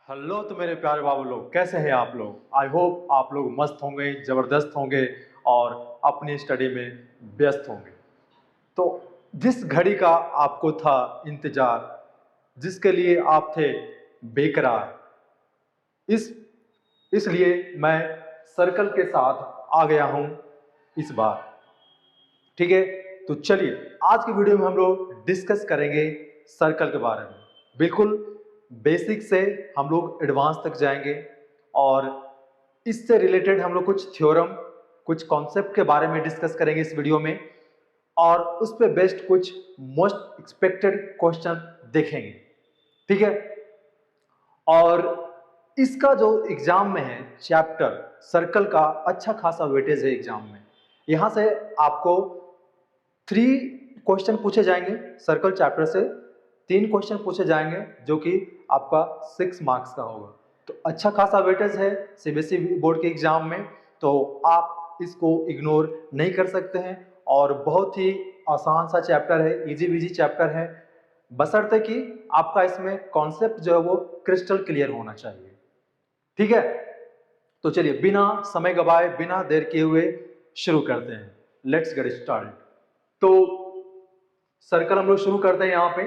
Hello तो मेरे प्यारे बाबू लोग, कैसे हैं आप लोग। आई होप आप लोग मस्त होंगे, ज़बरदस्त होंगे और अपनी स्टडी में व्यस्त होंगे। तो जिस घड़ी का आपको था इंतज़ार, जिसके लिए आप थे बेकरार, इस इसलिए मैं सर्कल के साथ आ गया हूँ इस बार। ठीक है, तो चलिए आज की वीडियो में हम लोग डिस्कस करेंगे सर्कल के बारे में। बिल्कुल बेसिक से हम लोग एडवांस तक जाएंगे और इससे रिलेटेड हम लोग कुछ थ्योरम, कुछ कॉन्सेप्ट के बारे में डिस्कस करेंगे इस वीडियो में और उस पे बेस्ड कुछ मोस्ट एक्सपेक्टेड क्वेश्चन देखेंगे। ठीक है, और इसका जो एग्जाम में है चैप्टर सर्कल का अच्छा खासा वेटेज है एग्जाम में। यहाँ से आपको 3 क्वेश्चन पूछे जाएंगे, सर्कल चैप्टर से 3 क्वेश्चन पूछे जाएंगे जो कि आपका 6 मार्क्स का होगा। तो अच्छा खासा वेटेज है सीबीएसई बोर्ड के एग्जाम में, तो आप इसको इग्नोर नहीं कर सकते हैं और बहुत ही आसान सा चैप्टर है, इजी विजी चैप्टर है, बशर्ते कि आपका इसमें कॉन्सेप्ट जो है वो क्रिस्टल क्लियर होना चाहिए। ठीक है, तो चलिए बिना समय गवाए, बिना देर किए हुए शुरू करते हैं। Let's get started. तो सर्कल हम लोग शुरू करते हैं, यहाँ पे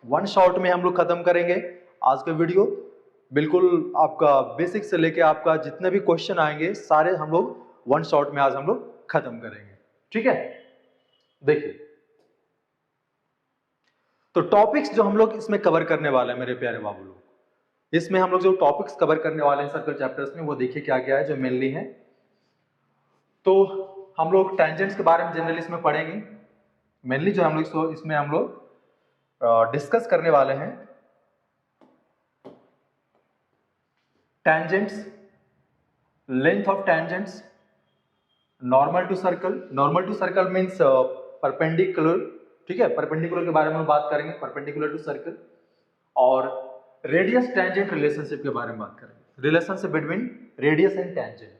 1 शॉट में हम लोग खत्म करेंगे आज का वीडियो। बिल्कुल आपका बेसिक से लेके आपका जितने भी क्वेश्चन आएंगे सारे हम लोग 1 शॉट में आज हम लोग खत्म करेंगे। ठीक है, देखिए तो टॉपिक्स जो हम लोग इसमें कवर करने वाले हैं मेरे प्यारे बाबू लोग, इसमें हम लोग जो टॉपिक्स कवर करने वाले हैं सर्कल चैप्टर्स में, वो देखिए क्या क्या है जो मेनली है। तो हम लोग टेंजेंट्स के बारे में जनरली इसमें पढ़ेंगे। मेनली जो हम लोग इसमें हम लोग डिस्कस करने वाले हैं tangents, length of tangents, normal to circle. Normal to circle means perpendicular. ठीक है, परपेंडिकुलर के बारे में बात करेंगे, परपेंडिकुलर टू सर्कल। और रेडियस टेंजेंट रिलेशनशिप के बारे में बात करेंगे, relationship between radius and tangent.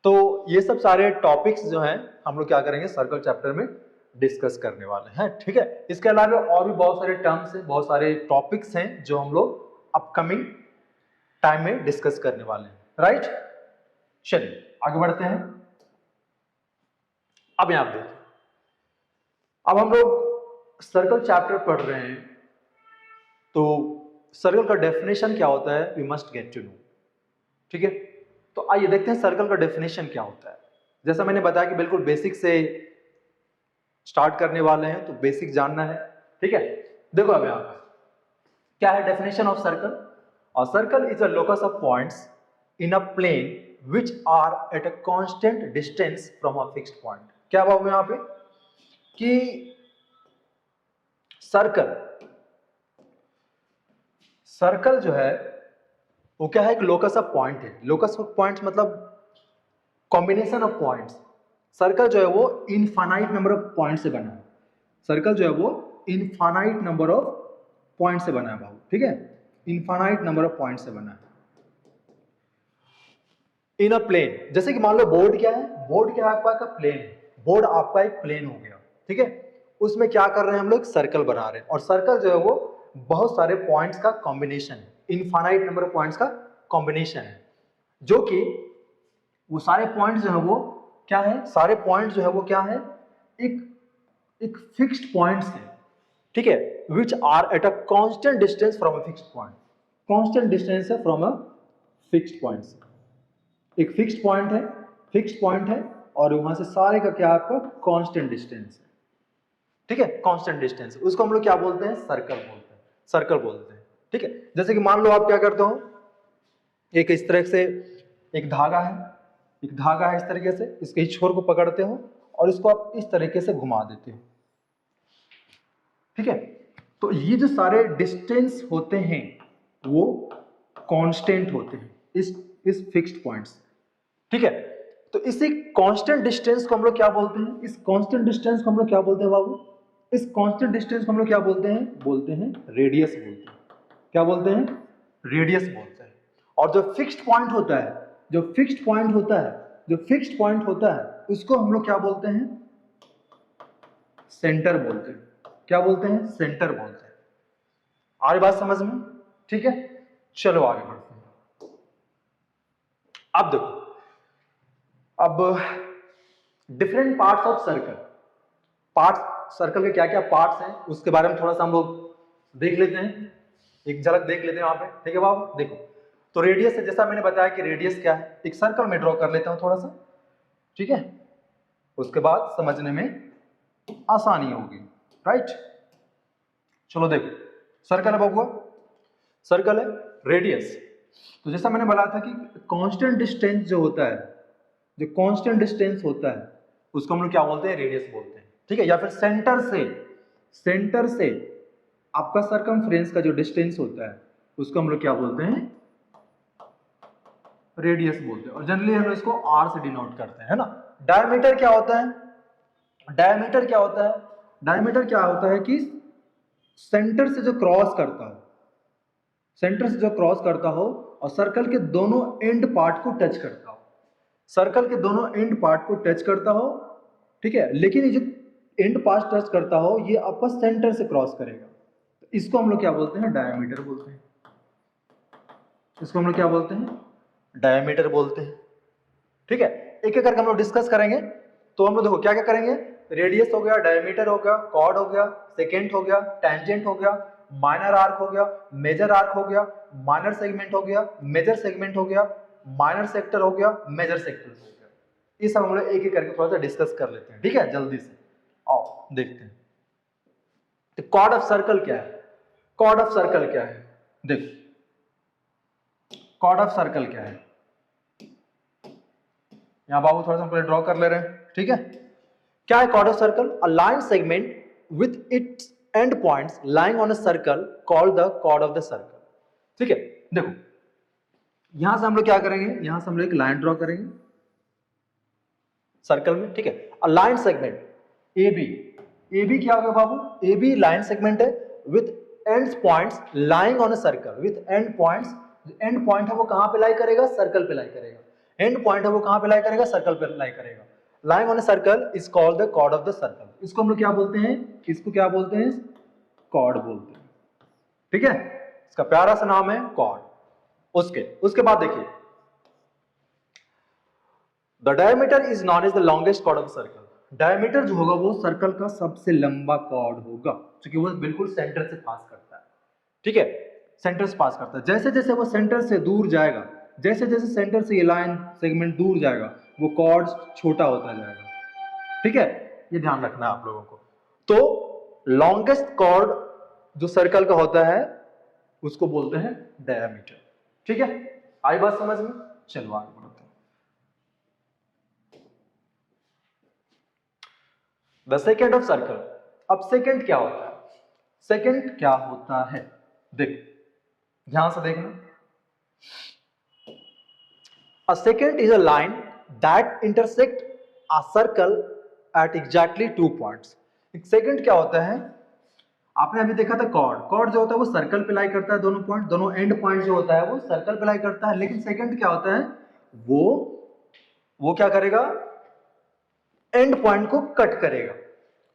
तो ये सब सारे टॉपिक्स जो हैं हम लोग क्या करेंगे सर्कल चैप्टर में डिस्कस करने वाले हैं। ठीक है, इसके अलावा और भी बहुत सारे टर्म्स हैं, बहुत सारे टॉपिक्स हैं जो हम लोग अपकमिंग टाइम में डिस्कस करने वाले हैं। राइट, चलिए आगे बढ़ते हैं। अब यहां देखिए, अब हम लोग सर्कल चैप्टर पढ़ रहे हैं, तो सर्कल का डेफिनेशन क्या होता है we must get to know. ठीक है, तो आइए देखते हैं सर्कल का डेफिनेशन क्या होता है। जैसा मैंने बताया कि बिल्कुल बेसिक से स्टार्ट करने वाले हैं, तो बेसिक जानना है। ठीक है, देखो अब यहां पर क्या है डेफिनेशन ऑफ सर्कल। और circle is a locus of points in a plane which are at a constant distance from a fixed point. क्या बाबू यहां पे कि सर्कल जो है वो क्या है, एक लोकस ऑफ पॉइंट है। लोकस ऑफ पॉइंट्स मतलब कॉम्बिनेशन ऑफ पॉइंट्स। सर्कल जो है वो इनफाइनाइट नंबर ऑफ पॉइंट से बना है। सर्कल जो है वो इनफाइनाइट नंबर ऑफ पॉइंट से बना है बाबू। ठीक है, इनफाइनाइट नंबर ऑफ पॉइंट से बना है इन अ प्लेन। जैसे कि मान लो बोर्ड क्या है, बोर्ड क्या है आपका प्लेन है। बोर्ड आपका एक प्लेन हो गया। ठीक है, उसमें क्या कर रहे हैं हम लोग, सर्कल बना रहे हैं। और सर्कल जो है वो बहुत सारे पॉइंट्स का कॉम्बिनेशन है, इनफाइनाइट नंबर ऑफ पॉइंट्स का कॉम्बिनेशन है, जो कि वो सारे पॉइंट जो है वो क्या है, सारे पॉइंट जो है वो क्या है, एक एक फिक्स्ड पॉइंट्स है। ठीक है, which are at a constant distance from a fixed point. Constant distance है फ्रॉम अ फिक्स्ड पॉइंट्स। एक फिक्स्ड पॉइंट है, फिक्स्ड पॉइंट है और वहां से सारे का क्या आपका कांस्टेंट डिस्टेंस है। ठीक है, कांस्टेंट डिस्टेंस, उसको हम लोग क्या बोलते हैं, सर्कल बोलते हैं, सर्कल बोलते हैं। ठीक है, जैसे कि मान लो आप क्या करते हो, एक इस तरह से एक धागा है, एक धागा है इस तरीके से, इसके ही छोर को पकड़ते हो और इसको आप इस तरीके से घुमा देते हो। ठीक है, तो ये जो सारे डिस्टेंस होते हैं वो कांस्टेंट होते हैं इस फिक्स्ड पॉइंट्स। ठीक है, तो इसी कांस्टेंट डिस्टेंस को हम लोग क्या बोलते हैं, इस कांस्टेंट डिस्टेंस को हम लोग क्या बोलते हैं बाबू, इस कांस्टेंट डिस्टेंस को हम लोग क्या बोलते हैं, बोलते हैं रेडियस बोलते हैं। क्या बोलते हैं, रेडियस बोलते हैं। और जो फिक्स्ड पॉइंट होता है, जो फिक्स्ड पॉइंट होता है, जो फिक्स्ड पॉइंट होता है उसको हम लोग क्या बोलते हैं, सेंटर बोलते हैं। क्या बोलते हैं, सेंटर बोलते हैं। आ रही बात समझ में। ठीक है, चलो आगे बढ़ते हैं। अब देखो, अब different parts of circle, parts circle के क्या क्या पार्ट्स हैं उसके बारे में थोड़ा सा हम लोग देख लेते हैं, एक झलक देख लेते हैं वहां पे। ठीक है बाबू, देखो तो रेडियस है, जैसा मैंने बताया कि रेडियस क्या है, एक सर्कल में ड्रॉ कर लेता हूं थोड़ा सा, ठीक है, उसके बाद समझने में आसानी होगी, राइट। चलो देखो, सर्कल है बाबू, सर्कल है, रेडियस, तो जैसा मैंने बोला था कि कांस्टेंट डिस्टेंस जो होता है, जो कांस्टेंट डिस्टेंस होता है उसको हम लोग क्या बोलते हैं, रेडियस बोलते हैं, ठीक है। या फिर सेंटर से आपका सरकमफ्रेंस का जो डिस्टेंस होता है उसको हम लोग क्या बोलते हैं, रेडियस बोलते हैं, और जनरली हम लोग इसको आर से डिनोट करते हैं, है ना। डायमीटर क्या होता है, डायमीटर क्या होता है, डायमीटर क्या होता है कि सेंटर से जो क्रॉस करता हो, सेंटर से जो क्रॉस करता हो और सर्कल के दोनों एंड पार्ट को टच करता हो, सर्कल के दोनों एंड पार्ट को टच करता हो, ठीक है, लेकिन ये जो एंड पार्ट टच करता हो ये आपका सेंटर से क्रॉस करेगा, तो इसको हम लोग क्या बोलते हैं, डायमीटर बोलते हैं, इसको हम लोग क्या बोलते हैं, डायमीटर बोलते हैं, ठीक है। एक एक करके हम लोग डिस्कस करेंगे, तो हम लोग देखो क्या क्या करेंगे, रेडियस हो गया, डायमीटर हो गया, कॉर्ड हो गया, सेकेंट हो गया, टेंजेंट हो गया, माइनर आर्क हो गया, मेजर आर्क हो गया, माइनर सेगमेंट हो गया, मेजर सेगमेंट हो गया, माइनर सेक्टर हो गया, मेजर सेक्टर हो गया, ये सब हम लोग एक एक करके थोड़ा सा डिस्कस कर लेते हैं, ठीक है, जल्दी से आओ देखते हैं। तो कॉर्ड ऑफ सर्कल क्या है, कॉर्ड ऑफ सर्कल क्या है, देखो कॉर्ड ऑफ सर्कल क्या है, यहां बाबू थोड़ा सा हम ड्रॉ कर ले रहे हैं, ठीक है। क्या है chord of circle, a line segment with its end points lying on a circle called the chord of the circle, ठीक है। देखो यहां से हम लोग क्या करेंगे, यहां से हम लोग एक लाइन ड्रॉ करेंगे सर्कल में, ठीक है, a line segment A B क्या होगा बाबू, ए बी लाइन सेगमेंट है with end points lying on a circle, with end points, end point है वो कहां पे लाई करेगा, सर्कल पे लाई करेगा, एंड पॉइंट है वो कहां पे लाई करेगा, सर्कल पे लाई करेगा, lying on a circle is called the chord of the circle, इसको हम लोग क्या बोलते हैं, इसको क्या बोलते हैं, कॉर्ड बोलते हैं, ठीक है, इसका प्यारा सा नाम है कॉर्ड। उसके बाद देखिए, the diameter is known as the longest chord of circle, diameter जो होगा वो सर्कल का सबसे लंबा कॉर्ड होगा, क्योंकि वो बिल्कुल सेंटर से पास करता है, ठीक है, सेंटर से पास करता है, जैसे जैसे वो सेंटर से दूर जाएगा, जैसे जैसे सेंटर से ये लाइन सेगमेंट दूर जाएगा वो कॉर्ड छोटा होता जाएगा, ठीक है, ये ध्यान रखना है आप लोगों को। तो लॉन्गेस्ट कॉर्ड जो सर्कल का होता है उसको बोलते हैं डायमीटर, ठीक है, आई बात समझ में, चलो आगे बढ़ते हैं। द सेकेंड ऑफ सर्कल, अब सेकेंड क्या होता है, सेकेंड क्या होता है, देख ध्यान से देखना, a secant is a line that intersect a circle at exactly 2 points। एक सेकेंड क्या होता है, आपने अभी देखा था कॉर्ड, कॉर्ड जो होता है वो सर्कल पे लाई करता है, दोनों पॉइंट, दोनों एंड पॉइंट जो होता है वो सर्कल पे लाई करता है, लेकिन सेकेंड क्या होता है, वो क्या करेगा, एंड पॉइंट को कट करेगा।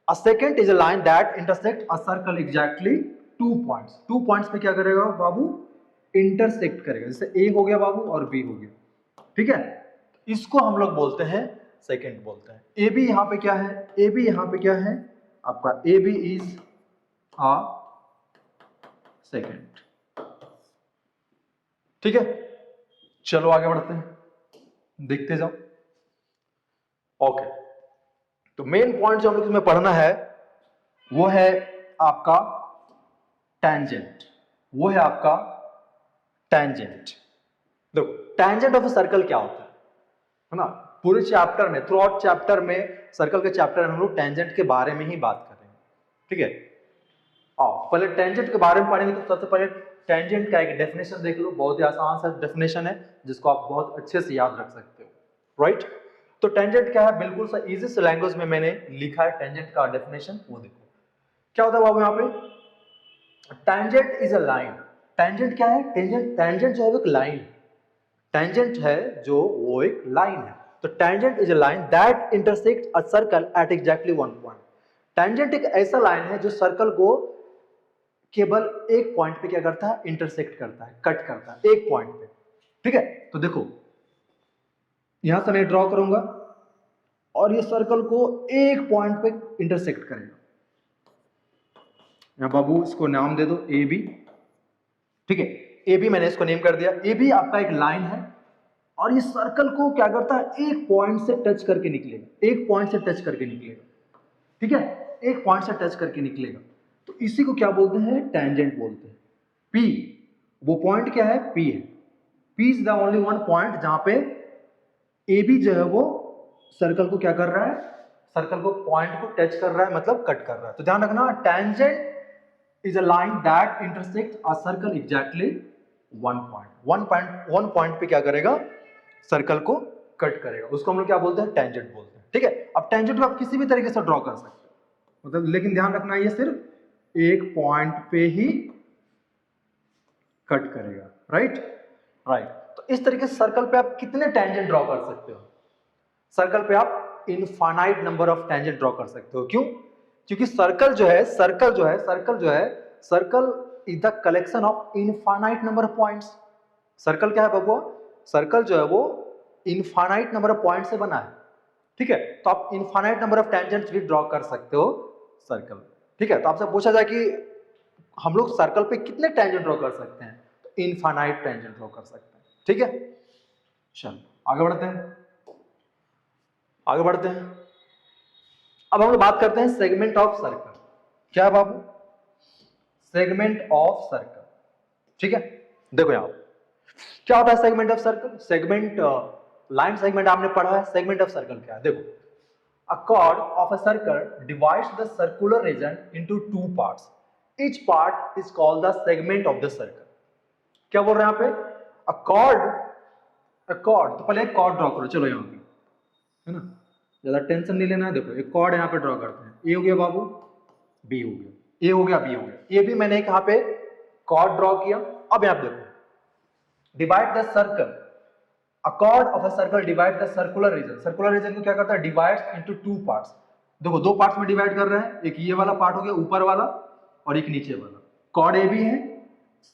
A second is a line that intersect a circle exactly 2 points, 2 points पे क्या करेगा बाबू, इंटरसेक्ट करेगा, जैसे ए हो गया बाबू और बी हो गया, ठीक है, इसको हम लोग बोलते हैं सेकेंड बोलते हैं। ए बी यहां पे क्या है, ए बी यहां पे क्या है आपका, A B is a secant, ठीक है, चलो आगे बढ़ते हैं, देखते जाओ। ओके, तो मेन पॉइंट जो हम लोग इसमें पढ़ना है वो है आपका टेंजेंट, वो है आपका टेंजेंट। देखो टेंजेंट ऑफ अ सर्कल क्या होता है ना, पूरे चैप्टर में, थ्रू आउट चैप्टर में, सर्कल के चैप्टर में हम लोग टेंजेंट के बारे में ही बात करेंगे, ठीक है। आओ पहले टेंजेंट के बारे में पढ़ेंगे, तो सबसे पहले टेंजेंट का एक डेफिनेशन देख लो, बहुत ही आसान सा डेफिनेशन है जिसको आप बहुत अच्छे से याद रख सकते हो, राइट। तो टेंजेंट क्या है, बिल्कुल सा इजी से लैंग्वेज में मैंने लिखा है टेंजेंट का डेफिनेशन, वो देखो क्या होता है बाबू, यहाँ पे tangent is a line, tangent क्या है, टेंजेंट जो है वो एक लाइन, टेंजेंट है जो वो एक लाइन है, तो tangent is a line that intersect a circle at exactly 1 point. Tangent एक ऐसा लाइन है जो सर्कल को केवल एक पॉइंट पे क्या करता है, इंटरसेक्ट करता है, कट करता है एक पॉइंट पे, ठीक है। तो देखो यहां से मैं ड्रॉ करूंगा और ये सर्कल को एक पॉइंट पे इंटरसेक्ट करेगा। यहां बाबू इसको नाम दे दो ए बी, ठीक है, ए बी मैंने इसको नेम कर दिया। ए बी आपका एक लाइन है और ये सर्कल को क्या करता है, एक पॉइंट से टच करके निकलेगा, एक पॉइंट से टच करके निकलेगा, ठीक है, एक पॉइंट से टच करके निकलेगा। तो इसी को क्या बोलते हैं, टेंजेंट बोलते हैं। पी, वो पॉइंट क्या है, पी है। P is the only one point जहां पे ए बी जो है वो सर्कल को क्या कर रहा है, सर्कल को पॉइंट को टच कर रहा है, मतलब कट कर रहा है। तो ध्यान रखना, tangent is a line that intersects a circle exactly one point पे क्या करेगा, सर्कल को कट करेगा, उसको हम लोग क्या बोलते हैं, टेंजेंट बोलते हैं, ठीक है। अब टेंजेंट को आप किसी भी तरीके से ड्रॉ कर सकते हो, मतलब लेकिन ध्यान रखना ये सिर्फ एक पॉइंट पे ही कट करेगा, राइट। तो इस तरीके से सर्कल पे आप कितने टेंजेंट ड्रॉ कर सकते हो, सर्कल पे आप infinite number of tangent draw कर सकते हो। क्यों, क्योंकि circle is the collection of infinite number of points. Circle क्या है बबुआ, सर्कल जो है वो इनफाइनाइट नंबर ऑफ पॉइंट से बना है, ठीक है। तो आप इनफाइनाइट नंबर ऑफ टेंजेंट्स भी ड्रॉ कर सकते हो सर्कल, ठीक है। तो आपसे पूछा जाए कि हम लोग सर्कल पे कितने टेंजेंट ड्रॉ कर सकते हैं, तो इनफाइनाइट टेंजेंट ड्रॉ कर सकते हैं, ठीक है। चलो आगे बढ़ते हैं, अब हम लोग बात करते हैं सेगमेंट ऑफ सर्कल। क्या बाबू, सेगमेंट ऑफ सर्कल, ठीक है। देखो यहां क्या होता है segment of circle, segment line segment आपने पढ़ा है, सेगमेंट ऑफ सर्कल क्या है, देखो, अ chord of a circle divides the circular region into two parts, each part is called the segment of the circle। क्या बोल रहे हैं यहां पे, अ chord, तो पहले एक chord ड्रॉ करो, चलो यहां पे, है ना, ज्यादा टेंशन नहीं लेना है। देखो एक कॉर्ड यहाँ पे ड्रॉ करते हैं, ए हो गया बाबू, बी हो गया, ए हो गया, बी हो गया, ए भी मैंने एक यहाँ पे कॉर्ड ड्रॉ किया। अब यहाँ देखो, divide the circle, a cord of a circle divide the circular region को क्या करता है, डिवाइड्स इनटू टू पार्ट्स। देखो दो पार्ट्स में डिवाइड कर रहे हैं, एक ये वाला पार्ट हो गया ऊपर वाला और एक नीचे वाला। कॉर्ड ए बी है,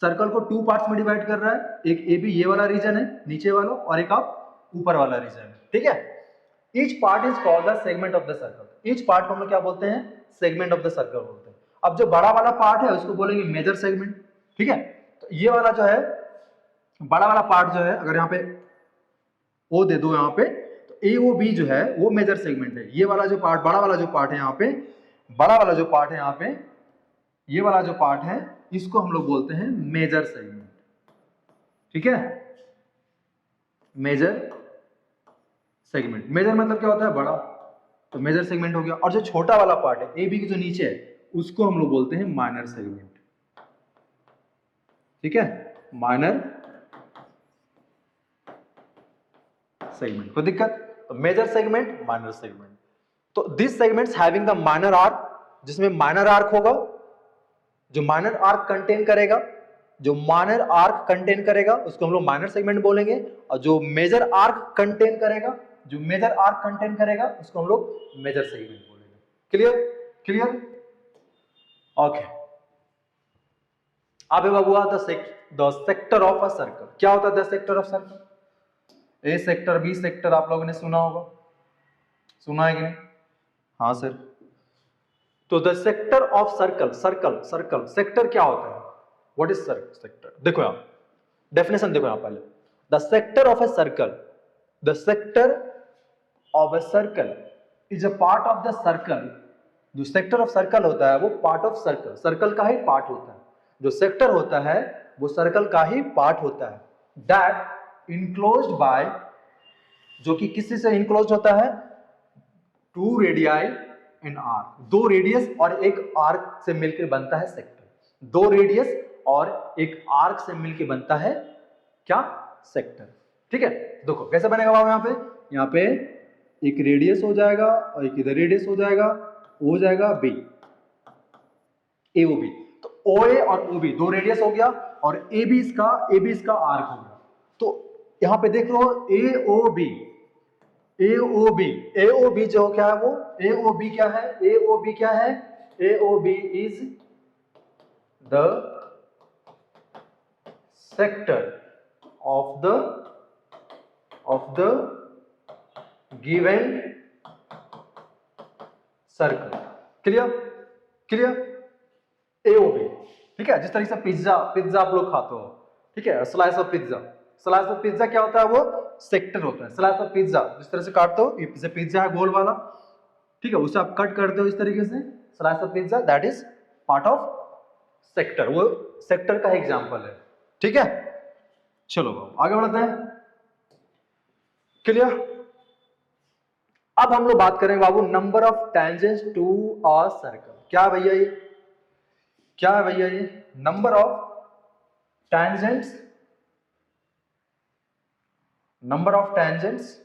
सर्कल को टू पार्ट्स में डिवाइड कर रहा है, एक ए बी ये वाला रीजन है नीचे वाला, और एक आप ऊपर वाला रीजन है, ठीक है। Each part is called the segment of the circle। Each part को हम लोग क्या बोलते हैं, सेगमेंट ऑफ द सर्कल बोलते हैं। अब जो बड़ा वाला पार्ट है उसको बोलेंगे मेजर सेगमेंट, ठीक है। तो ये वाला जो है बड़ा वाला पार्ट जो है, अगर यहाँ पे ओ दे दो यहाँ पे, तो ए ओ बी जो है वो मेजर सेगमेंट है। ये वाला जो पार्ट, बड़ा वाला जो पार्ट है यहाँ पे, बड़ा वाला जो पार्ट है यहाँ पे, ये वाला जो पार्ट है, इसको हम लोग बोलते हैं मेजर सेगमेंट, ठीक है। मेजर सेगमेंट, मेजर मतलब क्या होता है, बड़ा, तो मेजर सेगमेंट हो गया। और जो छोटा वाला पार्ट है ए बी के जो नीचे है, उसको हम लोग बोलते हैं माइनर सेगमेंट, ठीक है, माइनर सेगमेंट। कोई दिक्कत, तो मेजर सेगमेंट, माइनर सेगमेंट। तो this segments having the minor arc, जिसमें माइनर आर्क होगा, जो माइनर आर्क कंटेन करेगा, जो माइनर आर्क कंटेन करेगा उसको हम लोग माइनर सेगमेंट बोलेंगे, और जो मेजर आर्क कंटेन करेगा, जो मेजर आर्क कंटेन करेगा उसको हम लोग मेजर सेगमेंट बोलेंगे। Clear, okay. अब बाबू the sector of a circle. क्या होता है the sector of circle, A sector, B sector, आप लोगों ने सुना होगा, सुना है कि नहीं, हाँ सर। तो the sector of circle, sector क्या होता है, व्हाट इज सेक्टर। देखो यहां डेफिनेशन देखो, यहां पहले the sector of a circle is a part of the circle. जो सेक्टर ऑफ सर्कल होता है वो पार्ट ऑफ सर्कल का ही पार्ट होता है। जो सेक्टर होता है वो सर्कल का ही पार्ट होता है, दैट इनक्लोज्ड बाय, जो कि किसी से इनक्लोज होता है, टू रेडियाई एंड आर्क, दो रेडियस और एक आर्क से मिलकर बनता है सेक्टर। दो रेडियस और एक आर्क से मिलकर बनता है क्या, सेक्टर, ठीक है। देखो कैसे बनेगा बाबू, यहाँ पे एक रेडियस हो जाएगा और एक इधर रेडियस हो जाएगा, हो जाएगा बी, ए ओ बी। तो ओ ए और ओ बी दो रेडियस हो गया, और ए बी इसका आर्क हो गया। तो यहां पे देख लो ए ओ बी जो क्या है, वो ए ओ बी क्या है, A O B is the sector of the given circle. Clear clear A O B. ठीक है, जिस तरीके से पिज्जा आप लोग खाते हो, ठीक है, स्लाइस ऑफ पिज्जा क्या होता है, वो सेक्टर होता है। स्लाइस ऑफ पिज्जा जिस तरह से काटते हो, ये पिज्जा है गोल वाला, ठीक है, उसे आप कट करते हो इस तरीके से, slice of pizza that is part of sector, वो सेक्टर का एग्जांपल है। ठीक है, चलो आगे बढ़ते हैं। क्लियर। अब हम लोग बात करेंगे बाबू number of tangents to a circle. क्या भैया ये, क्या है भैया ये, number of tangents, number of tangents.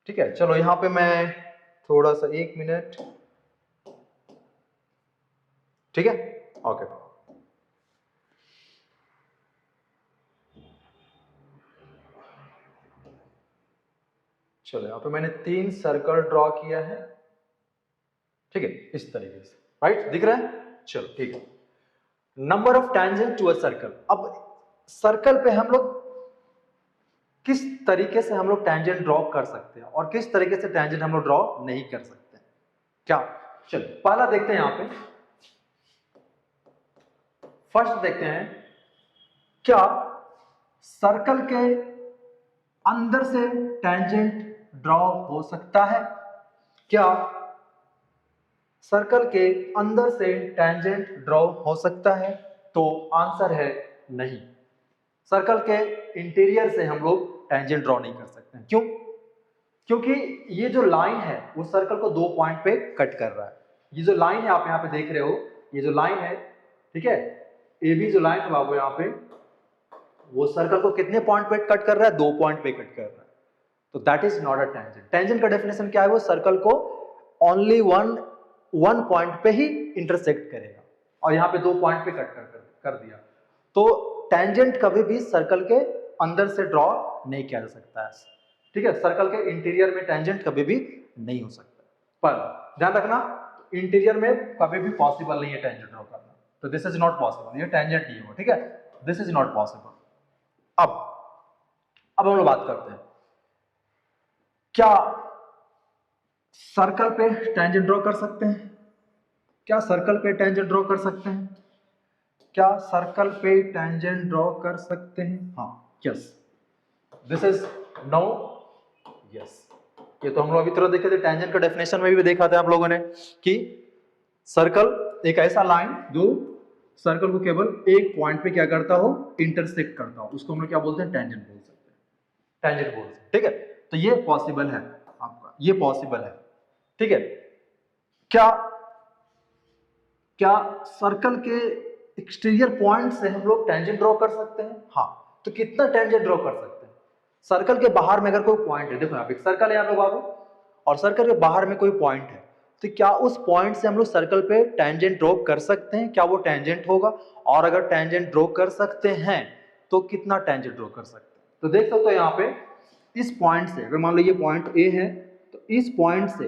ठीक है, चलो यहां पे मैं थोड़ा सा 1 मिनट, ठीक है, ओके। चलो यहां पे मैंने 3 सर्कल ड्रॉ किया है, ठीक है, इस तरीके से, राइट, दिख रहा है। चलो ठीक है, number of tangent to a circle. अब सर्कल पे हम लोग किस तरीके से हम लोग टेंजेंट ड्रॉ कर सकते हैं और किस तरीके से टेंजेंट हम लोग ड्रॉ नहीं कर सकते, क्या। चलो पहला देखते हैं, यहां पे फर्स्ट देखते हैं, क्या सर्कल के अंदर से टेंजेंट ड्रॉ हो सकता है, क्या सर्कल के अंदर से टेंजेंट ड्रॉ हो सकता है। तो आंसर है नहीं, सर्कल के इंटीरियर से हम लोग टेंजेंट ड्रॉ नहीं कर सकते हैं। क्यों? क्योंकि ये जो लाइन है वो सर्कल को 2 पॉइंट पे कट कर रहा है। ये जो लाइन है आप यहाँ पे देख रहे हो, ये जो लाइन है, ठीक है, ए बी जो लाइन है बाबू यहाँ पे, वो सर्कल को कितने पॉइंट पे कट कर रहा है, 2 पॉइंट पे कट कर रहा है। तो that is not a tangent. Tangent का डेफिनेशन क्या है, वो सर्कल को ओनली वन पॉइंट पे ही इंटरसेक्ट करेगा, और यहाँ पे 2 पॉइंट पे कट कर दिया। तो टेंजेंट कभी भी सर्कल के अंदर से ड्रॉ नहीं किया जा सकता है, ठीक है, सर्कल के इंटीरियर में टेंजेंट कभी भी नहीं हो सकता। पर ध्यान रखना, इंटीरियर में कभी भी पॉसिबल नहीं है टेंजेंट ड्रॉ करना, तो दिस इज नॉट पॉसिबल, ये टेंजेंट नहीं होगा, ठीक है, दिस इज नॉट पॉसिबल। अब हम लोग बात करते हैं, क्या सर्कल पे टेंजेंट ड्रॉ कर सकते हैं, क्या सर्कल पे टेंजेंट ड्रॉ कर सकते हैं, क्या सर्कल पे टेंजेंट ड्रॉ कर सकते हैं, हाँ, yes, this is no, yes. ये तो हम लोग अभी थोड़ा देखे थे, टेंजेंट का डेफिनेशन में भी देखा था आप लोगों ने कि सर्कल एक ऐसा लाइन जो सर्कल को केवल एक पॉइंट पे क्या करता हो, इंटरसेक्ट करता हो, उसको हम लोग क्या बोलते हैं, टेंजेंट बोल सकते हैं, टेंजेंट बोलते हैं, ठीक है। तो ये पॉसिबल है आपका, ये पॉसिबल है, ठीक है। क्या सर्कल के एक्सटीरियर पॉइंट से हम लोग टेंजेंट ड्रॉ कर सकते हैं, हाँ। तो कितना टेंजेंट ड्रॉ कर सकते हैं, सर्कल के बाहर में अगर कोई पॉइंट है, देखो यहाँ पे एक सर्कल है यहाँ पे बाबू, और सर्कल के बाहर में कोई पॉइंट है, तो क्या उस पॉइंट से हम लोग सर्कल पे टेंजेंट ड्रॉ कर सकते हैं, क्या वो टेंजेंट होगा, और अगर टेंजेंट ड्रॉ कर सकते हैं तो कितना टेंजेंट ड्रॉ कर सकते हैं। तो देख सकते हो यहाँ पे इस पॉइंट से, अगर मान लो ये पॉइंट ए है, तो इस पॉइंट से,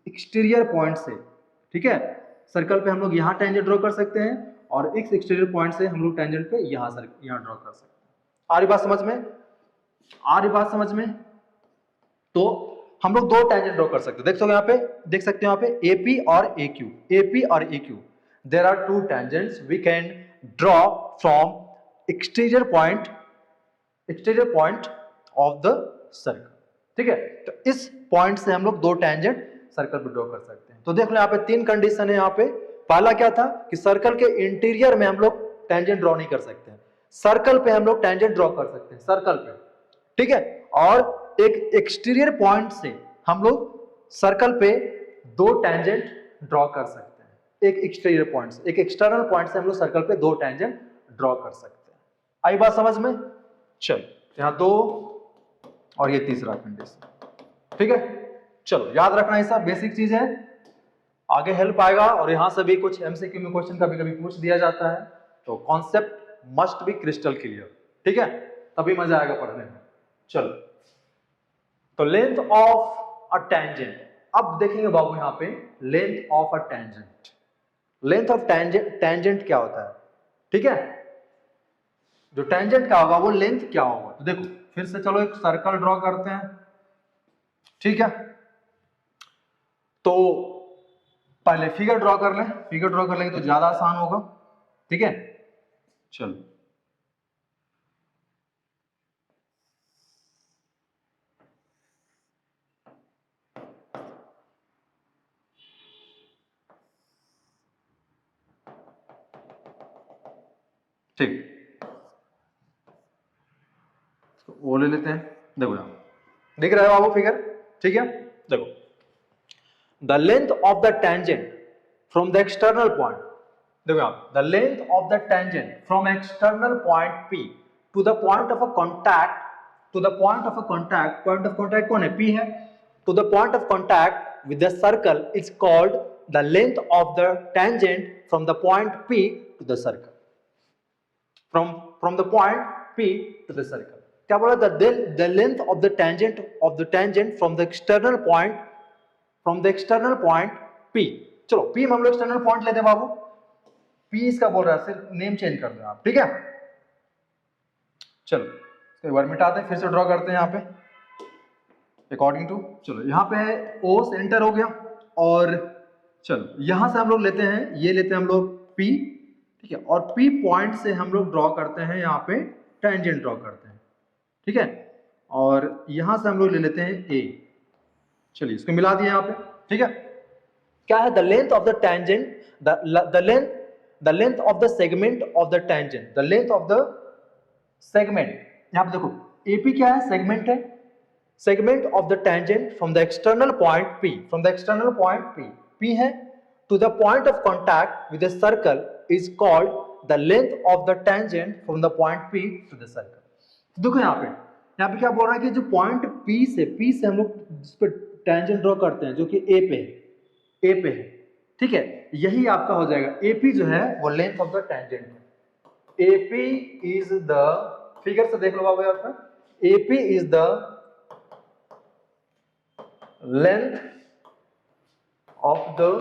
एक्सटीरियर पॉइंट से, ठीक है, सर्कल पे हम लोग यहाँ टेंजेंट ड्रॉ कर सकते हैं, और इस एक्सटीरियर पॉइंट से हम लोग टेंजेंट पे यहाँ ड्रॉ कर सकते हैं। आ रही बात समझ में, आ रही बात समझ में। तो हम लोग 2 टेंजेंट ड्रॉ कर सकते हैं, देख सकते हो यहाँ पे, देख सकते हो यहाँ पे एपी और AQ, एपी और AQ, there are 2 tangents we can draw from exterior point of the circle, ठीक है। तो इस पॉइंट से हम लोग 2 टेंजेंट सर्कल पे ड्रॉ कर सकते हैं। तो देख लो यहाँ पे 3 कंडीशन है यहाँ पे। पहला क्या था कि सर्कल के इंटीरियर में हम लोग टेंजेंट ड्रॉ नहीं कर सकते हैं, सर्कल पे हम लोग टेंजेंट ड्रॉ कर सकते हैं, सर्कल पे, ठीक है। और एक एक्सटीरियर पॉइंट से हम लोग सर्कल पे 2 टेंजेंट ड्रॉ कर सकते हैं, एक एक्सटीरियर पॉइंट से, एक एक्सटर्नल पॉइंट से हम लोग सर्कल पे 2 टेंजेंट ड्रॉ कर सकते हैं। आई बात समझ में। चलो यहाँ 2 और ये तीसरा कंडीशन, ठीक है। चलो याद रखना, ये सब बेसिक चीज है, आगे हेल्प आएगा। और यहां से भी कुछ MCQ में क्वेश्चन कभी कभी पूछ दिया जाता है, तो concept must be crystal clear, ठीक है, तभी मजा आएगा पढ़ने में। चलो, तो लेंथ ऑफ अ टेंजेंट, अब देखेंगे बाबू यहाँ पे length of a tangent. Length of tangent क्या होता है, ठीक है, जो टेंजेंट क्या होगा वो लेंथ क्या होगा। तो देखो फिर से चलो एक सर्कल ड्रॉ करते हैं, ठीक है, तो पहले फिगर ड्रॉ कर लें, फिगर ड्रॉ कर लेंगे तो ज्यादा आसान होगा। ठीक है, चलो ठीक, तो वो ले लेते हैं। देखो यहां दिख रहा है आपको फिगर, ठीक है, देखो the length of the tangent from the external point, देखो यहां the length of the tangent from external point P to the point of a contact, to the point of a contact, point of contact कौन है, P है, to the point of contact with the circle is called the length of the tangent from the point P to the circle, from the point P to the circle। क्या बोला, the length of the tangent from the external point P। चलो P में हम लोग external point लेते हैं बाबू, P इसका बोल रहा है, सिर्फ नेम चेंज कर दो आप, ठीक है। चलो एक बार मिटाते हैं, फिर से ड्रॉ करते हैं यहाँ पे अकॉर्डिंग टू, चलो यहाँ पे है O सेंटर हो गया, और चलो यहां से हम लोग लेते हैं, ये लेते हैं हम लोग P, ठीक है, और P पॉइंट से हम लोग ड्रॉ करते हैं यहाँ पे टेंजेंट ड्रॉ करते हैं, ठीक है, और यहां से हम लोग ले लेते हैं A। चलिए इसको मिला दिया यहाँ पे, ठीक है। क्या है, the length of the tangent, the length of the segment of the tangent, the length of the segment, यहाँ पे देखो AP क्या है, सेगमेंट है, segment of the tangent from the external point P, from the external point P है, to the point of contact with a circle is called the length of the tangent from the point P to the circle। देखो यहाँ पे क्या बोल रहा है कि जो पॉइंट P से हम लोग जिस पे टेंजेंट ड्रॉ करते हैं, जो कि A पे है, ठीक है, यही आपका हो जाएगा, AP जो है वो लेंथ ऑफ द टेंजेंट है। AP इज द, फिगर से देख लो बाबू यहाँ पे, AP is the length of the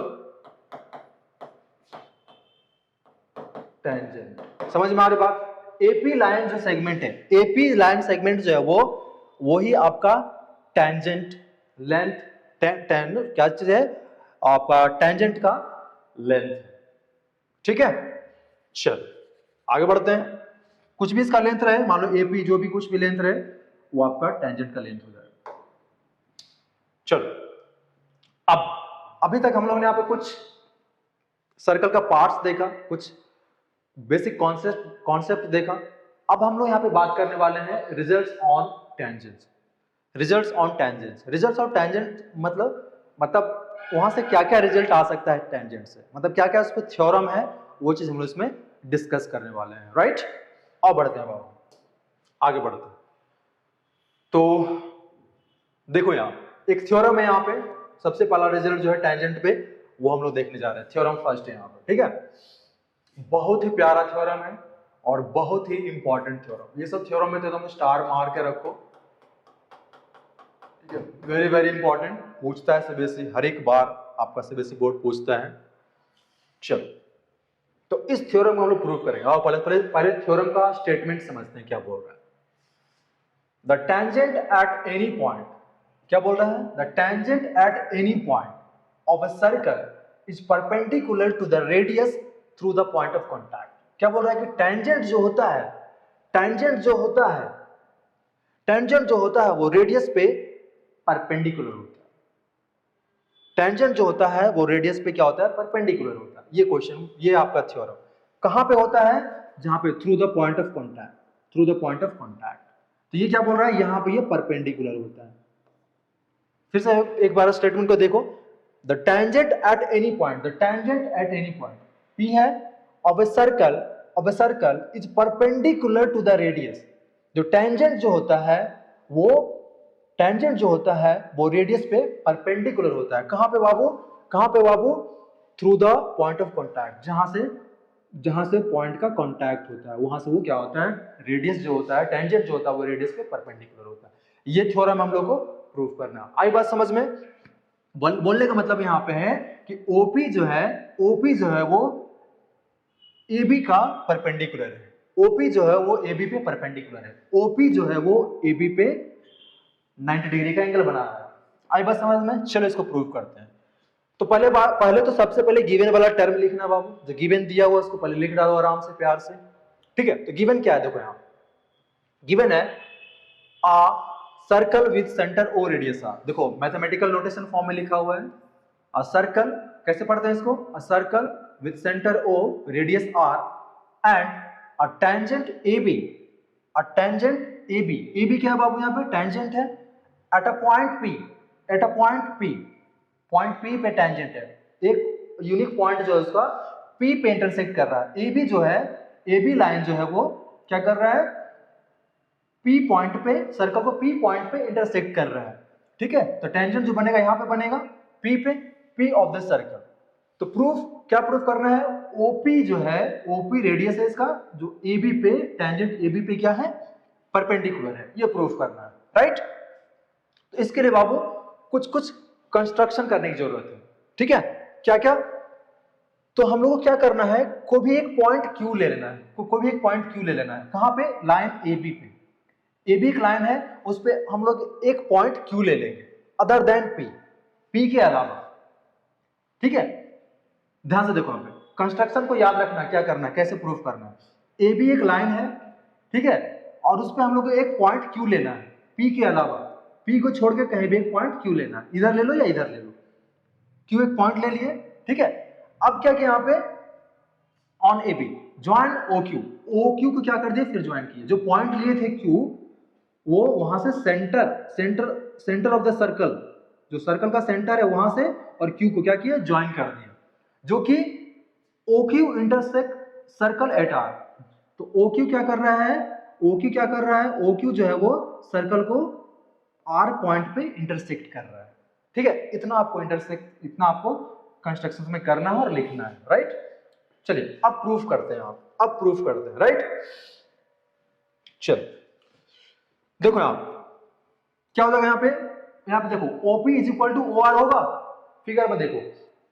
tangent. समझ में आ रही बात, AP लाइन जो सेगमेंट है, AP लाइन सेगमेंट जो है वो ही आपका टेंजेंट लेंथ, क्या चीज है आपका, टेंजेंट का लेंथ, ठीक है। चल आगे बढ़ते हैं, कुछ भी इसका लेंथ रहे, मान लो AP जो भी कुछ भी लेंथ रहे, वो आपका टेंजेंट का लेंथ हो जाएगा। चलो अब अभी तक हम लोगों ने यहाँ पे कुछ सर्कल का पार्ट्स देखा, कुछ बेसिक कॉन्सेप्ट देखा। अब हम लोग यहाँ पे बात करने वाले हैं results on tangents. Results on tangents, results on tangent मतलब वहां से क्या क्या रिजल्ट आ सकता है टेंजेंट से, मतलब क्या क्या उस पर थ्योरम है, वो चीज हम लोग इसमें डिस्कस करने वाले हैं, राइट। और बढ़ते हैं बाबू, आगे बढ़ते हैं। तो देखो यहाँ एक थ्योरम है, यहाँ पे सबसे पहला रिजल्ट जो है टेंजेंट पे, वो हम लोग देखने जा रहे हैं। थ्योरम फर्स्ट है यहाँ पे, ठीक है, बहुत ही प्यारा थ्योरम है और बहुत ही इंपॉर्टेंट थ्योरम। ये सब थ्योरम में तो तुम स्टार मार के रखो, ठीक है, वेरी वेरी इंपॉर्टेंट, पूछता है सीबीएसई, हर एक बार आपका सीबीएसई बोर्ड पूछता है। चलो तो इस थ्योरम को हम लोग प्रूव करेंगे, और पहले थ्योरम का स्टेटमेंट समझते हैं क्या बोल रहा है। The tangent at any point, क्या बोल रहा है, the tangent at any point of a circle is perpendicular to the radius through the point of contact. क्या बोल रहा है कि टेंजेंट जो होता है, टेंजेंट जो होता है वो रेडियस पे परपेंडिकुलर होता है। टेंजेंट जो होता है वो रेडियस पे क्या होता है, परपेंडिकुलर होता है। ये क्वेश्चन, ये आपका थ्योरम कहां पे होता है, जहां पे through the point of contact, through the point of contact. तो ये क्या बोल रहा है, यहां पे ये परपेंडिकुलर होता है। फिर से एक बार स्टेटमेंट को देखो, the tangent at any point, the tangent at any point P है of a circle is perpendicular to the radius। जो टेंजेंट जो होता है वो रेडियस पे परपेंडिकुलर होता है। कहां पे बाबू, through the point of contact, जहां से पॉइंट का कॉन्टैक्ट होता है, वहां से वो क्या होता है, रेडियस जो होता है, टेंजेंट जो होता है वो रेडियस पे परपेंडिकुलर होता है। ये थ्योरम हम लोग को प्रूव करना। आई बात समझ में? बोलने का मतलब यहाँ पे है कि OP जो है वो AB का परपेंडिकुलर है। OP जो है वो AB पे परपेंडिकुलर है। OP जो है वो AB पे 90 डिग्री का एंगल बना रहा है। आई बात समझ में? चलो इसको प्रूव करते हैं। तो पहले तो सबसे पहले गिवन वाला टर्म लिखना बाबू, जो गिवन दिया हुआ उसको पहले लिख डालो आराम से प्यार से, ठीक है। तो गिवन क्या है, देखो यहाँ गिवन है a circle with centre O radius R. देखो मैथमेटिकल नोटेशन फॉर्म में लिखा हुआ है अ सर्कल, कैसे पढ़ते हैं इसको, a circle with centre O radius R and a tangent A B, a tangent A B, A B क्या है बाबू यहाँ पे, टेंजेंट है, at a point P, at a point P, point P पे टेंजेंट है, एक यूनिक पॉइंट जो है उसका पी पे इंटरसेक्ट कर रहा है। ए बी जो है, ए बी लाइन जो है वो क्या कर रहा है, पी पॉइंट पे, सर्कल को पी पॉइंट पे इंटरसेक्ट कर रहा है, ठीक है। तो टेंजेंट जो बनेगा यहाँ पे बनेगा पी पे, पी ऑफ द सर्कल। तो प्रूफ क्या प्रूफ करना है, ओपी जो है, ओपी रेडियस है इसका, जो ए बी पे, टेंजेंट ए बी पे क्या है, परपेंडिकुलर है, ये प्रूफ करना है, राइट। तो इसके लिए बाबू कुछ कुछ कंस्ट्रक्शन करने की जरूरत है, ठीक है। क्या क्या, तो हम लोग को क्या करना है, कोई भी एक पॉइंट क्यू ले लेना है, कोई भी एक पॉइंट क्यू ले लेना है, कहां पे, लाइन ए बी पे, ए बी एक लाइन है, उस पे हम लोग एक पॉइंट क्यू ले लेंगे अदर देन पी, पी के अलावा, ठीक है। ध्यान से देखो, यहाँ पे कंस्ट्रक्शन को याद रखना, क्या करना है, कैसे प्रूफ करना है। ए बी एक लाइन है, ठीक है, और उस पे हम लोग को एक पॉइंट क्यू लेना है, पी के अलावा, पी को छोड़ के कहीं भी एक पॉइंट क्यू लेना है, इधर ले लो या इधर ले लो, क्यू एक पॉइंट ले लिए, ठीक है। अब क्या किया यहाँ पे, on A B join O Q, O Q को क्या कर दिया, फिर ज्वाइन किए, जो पॉइंट लिए थे क्यू, वो वहां से सेंटर ऑफ द सर्कल, जो सर्कल का सेंटर है वहां से, और क्यू को क्या किया, ज्वाइन कर दिया, जो कि O Q intersect circle at R. तो ओ क्यू क्या कर रहा है, ओ क्यू क्या कर रहा है, ओ क्यू जो है वो सर्कल को आर पॉइंट पे इंटरसेक्ट कर रहा है, ठीक है। इतना आपको कंस्ट्रक्शन में करना है और लिखना है, राइट। चलिए अब प्रूफ करते हैं, अब प्रूफ करते हैं, राइट। चलो देखो यहाँ क्या हो जाएगा, यहाँ पे देखो OP is equal to OR होगा, फिगर में देखो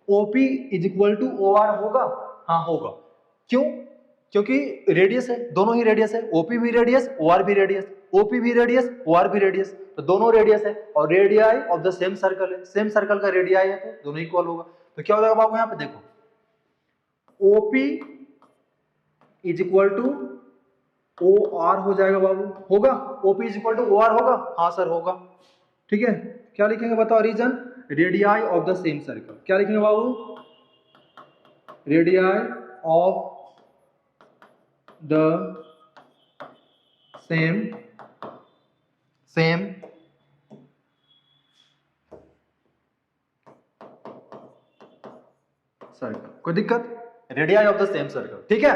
OP is equal to OR होगा, हाँ होगा, क्यों, क्योंकि रेडियस है, दोनों ही रेडियस है, OP भी रेडियस, OR भी रेडियस, OP भी रेडियस, OR भी रेडियस, तो दोनों रेडियस है, और radii of the same circle है, सेम सर्कल का रेडियाई है, तो दोनों इक्वल होगा। तो क्या हो जाएगा बाबू, यहाँ पे देखो OP is equal to OR हो जाएगा बाबू, होगा, OP is equal to OR होगा, हाँ सर होगा, ठीक है। क्या लिखेंगे बताओ, reason radii of the same circle, क्या लिखेंगे बाबू, radii of the same circle, कोई दिक्कत, radii of the same circle, ठीक है।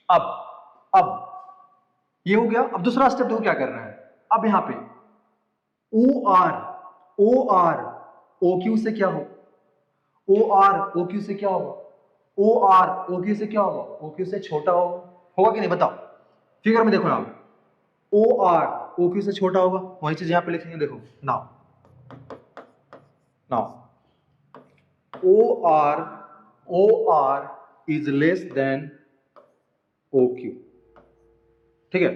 अब ये हो गया। अब दूसरा स्टेप देखो क्या करना है, अब यहां पे OR OQ से क्या हो, OR OQ से क्या होगा, OR OQ से क्या होगा, OQ से छोटा होगा कि नहीं बताओ, फिगर में देखो यहां पे OR OQ से छोटा होगा, वही चीज यहां पे लिखेंगे, देखो now OR is less then OQ, ठीक है।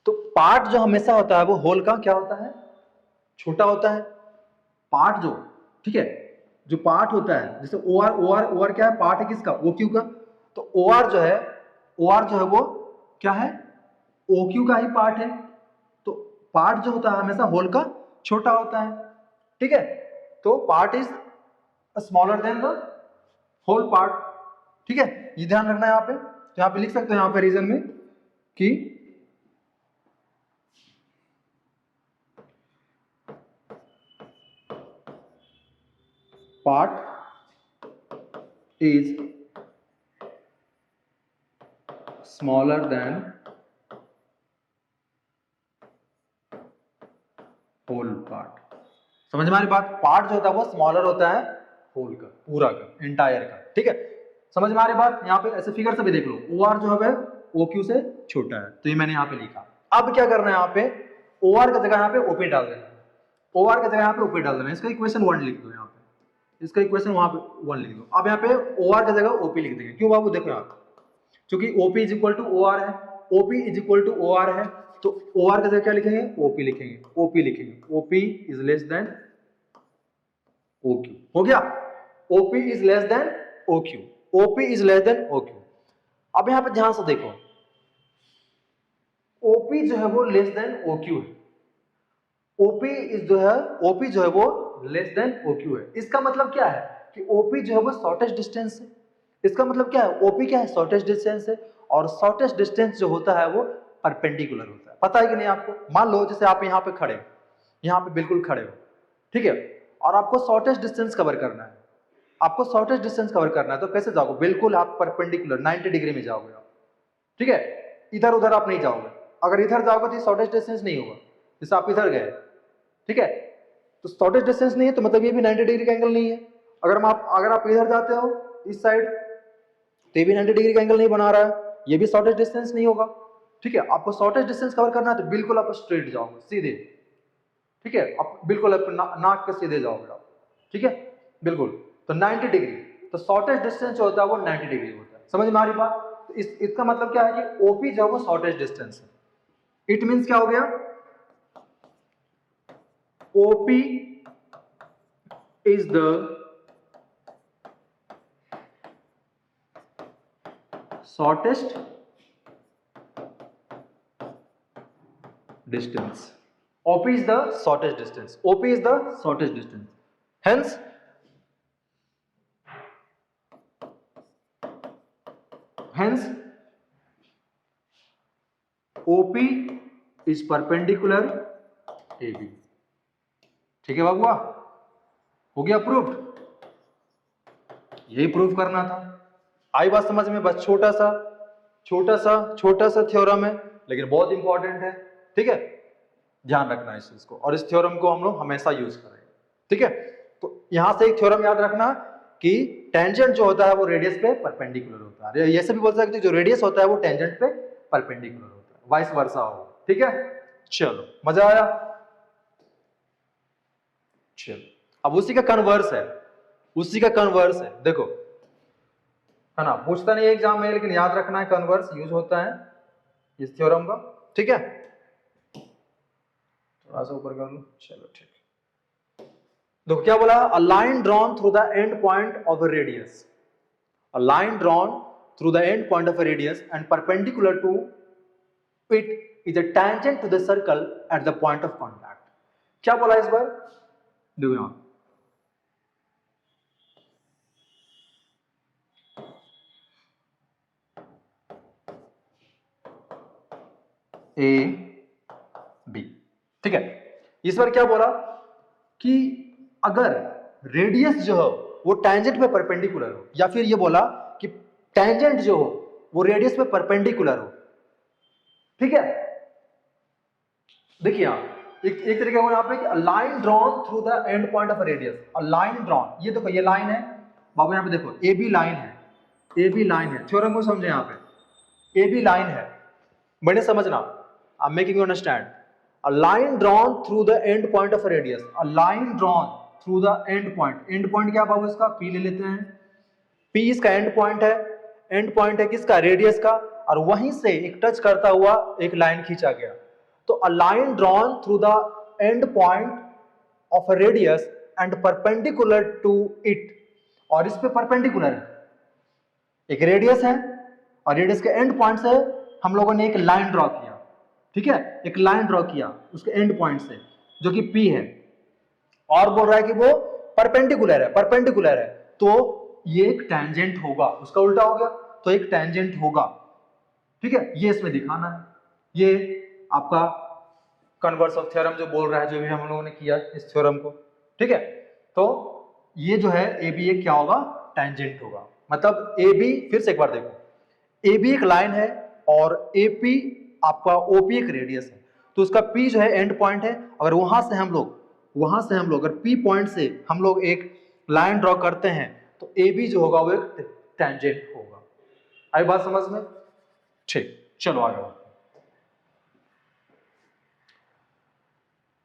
तो पार्ट जो हमेशा होता है वो होल का क्या होता है, छोटा होता है, पार्ट जो, ठीक है, जो पार्ट होता है, जैसे OR क्या है, पार्ट है किसका, OQ का, तो OR जो है वो क्या है, OQ का ही पार्ट है, तो पार्ट जो होता है हमेशा होल का छोटा होता है, ठीक है। तो part is smaller than the whole part, ठीक है, ये ध्यान रखना है यहाँ पे। तो यहाँ पे लिख सकते हैं, यहाँ पे रीजन में कि part is smaller than whole part. समझ में आ रही बात, पार्ट जो होता है वो स्मॉलर होता है होल का, पूरा का, एंटायर का, ठीक है। समझ में आ रही बात, यहाँ पे ऐसे फिगर से भी देख लो, OR जो है OQ से छोटा है, तो ये मैंने यहाँ पे लिखा। अब क्या करना है, यहाँ पे OR की जगह यहाँ पे OP डाल देना है, OR की जगह यहाँ पे OP डाल देना है, इसका इक्वेशन 1 लिख दो, यहाँ पे इसका इक्वेशन वहां पे 1 लिख दो। अब यहाँ पे OR की जगह OP लिख देंगे, क्यों बाबू, देखो यहाँ क्योंकि OP is equal to OR है, OP is equal to OR है, तो ओ आर का जगह क्या लिखेंगे, ओपी लिखेंगे, ओपी लिखेंगे, OP is less than O Q. हो गया, OP is less than O Q, OP is less than O Q. अब यहां पे ध्यान से देखो, ओपी जो है वो लेस देन ओ क्यू है, ओपी इज जो है, ओपी जो है वो लेस देन ओ क्यू है। इसका मतलब क्या है कि ओपी जो है वो शॉर्टेस्ट डिस्टेंस है। इसका मतलब क्या है, ओपी क्या है, शॉर्टेस्ट डिस्टेंस है, और शॉर्टेस्ट डिस्टेंस जो होता है वो परपेंडिकुलर होता है। पता है कि नहीं आपको? मान लो जैसे आप यहाँ पे खड़े हो, यहाँ पे बिल्कुल खड़े हो, ठीक है, और आपको शॉर्टेस्ट डिस्टेंस कवर करना है, आपको शॉर्टेस्ट डिस्टेंस कवर करना है, तो कैसे जाओगे, बिल्कुल आप परपेंडिकुलर 90 डिग्री में जाओगे आप, ठीक है, इधर उधर आप नहीं जाओगे। अगर इधर जाओगे तो शॉर्टेस्ट डिस्टेंस नहीं होगा, जैसे आप इधर गए, ठीक है, तो शॉर्टेस्ट डिस्टेंस नहीं है, तो मतलब ये भी 90 डिग्री का एंगल नहीं है। अगर आप इधर जाते हो इस साइड, तो ये भी 90 डिग्री का एंगल नहीं बना रहा है, ये भी शॉर्टेस्ट डिस्टेंस नहीं होगा, ठीक है। आपको शॉर्टेस्ट डिस्टेंस कवर करना है तो बिल्कुल आप स्ट्रेट जाओगे, सीधे, ठीक है, आप बिल्कुल अपने नाक के सीधे जाओगे आप, ठीक है, बिल्कुल। तो 90 डिग्री, तो शॉर्टेस्ट डिस्टेंस जो होता है वो 90 डिग्री होता है। समझ में आ रही बात? तो इसका मतलब क्या है कि ओपी जो है वो शॉर्टेस्ट डिस्टेंस है। इट मींस क्या हो गया, OP is the shortest distance. OP is the shortest distance. OP is the shortest distance. Hence, OP is perpendicular AB. ठीक है बाबुआ, हो गया प्रूफ? यही प्रूफ करना था। आई बात समझ में? बस छोटा सा थ्योरम है, लेकिन बहुत इंपॉर्टेंट है, ठीक है, ध्यान रखना है इस चीज को, और इस थ्योरम को हम लोग हमेशा यूज करेंगे, ठीक है। तो यहां से एक थ्योरम याद रखना कि टेंजेंट जो होता है वो रेडियस पे परपेंडिकुलर होता है। ये से भी बोल सकते हैं जो रेडियस होता है वो टेंजेंट पे परपेंडिकुलर होता है, वाइस वर्सा होगा, ठीक है। चलो, मजा आया? चलो, अब उसी का कन्वर्स है, देखो, है ना, पूछता नहीं है एग्जाम में, लेकिन याद रखना है कन्वर्स यूज होता है इस थ्योरम का, ठीक है। थोड़ा सा ऊपर कर लो, चलो ठीक है। देखो क्या बोला, a line drawn through the end point of a radius, a line drawn through the end point of a radius and perpendicular to it is a tangent to the circle at the point of contact. क्या बोला इस बार? देखो यहां A B, ठीक है। इस बार क्या बोला कि अगर रेडियस जो हो वो टेंजेंट पे परपेंडिकुलर हो, या फिर ये बोला कि टेंजेंट जो हो वो रेडियस पे परपेंडिकुलर हो, ठीक है। देखिए आप एक तरीका हो यहाँ पे कि line drawn through the end point of radius, line drawn, ये देखो ये लाइन है बाबू, यहाँ पे देखो ए बी लाइन है, ए बी लाइन है, थ्योरम को समझे, यहाँ पे ए बी लाइन है, बड़े समझना, I am making you understand. A line drawn through the end point of radius, a line drawn through the end point क्या बाबू इसका, पी ले लेते हैं, पी इसका एंड पॉइंट है, एंड पॉइंट है किसका, रेडियस का, और वहीं से एक टच करता हुआ एक लाइन खींचा गया। तो a line drawn through the end point of a radius and perpendicular to it, और इस पे परपेंडिकुलर है, एक रेडियस है और रेडियस के एंड पॉइंट से हम लोगों ने एक लाइन ड्रॉ किया, ठीक है, एक लाइन ड्रॉ किया उसके एंड पॉइंट से जो कि P है, और बोल रहा है कि वो परपेंडिकुलर है, तो ये एक टेंजेंट होगा, उसका उल्टा हो गया, तो एक टेंजेंट होगा, ठीक है, ये इसमें दिखाना है। ये आपका कन्वर्स ऑफ थ्योरम जो बोल रहा है, जो भी हम लोगों ने किया इस थ्योरम को, ठीक है। तो ये जो है ए बी क्या होगा, टेंजेंट होगा, मतलब ए बी, फिर से एक बार देखो, ए बी एक लाइन है और ए पी आपका ओपी एक रेडियस है, तो उसका पी जो है एंड पॉइंट है, अगर वहां से हम लोग अगर पी पॉइंट से हम लोग एक लाइन ड्रॉ करते हैं तो ए बी जो होगा वो एक टेंजेंट होगा। आई बात समझ में? ठीक, चलो आगे बढ़ते हैं।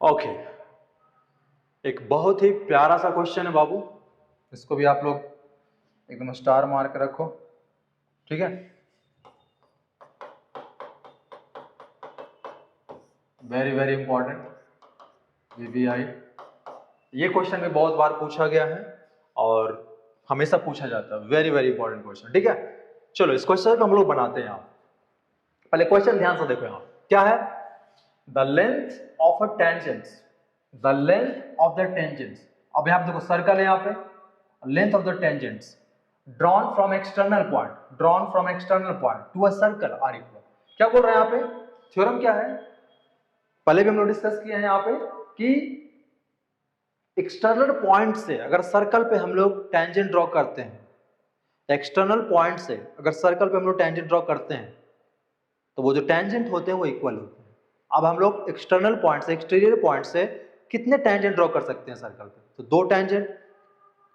ओके, एक बहुत ही प्यारा सा क्वेश्चन है बाबू, इसको भी आप लोग एकदम स्टार मार के रखो, ठीक है। Very very important, VVI। ये क्वेश्चन भी बहुत बार पूछा गया है और हमेशा पूछा जाता है, वेरी वेरी इंपॉर्टेंट क्वेश्चन। ठीक है, चलो इस क्वेश्चन को हम लोग बनाते हैं यहाँ। पहले क्वेश्चन ध्यान से देखो यहाँ क्या है, the length of a tangent, the length of the tangent. अब यहाँ पे देखो सर्कल है, यहाँ पे length of the tangents drawn from external point, drawn from external point to a circle are equal. क्या बोल रहे हैं यहाँ पे, थ्योरम क्या है, पहले भी हम लोग डिस्कस किए हैं यहाँ पे कि एक्सटर्नल पॉइंट से अगर सर्कल पे हम लोग टेंजेंट ड्रॉ करते हैं, एक्सटर्नल पॉइंट से अगर सर्कल पे हम लोग टेंजेंट ड्रॉ करते हैं तो वो जो टेंजेंट होते हैं वो इक्वल होते हैं। अब हम लोग एक्सटर्नल पॉइंट से, एक्सटीरियर पॉइंट से कितने टेंजेंट ड्रॉ कर सकते हैं सर्कल पे, तो 2 टेंजेंट।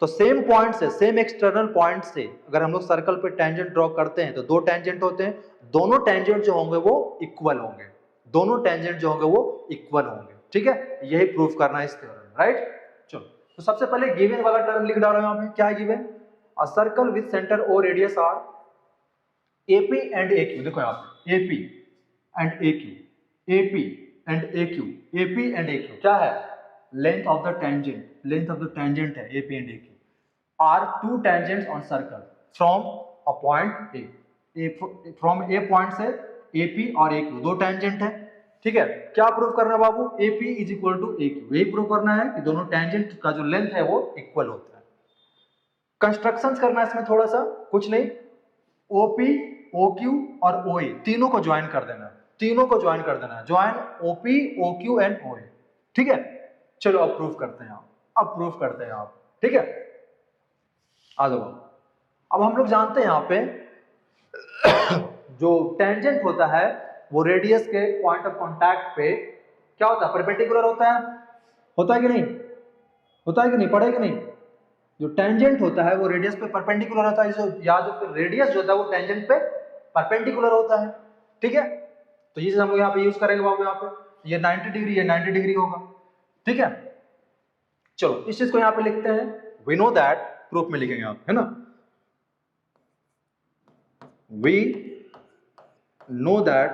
तो सेम पॉइंट से, सेम एक्सटर्नल पॉइंट से अगर हम लोग सर्कल पे टेंजेंट ड्रॉ करते हैं तो 2 टेंजेंट होते हैं, दोनों टेंजेंट जो होंगे वो इक्वल होंगे, दोनों टेंजेंट जो होंगे वो इक्वल होंगे। ठीक है, यही प्रूफ करना है इस थ्योरम में, राइट। चलो तो सबसे पहले गिवन वाला टर्म लिख डालो यहाँ पे, क्या है given, a circle with centre O radius R AP and AQ। देखो यहाँ पे AP and AQ, AP and AQ, AP and AQ क्या है, length of the tangent, length of the tangent है AP and AQ are 2 tangents on circle from a point A, from A point से AP और AQ 2 tangent है। ठीक है, क्या prove करना है बाबू, AP is equal to AQ, यही प्रूव करना है कि दोनों टेंजेंट का जो लेंथ है वो इक्वल होता है। कंस्ट्रक्शंस करना है इसमें थोड़ा सा, कुछ नहीं, OP, OQ और OA तीनों को ज्वाइन कर देना है, तीनों को ज्वाइन कर देना है, join OP, OQ and OA। ठीक है, चलो अब प्रूफ करते हैं आप, अब प्रूफ करते हैं आप। ठीक है, आ जाओ। अब हम लोग जानते हैं यहाँ पे जो टेंजेंट होता है वो रेडियस के पॉइंट ऑफ कांटेक्ट पे क्या होता है, परपेंडिकुलर होता है कि नहीं, होता है कि नहीं, पढ़े कि नहीं। जो टेंजेंट होता है वो रेडियस पे परपेंडिकुलर होता है, जो या जो फिर रेडियस जो होता है वो टेंजेंट पे परपेंडिकुलर होता है। ठीक है, तो ये हम लोग यहाँ पे यूज करेंगे बाबू, यहाँ पे ये 90 डिग्री, ये 90 डिग्री होगा। ठीक है, चलो इस चीज को यहाँ पे लिखते हैं, वी नो दैट, प्रूफ में लिखेंगे आप, है ना, we know that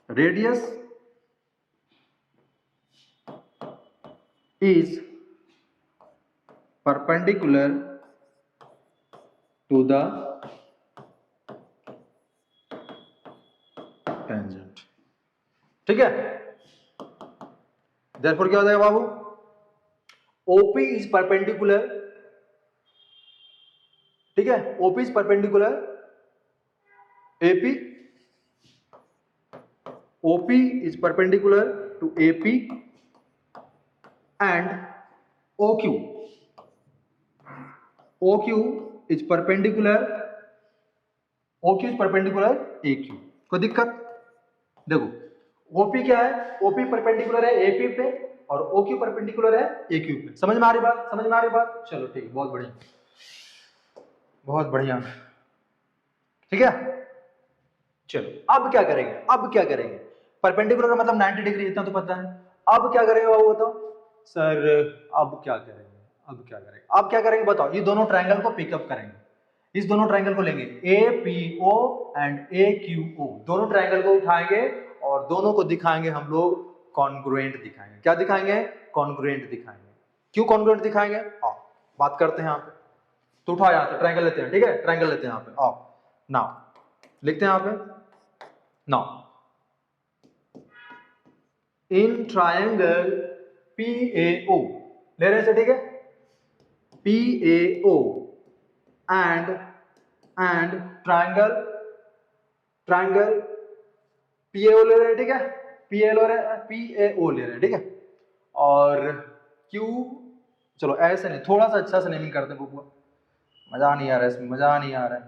radius is perpendicular to the tangent। ठीक है, therefore क्या हो जाएगा बाबू, OP is perpendicular, ठीक है, OP is perpendicular AP, OP is perpendicular to AP and OQ, OQ is perpendicular, OQ is perpendicular AQ। कोई दिक्कत, देखो OP क्या है, OP परपेंडिकुलर है AP पे और OQ परपेंडिकुलर है AQ पे। समझ में आ रही बात, समझ में आ रही बात, चलो ठीक, बहुत बढ़िया, बहुत बढ़िया। ठीक है, चलो अब क्या करेंगे, अब क्या करेंगे, परपेंडिकुलर का मतलब 90 डिग्री, इतना तो पता है। अब क्या करेंगे बाबू बताओ, सर अब क्या करेंगे, अब क्या करेंगे, अब क्या करेंगे बताओ, ये दोनों ट्रायंगल को पिकअप करेंगे, इस दोनों ट्रायंगल को लेंगे APO एंड AQO, दोनों ट्रायंगल को उठाएंगे और दोनों को दिखाएंगे हम लोग कॉन्ग्रुएंट दिखाएंगे। क्या दिखाएंगे, कॉन्ग्रुएंट दिखाएंगे। क्यों कॉन्ग्रुएंट दिखाएंगे, आओ बात करते हैं यहाँ पे। तो उठाओ यहाँ से ट्रायंगल लेते हैं, ठीक है, ट्रायंगल लेते हैं यहाँ पे, आओ नाउ लिखते हैं यहाँ पे, नाउ इन ट्रायंगल PAO ले रहे हैं, ठीक है, PAO एंड ट्रायंगल PAO ले रहे हैं, ठीक है, PAO ले रहे हैं, ठीक है, और Q, चलो ऐसे नहीं, थोड़ा सा अच्छा से नेमिंग करते हैं बुआ, मजा नहीं आ रहा है इसमें, मजा नहीं आ रहा है,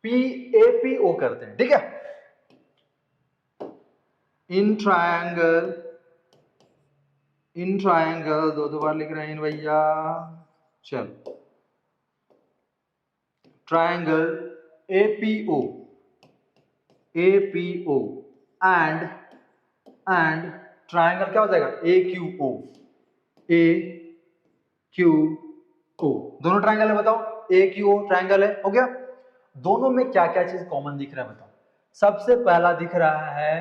PAPO करते हैं, ठीक है। इन ट्रायंगल दो बार लिख रहे हैं भैया, चलो ट्रायंगल APO एंड ट्रायंगल क्या हो जाएगा AQO, दोनों ट्रायंगल है, बताओ AQO ट्रायंगल है, हो गया। दोनों में क्या क्या चीज कॉमन दिख रहा है बताओ, सबसे पहला दिख रहा है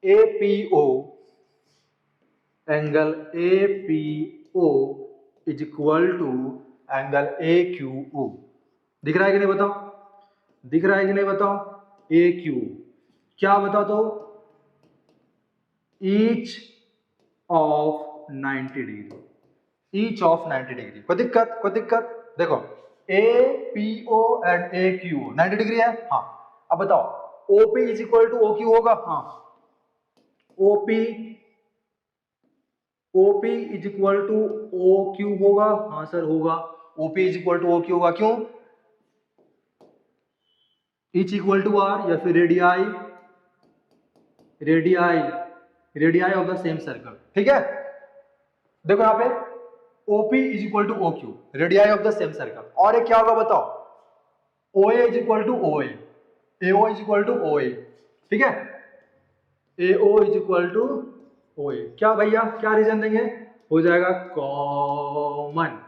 APO, angle APO is equal to angle AQO। दिख रहा है कि नहीं बताओ, दिख रहा है कि नहीं बताओ। AQ क्या बताओ तो, each of 90 degree, each of 90 degree. कोई दिक्कत, कोई दिक्कत? देखो APO एंड AQO 90 डिग्री है, हाँ। अब बताओ OP is equal to OQ होगा, हाँ। OP is equal to OQ होगा, हाँ सर होगा। OP is equal to OQ होगा, क्यों? ईच इक्वल टू R या फिर radii, radii of the same circle, ठीक है। देखो यहाँ पे OP is equal to OQ, radii of the same circle. और एक क्या होगा बताओ, OA is equal to OA, AO is equal to OA, ठीक है। AO is equal to OA। क्या भैया, क्या रीजन देंगे? हो जाएगा कॉमन।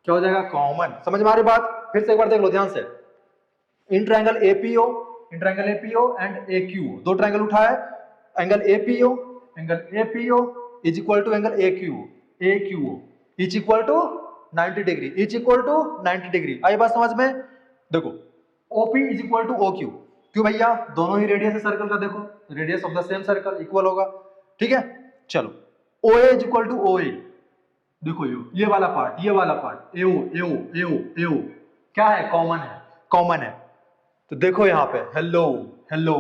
क्या हो जाएगा? कॉमन। समझ में आ रही बात? फिर से एक बार देख लो ध्यान से। In triangle APO and AQO, दो ट्रायंगल उठा है। Angle APO is equal to angle AQO is equal to 90 degree, is equal to 90 degree. आई बात समझ में? देखो OP is equal to OQ, क्यों भैया? दोनों ही रेडियस है सर्कल का, देखो radius of the same circle equal होगा, ठीक है। चलो OA is equal to OA, देखो ये वाला पार्ट, ये वाला पार्ट AO क्या है? कॉमन है, कॉमन है। तो देखो यहाँ पे हेलो हेलो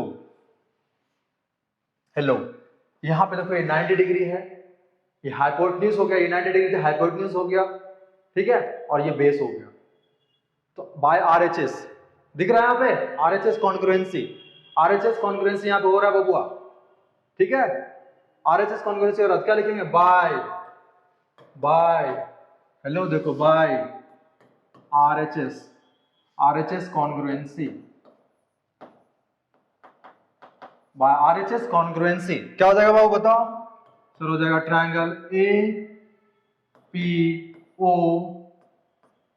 हेलो, यहाँ पे देखो ये 90 डिग्री है, ये हाइपोटेन्यूज हो गया, ये 90 डिग्री से हाइपोटेन्यूज हो गया, ठीक है, और ये बेस हो गया। तो बाय RHS दिख रहा है यहाँ पे, RHS कॉन्ग्रुएंसी, RHS कॉन्ग्रुएंसी यहाँ पे हो रहा है बबुआ, ठीक है। RHS कॉन्ग्रुएंसी हो रहा है, क्या लिखेंगे? बाय हेलो देखो by RHS congruency, by RHS congruency क्या हो जाएगा बाबू बताओ? सर हो जाएगा triangle APO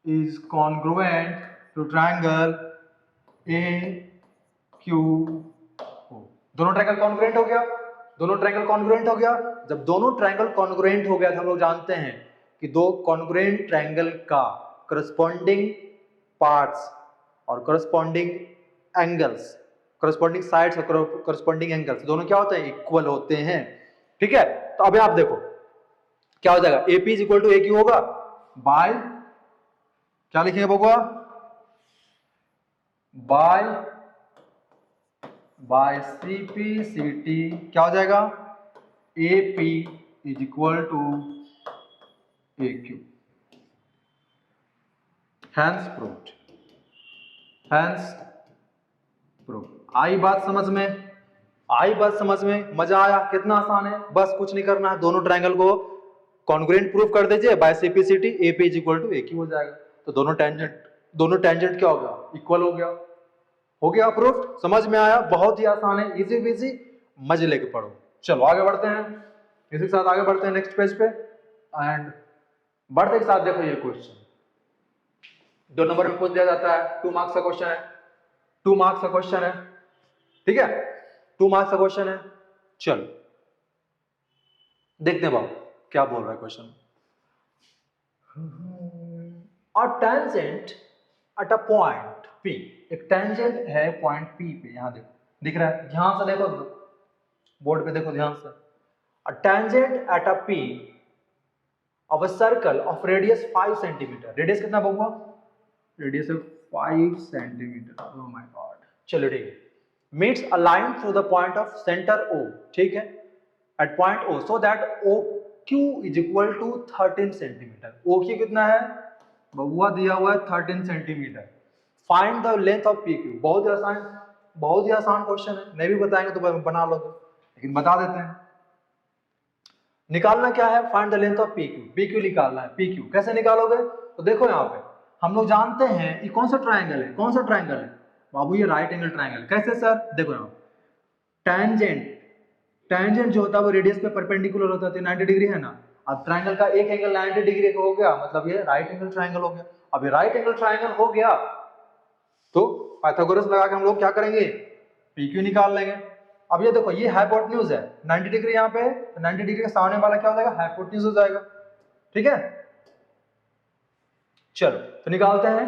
is congruent to triangle AQO। दोनों ट्रायंगल कॉन्ग्रुएंट हो गया, दोनों ट्रायंगल कॉन्ग्रुएंट हो गया। जब दोनों ट्रायंगल कॉन्ग्रुएंट हो गया तो हम लोग जानते हैं कि दो कॉन्ग्रुएंट ट्रायंगल का करस्पॉन्डिंग पार्ट्स और करस्पॉन्डिंग एंगल्स, करस्पॉन्डिंग साइड्स और करस्पॉन्डिंग एंगल्स दोनों क्या होते हैं? इक्वल होते हैं, ठीक है। तो अभी आप देखो क्या हो जाएगा, AP is equal to AQ होगा, बाय क्या लिखेंगे बबुआ? बाय CP/CT क्या हो जाएगा? AP is equal to AQ। Hence proved, hence proved. आई बात समझ में? आई बात समझ में? मजा आया? कितना आसान है, बस कुछ नहीं करना है, दोनों ट्रायंगल को कॉन्ग्रुएंट प्रूफ कर दीजिए, by CP/CT AP is equal to AQ हो जाएगा। तो दोनों टेंजेंट क्या हो गया? इक्वल हो गया प्रूफ। समझ में आया? बहुत ही आसान है, इजी बिजी, मजे लेके पढ़ो। चलो आगे बढ़ते हैं, इसी के साथ आगे बढ़ते हैं नेक्स्ट पेज पे। एंड बढ़ते के साथ देखो ये क्वेश्चन 2 नंबर में पूछ दिया जाता है, 2 मार्क्स का क्वेश्चन है, 2 मार्क्स का क्वेश्चन है, ठीक है, 2 मार्क्स का क्वेश्चन है। चलो देखते हैं बाबू क्या बोल रहा है question. A tangent at a point P, एक टेंजेंट है पॉइंट P पे, यहां देखो, दिख रहा है, ध्यान से देखो, बोर्ड पे देखो ध्यान से। A tangent at a P of a circle of radius 5 centimetre, radius कितना बबुआ? रेडियस है 5 सेंटीमीटर, ओह माय गॉड। चलो ठीक है, meets a line through the point of centre O, ठीक है, at point O so that OQ is equal to 13 centimetre. OQ कितना है बबुआ? दिया हुआ है 13 centimetre. Find the length of PQ। बहुत ही आसान क्वेश्चन है, नहीं भी बताएंगे तो बना लोगे, लेकिन बता देते हैं। निकालना क्या है? Find the length of PQ। PQ निकालना है, PQ कैसे निकालोगे? तो देखो यहाँ पे हम लोग जानते हैं ये कौन सा ट्रायंगल है, कौन सा ट्रायंगल है बाबू? ये राइट एंगल ट्रायंगल। कैसे सर? देखो यहाँ टेंजेंट जो होता है वो रेडियस पे परपेंडिकुलर होता है, 90 डिग्री है ना। अब ट्रायंगल का एक एंगल 90 डिग्री का हो गया, मतलब ये राइट एंगल ट्रायंगल हो गया। अब ये राइट एंगल ट्रायंगल हो गया तो पाइथागोरस लगा के हम लोग क्या करेंगे? पी क्यू निकाल लेंगे। अब ये देखो ये हाइपोटेन्यूज है, 90 डिग्री यहाँ पे, तो 90 डिग्री के सामने वाला क्या हो जाएगा, हाइपोटेन्यूज हो जाएगा। ठीक है, चलो तो निकालते हैं,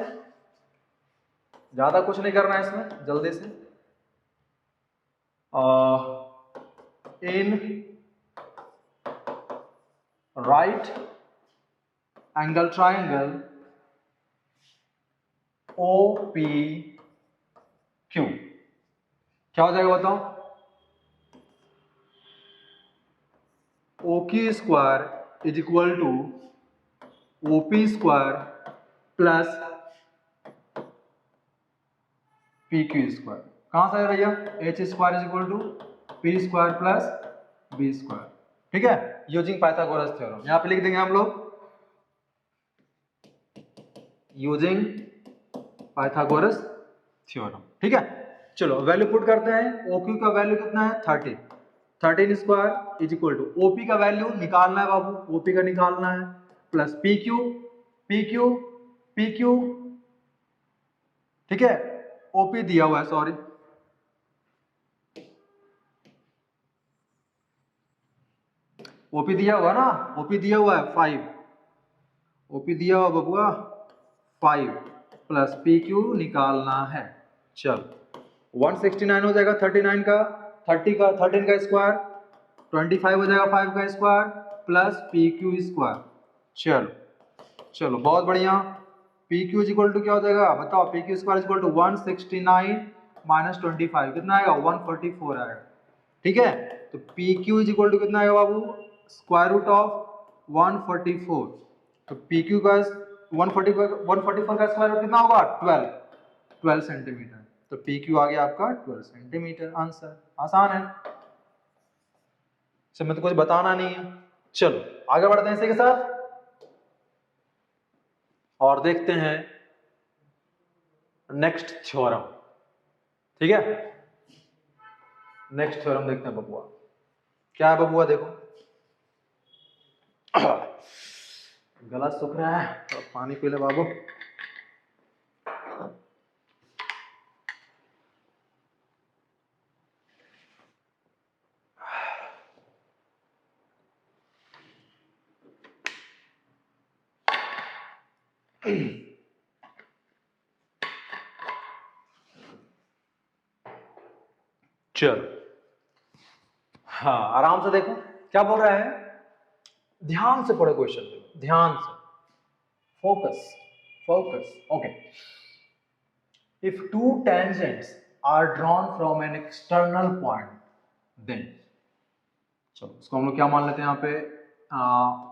ज्यादा कुछ नहीं करना है इसमें, जल्दी से। In right angle triangle OPQ क्या हो जाएगा बताओ, OQ square is equal to OP square plus PQ square. कहां से आया भैया, H square is equal to P square plus B square. ठीक है, यूजिंग पाइथागोरस थ्योरम, यहां पे लिख देंगे हम लोग यूजिंग पाइथागोरस थ्योरम। ठीक है, चलो वैल्यू पुट करते हैं। OQ का वैल्यू कितना है 30, 13 square is equal to OP का वैल्यू निकालना है बाबू, OP का निकालना है, प्लस PQ PQ PQ। ठीक है, OP दिया हुआ है, सॉरी OP दिया हुआ ना, OP दिया हुआ है 5, OP दिया हुआ बबुआ 5 प्लस PQ निकालना है। चलो 169 हो जाएगा 39 का, 30 का 13 का स्क्वायर, 25 हो जाएगा 5 का स्क्वायर प्लस PQ स्क्वायर। चलो चलो बहुत बढ़िया, PQ इज इक्वल टू क्या हो जाएगा बताओ, PQ square is equal to 169 minus 25 कितना आएगा 144 आएगा। ठीक है, तो PQ इज इक्वल टू कितना आएगा बाबू, स्क्वायर रूट ऑफ 144, तो PQ का 144 का स्क्वायर रूट कितना होगा 12 सेंटीमीटर, तो PQ आ गया आपका 12 सेंटीमीटर। आंसर आसान है, इसमें तो कुछ बताना नहीं है। चलो आगे बढ़ते हैं इसी के साथ और देखते हैं नेक्स्ट थ्योरम। ठीक है, नेक्स्ट थ्योरम देखते हैं बबुआ, क्या है बबुआ, देखो गला सूख रहा है तो पानी पी ले बाबू। चलो हाँ आराम से देखो क्या बोल रहा है, ध्यान से पढ़ो क्वेश्चन, ध्यान से, focus focus. Okay, if two tangents are drawn from an external point then, चलो इसको हम लोग क्या मान लेते हैं यहाँ पे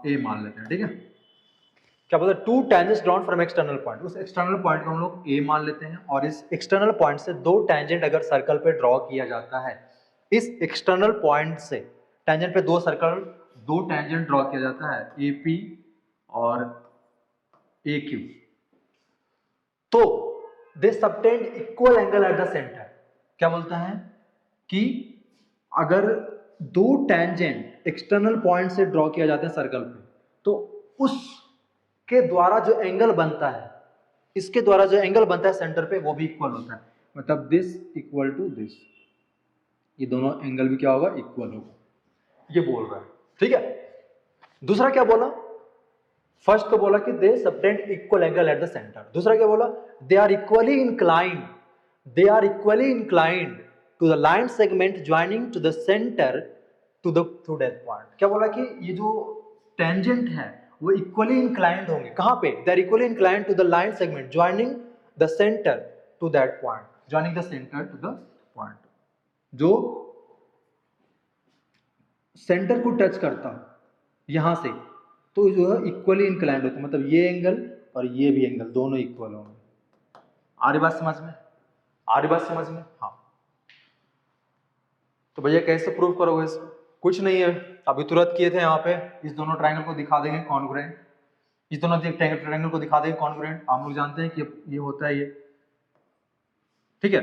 ए मान लेते हैं। ठीक है, क्या बोलते हैं, to tangents drawn from external point, उस एक्सटर्नल पॉइंट को हम लोग ए मान लेते हैं, और इस एक्सटर्नल पॉइंट से दो टेंजेंट अगर सर्कल पे ड्रॉ किया जाता है, इस एक्सटर्नल पॉइंट से टेंजेंट पे दो टेंजेंट ड्रॉ किया जाता है, AP और AQ, तो they subtend equal angle at the centre. क्या बोलता है कि अगर दो टेंजेंट एक्सटर्नल पॉइंट से ड्रॉ किया जाता है सर्कल पे, तो उसके द्वारा जो एंगल बनता है, इसके द्वारा जो एंगल बनता है सेंटर पे, वो भी इक्वल होता है, मतलब दिस इक्वल टू दिस, ये दोनों एंगल भी क्या होगा, इक्वल होगा, ये बोल रहा है। ठीक है, दूसरा क्या बोला, फर्स्ट तो बोला कि they subtend equal angle at the centre, दूसरा क्या बोला, they are equally inclined to the line segment joining to the centre to that point. क्या बोला कि ये जो टेंजेंट है वो इक्वली इंक्लाइंड होंगे, कहां पे, they are equally inclined to the line segment joining the centre to that point, joining the centre to the point, जो सेंटर को टच करता यहां से, तो जो है इक्वली इंक्लाइंड होता है, मतलब ये एंगल और ये भी एंगल दोनों इक्वल होंगे। आ रही बात समझ में, आ रही बात समझ में, हाँ। तो भैया कैसे प्रूव करोगे इसको, कुछ नहीं है, अभी तुरंत किए थे यहाँ पे, इस दोनों ट्रायंगल को दिखा देंगे कॉन्ग्रुएंट, इस दोनों ट्रायंगल को दिखा देंगे कॉन्ग्रुएंट, हम लोग जानते हैं कि ये होता है ये। ठीक है,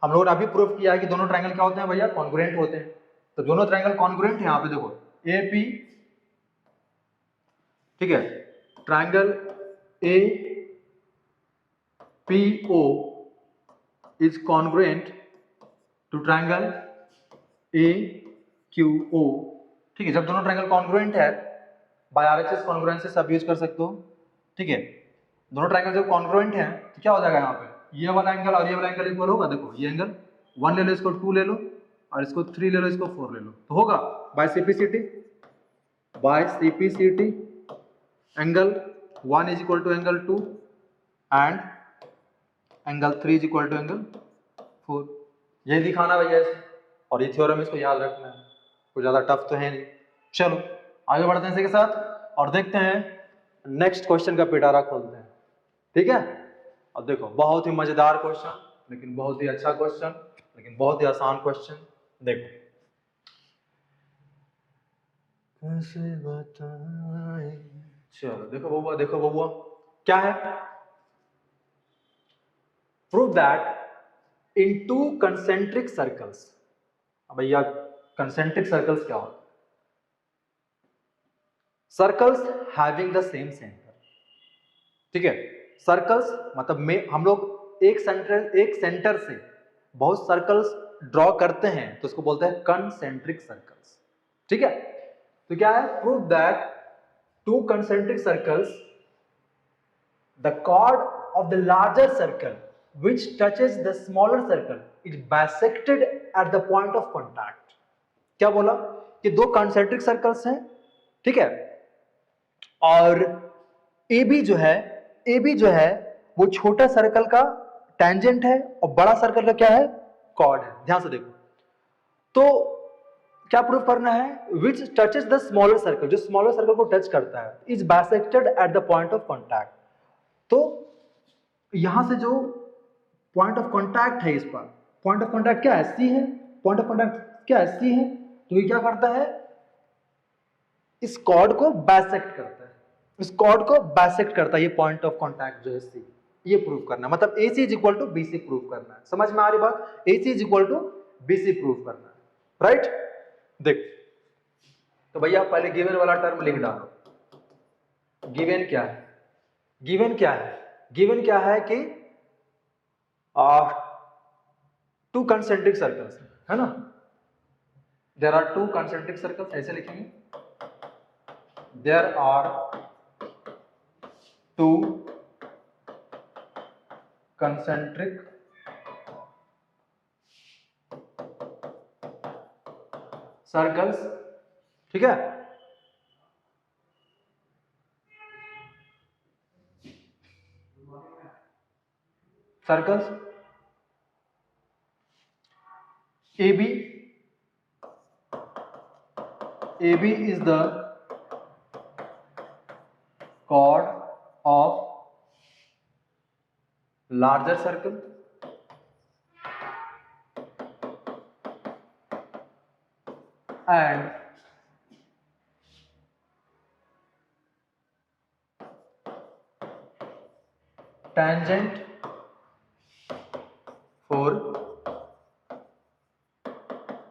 हम लोगों ने अभी प्रूव किया है कि दोनों ट्रायंगल क्या होते हैं भैया, कॉन्ग्रुएंट होते हैं, तो दोनों ट्रायंगल कॉन्ग्रुएंट है। यहाँ पे देखो AP, ठीक है, triangle APO is congruent to triangle A Q O, ठीक है। जब दोनों ट्रायंगल कॉन्ग्रुएंट है, बाय आरएचएस कॉन्ग्रुएंसेस आप यूज कर सकते हो, ठीक है। दोनों ट्रायंगल जब कॉन्ग्रुएंट हैं तो क्या हो जाएगा यहाँ पे, ये वाला एंगल और ये वाला एंगल इक्वल होगा। देखो ये एंगल 1 ले लो, इसको 2 ले लो, और इसको 3 ले लो, इसको 4 ले लो, तो होगा by CPCT. By CPCT angle 1 is equal to angle 2 and angle 3 is equal to angle 4। यही दिखाना भैया इसे, और ये थ्योरम इसको याद रखना है, कोई ज़्यादा टफ तो है नहीं। चलो आगे बढ़ते हैं इसी के साथ और देखते हैं नेक्स्ट क्वेश्चन का पिटारा खोलते हैं, ठीक है। अब देखो बहुत ही मजेदार क्वेश्चन, लेकिन बहुत ही अच्छा क्वेश्चन, लेकिन बहुत ही आसान क्वेश्चन। देखो कैसे बताएं, चलो देखो बबुआ क्या है। Prove that in to concentric circles. अब भैया कंसेंट्रिक सर्कल्स क्या होता है? Circles having the same centre, ठीक है। सर्कल्स मतलब में हम लोग एक सेंटर से बहुत सर्कल्स ड्रॉ करते हैं तो उसको बोलते हैं कंसेंट्रिक सर्कल्स, ठीक है। तो क्या है, prove that to concentric circles the chord of the larger circle which touches the smaller circle is bisected at the point of contact। क्या बोला कि दो कंसेंट्रिक सर्कल्स हैं, ठीक है, और AB जो है वो छोटा सर्कल का टेंजेंट है और बड़ा सर्कल का क्या है, कॉर्ड है। ध्यान से देखो, तो क्या प्रूफ करना है, विच टचेस द स्मॉलर सर्कल, जो स्मॉलर सर्कल को टच करता है, is bisected eight the point of contact. तो यहां से जो पॉइंट ऑफ कॉन्टैक्ट है, इस पर पॉइंट ऑफ कॉन्टैक्ट क्या है, सी है। पॉइंट ऑफ कॉन्टैक्ट क्या है, सी है। तो ये क्या करता है, इस कॉर्ड को बाइसेक्ट करता है, इस कॉर्ड को बाइसेक्ट करता है, ये पॉइंट ऑफ कॉन्टैक्ट जो है सी। ये प्रूव करना है, मतलब AC is equal to BC prove करना है। समझ में आ रही बात, AC is equal to BC prove करना है, राइट। देख तो भैया पहले गिवन वाला टर्म लिख डालो। गिवन क्या है, गिवन क्या है, गिवन क्या है कि टू कंसेंट्रिक सर्कल्स है ना, there are two concentric circles, ऐसे लिखेंगे, there are two concentric circles, ठीक है। Circles AB is the chord of larger circle and tangent for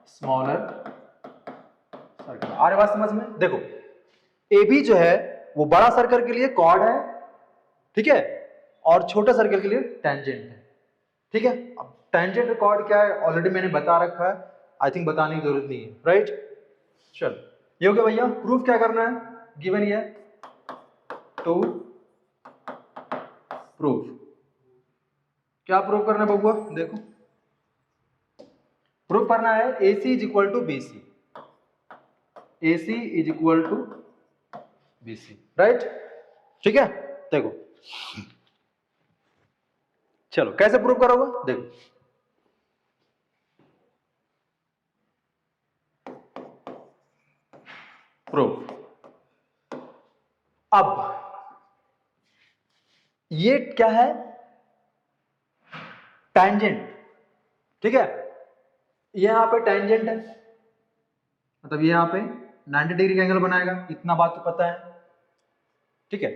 smaller circle. आ रही बात समझ में, देखो AB जो है वो बड़ा सर्कल के लिए कॉर्ड है, ठीक है, और छोटे सर्कल के लिए टेंजेंट है, ठीक है। अब टेंजेंट और कॉर्ड क्या है ऑलरेडी मैंने बता रखा है, आई थिंक बताने की जरूरत नहीं है, राइट। चल ये हो गया भैया, प्रूफ क्या करना है, गिवन ये टू प्रूफ, क्या प्रूफ करना है बबुआ, देखो प्रूफ करना है AC is equal to BC, AC is equal to BC, right, ठीक है। देखो चलो कैसे प्रूव करोगे, देखो प्रूफ। अब ये क्या है, टैंजेंट, ठीक है, ये यहां पे टैंजेंट है, मतलब ये यहां पे 90 डिग्री का एंगल बनाएगा, इतना बात तो पता है, ठीक है।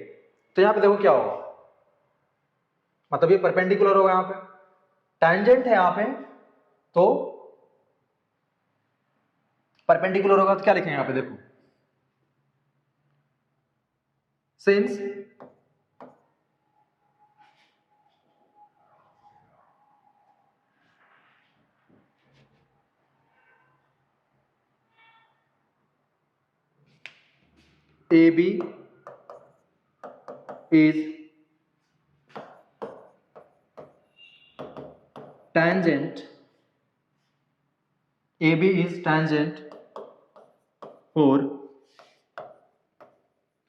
तो यहां पे देखो क्या होगा, मतलब ये परपेंडिकुलर होगा, यहां पे टैंजेंट है, यहां पे तो परपेंडिकुलर होगा, तो क्या लिखेंगे यहां पे, देखो since AB is tangent, AB is tangent for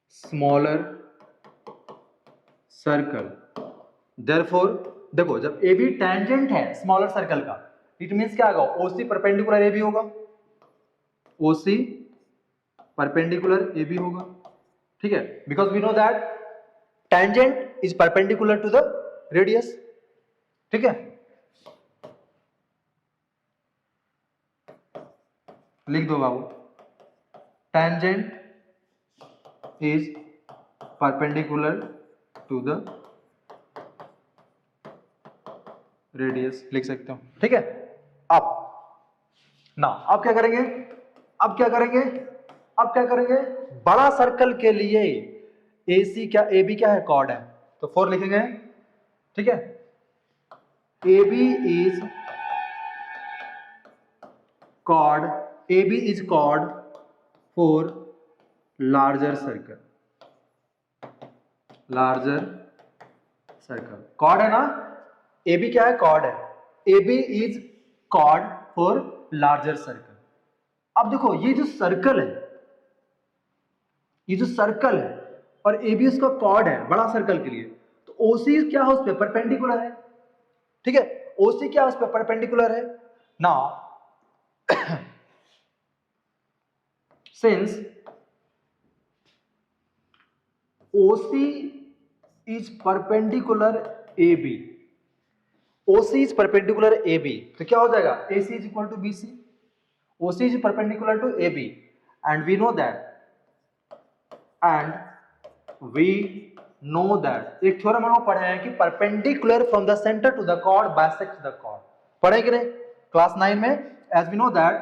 smaller circle. Therefore देखो जब AB tangent है स्मॉलर सर्कल का, इट मीन्स क्या होगा, OC परपेंडिकुलर AB होगा, OC परपेंडिकुलर AB होगा, ठीक है, because we know that tangent is perpendicular to the radius, ठीक है, लिख दो बाबू, tangent is perpendicular to the radius लिख सकते हो, ठीक है। अब ना अब क्या करेंगे, अब क्या करेंगे, अब क्या करेंगे, बड़ा सर्कल के लिए AC क्या, AB क्या है, कॉर्ड है, तो 4 लिखेंगे, ठीक है। AB is chord, AB is chord for larger circle, larger circle, chord है ना, AB क्या है, कॉर्ड है, AB is chord for larger circle. अब देखो ये जो सर्कल है, ये जो सर्कल है और AB उसका कॉर्ड है बड़ा सर्कल के लिए, तो OC क्या है उस पे परपेंडिकुलर है, ठीक है, OC क्या उस पे परपेंडिकुलर है ना। Since OC is perpendicular AB, OC is perpendicular AB, तो क्या हो जाएगा, AC is equal to BC, OC is perpendicular to AB, and we know that एक थ्योरम हम लोग पढ़े हैं कि perpendicular from the centre to the chord bisects the chord, पढ़े कि नहीं क्लास 9 में, एज वी नो दैट,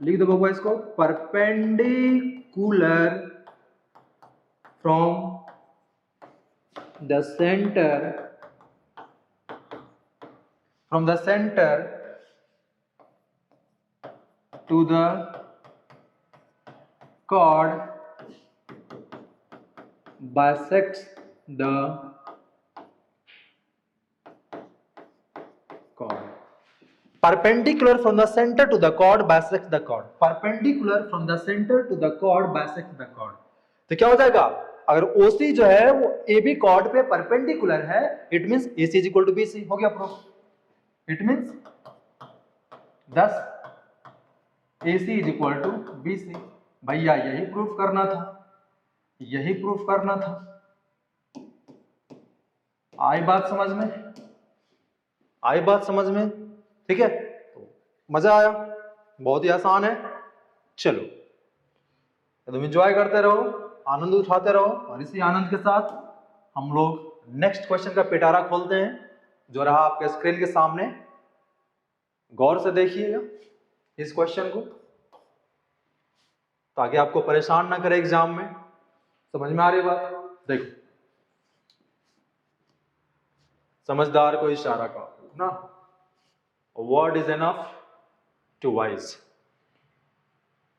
लिख दो बाबू इसको, perpendicular from the centre to the chord bisects the chord. Perpendicular from the center to the chord bisects the chord. Perpendicular from the center to the chord bisects the chord. तो क्या हो जाएगा, अगर OC जो है वो AB chord पे perpendicular है, it means AC is equal to BC, हो गया proof, it means thus AC is equal to BC। भैया यही प्रूफ करना था, यही प्रूफ करना था, आई बात समझ में, आई बात समझ में, ठीक है, तो मजा आया, बहुत ही आसान है, चलो तुम एंजॉय करते रहो, आनंद उठाते रहो, और इसी आनंद के साथ हम लोग नेक्स्ट क्वेश्चन का पिटारा खोलते हैं, जो रहा आपके स्क्रीन के सामने, गौर से देखिएगा इस क्वेश्चन को, ताकि आपको परेशान ना करे एग्जाम में, समझ में आ रही बात, देखो समझदार को इशारा का ना, word is enough to wise.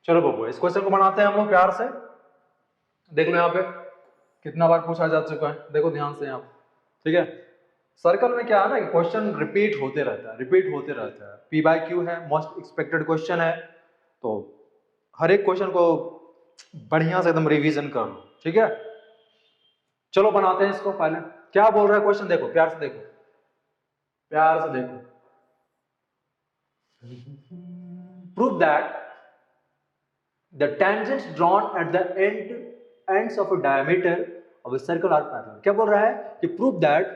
चलो बाबू इस क्वेश्चन को बनाते हैं हम लोग प्यार से, देख लो यहाँ पे कितना बार पूछा जा चुका है, देखो ध्यान से यहाँ, ठीक है, सर्कल में क्या है ना कि क्वेश्चन रिपीट होते रहता है, रिपीट होते रहता है, P by Q है, मोस्ट एक्सपेक्टेड क्वेश्चन है, तो हर एक क्वेश्चन को बढ़िया से एकदम रिवीजन कर लो, ठीक है। चलो बनाते हैं इसको, पहले क्या बोल रहा है क्वेश्चन, देखो प्यार से देखो, प्यार से देखो, prove that the tangents drawn at the ends of a diameter of a circle are parallel। क्या बोल रहा है कि prove that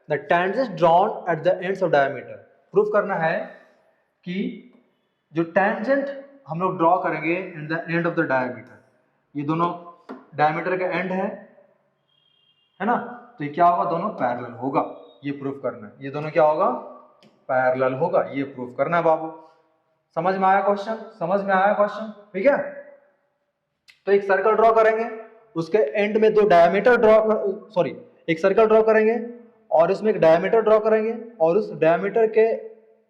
the tangents drawn at the ends of diameter, proof करना है कि जो tangent हम लोग ड्रॉ करेंगे in the end of the diameter, ये दोनों डायमीटर का एंड है ना, तो ये क्या होगा, दोनों पैरेलल होगा, ये प्रूफ करना है, ये दोनों क्या होगा, पैरेलल होगा, ये प्रूफ करना है बाबू। समझ में आया क्वेश्चन, समझ में आया क्वेश्चन, ठीक है। तो एक सर्कल ड्रॉ करेंगे, उसके एंड में दो डायमीटर एक सर्कल ड्रॉ करेंगे और इसमें एक डायमीटर ड्रॉ करेंगे, और उस डायमीटर के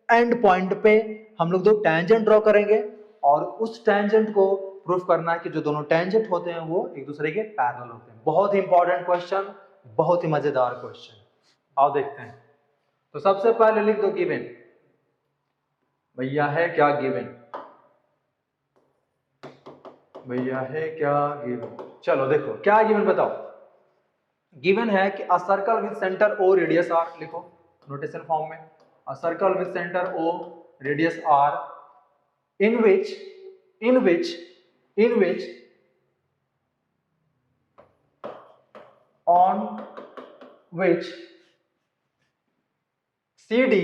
एंड पॉइंट पे हम लोग दो टेंजेंट ड्रॉ करेंगे, और उस टेंजेंट को प्रूफ करना है कि जो दोनों टेंजेंट होते हैं वो एक दूसरे के पैरेलल होते हैं। बहुत ही इंपॉर्टेंट क्वेश्चन, बहुत ही मजेदार क्वेश्चन। आओ देखते हैं। तो सबसे पहले लिख दो गिवन। भैया है क्या गिवन? भैया है क्या गिवन? चलो देखो क्या गिवन बताओ। गिवन है कि a circle with centre O radius R, लिखो नोटेशन फॉर्म में, a circle with centre O radius R in which on which CD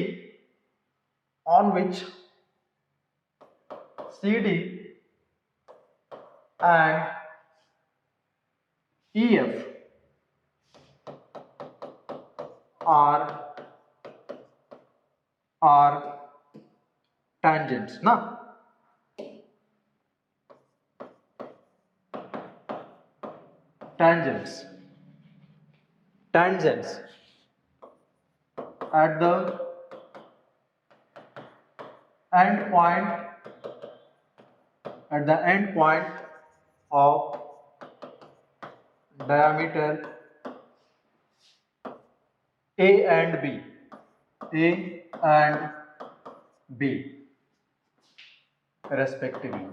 and EF are tangents ना। tangents at the end point of diameter A and B respectively।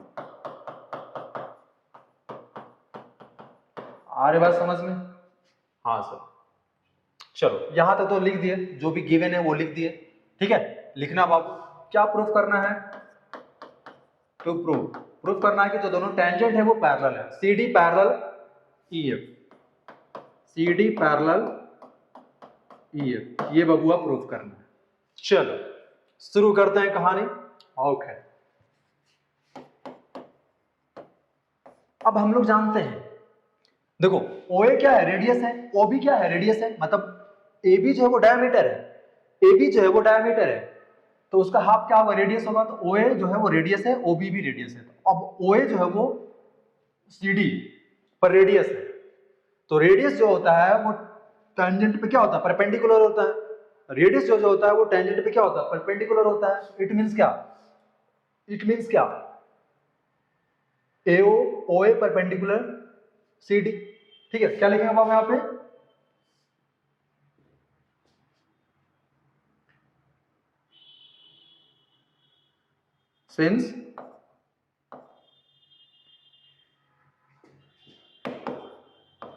आ रही बात समझ में? हाँ sir. चलो यहां तक तो लिख दिए, जो भी गिवन है वो लिख दिए, ठीक है। लिखना बाबू, क्या प्रूफ करना है? टू प्रूफ करना है कि जो दोनों टेंजेंट है वो पैरेलल है। CD पैरेलल EF, ये बबुआ प्रूफ करना है। चलो शुरू करते हैं कहानी। ओके, अब हम लोग जानते हैं, देखो OA क्या है? रेडियस है। OB क्या है? रेडियस है। मतलब AB जो है वो डायमीटर है, तो उसका हाफ क्या होगा? रेडियस होगा। तो OA जो है वो रेडियस है, OB भी रेडियस है। तो अब OA जो है वो CD पर रेडियस है, तो रेडियस जो होता है वो टेंजेंट पे क्या होता है? परपेंडिकुलर होता है। रेडियस जो होता है वो टेंजेंट पे क्या होता है? परपेंडिकुलर होता है। इट मींस क्या? AO OA परपेंडिकुलर CD, ठीक है। क्या लिखेंगे बाबू यहाँ पे? Since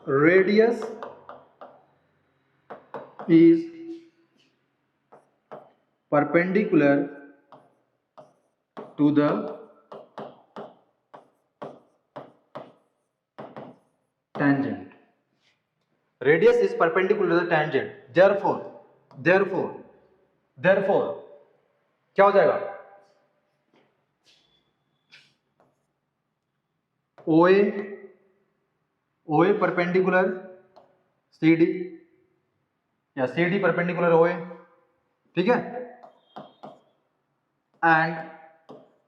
radius is perpendicular to the tangent, radius is perpendicular to the tangent, therefore क्या हो जाएगा? OA परपेंडिकुलर CD या CD परपेंडिकुलर OA, ठीक है। एंड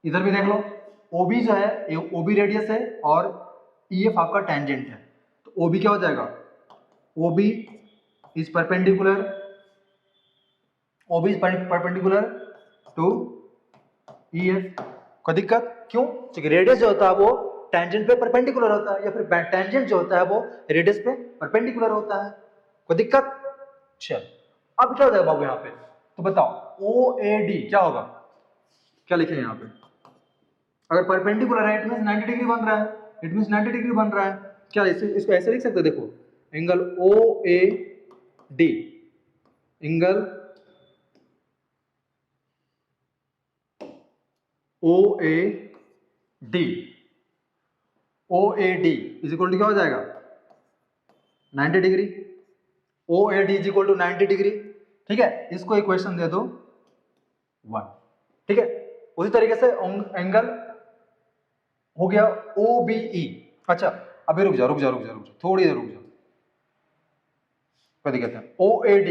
इधर भी देख लो, OB जो है OB रेडियस है और EF आपका टेंजेंट है, तो OB क्या हो जाएगा? OB is perpendicular to EF। कोई दिक्कत? क्यों? क्योंकि रेडियस जो होता है वो टेंजेंट पे परपेंडिकुलर होता है, या फिर टेंजेंट जो होता है वो रेडियस पे परपेंडिकुलर होता है। कोई दिक्कत? चल अब क्या हो जाएगा बाबू यहाँ पे? तो बताओ OAD क्या होगा? क्या लिखें यहाँ पे? अगर परपेंडिकुलर है इट मींस 90 डिग्री बन रहा है। क्या इसको ऐसे लिख सकते? देखो angle OAD, angle OAD is equal to क्या हो जाएगा? 90 degree. OAD is equal to 90 degree, ठीक है। इसको इक्वेशन दे दो 1, ठीक है। उसी तरीके से एंगल हो गया OBE। अच्छा अभी रुक जा, थोड़ी देर रुक जा। क्या दिक्कत है? OAD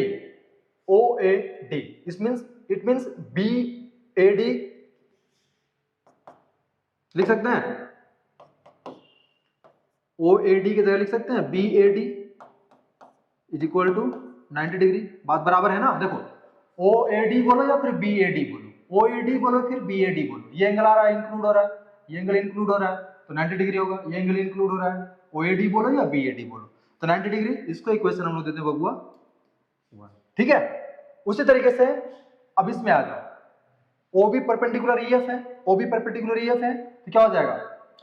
इट मींस BAD लिख सकते हैं। OAD की जगह लिख सकते हैं BAD is equal to 90 degree. बात बराबर है ना? देखो OAD बोलो या फिर BAD बोलो, OAD बोलो फिर BAD बोलो, ये एंगल आ रहा है इंक्लूड हो रहा है, ये एंगल इंक्लूड हो रहा है, तो 90 डिग्री होगा, ये एंगल इंक्लूड हो रहा है, OAD बोलो या BAD बोलो, तो 90 डिग्री, इसको इक्वेशन हम लोग देते हैं बबुआ 1, ठीक है। उसी तरीके से अब इसमें आ जाओ, OB परपेंडिकुलर EF है, OB परपेंडिकुलर EF है, तो क्या हो जाएगा,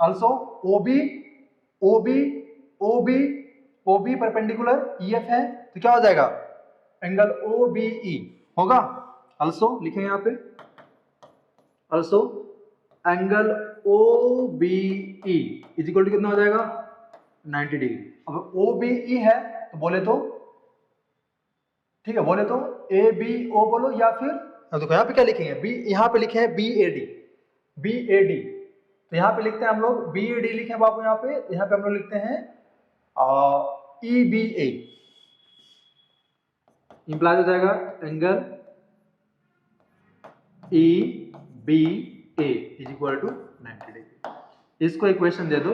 ऑल्सो OB परपेंडिकुलर EF है, तो क्या हो जाएगा, एंगल OBE होगा। ऑल्सो लिखेंगे यहाँ पे, also angle OBE is equal to कितना हो जाएगा, 90 डिग्री। अब OBE है तो बोले तो, ठीक है, बोले तो ABO बोलो या फिर, अब देखो यहाँ पे क्या लिखेंगे, B, यहाँ पे लिखे हैं BAD, तो यहाँ पे लिखते हैं हम लोग BAD लिखे हैं बाबू, यहाँ पे हम लोग लिखते हैं EBA, इंप्लाइज हो जाएगा angle EBA is equal to 90 degree. इसको इक्वेशन दे दो,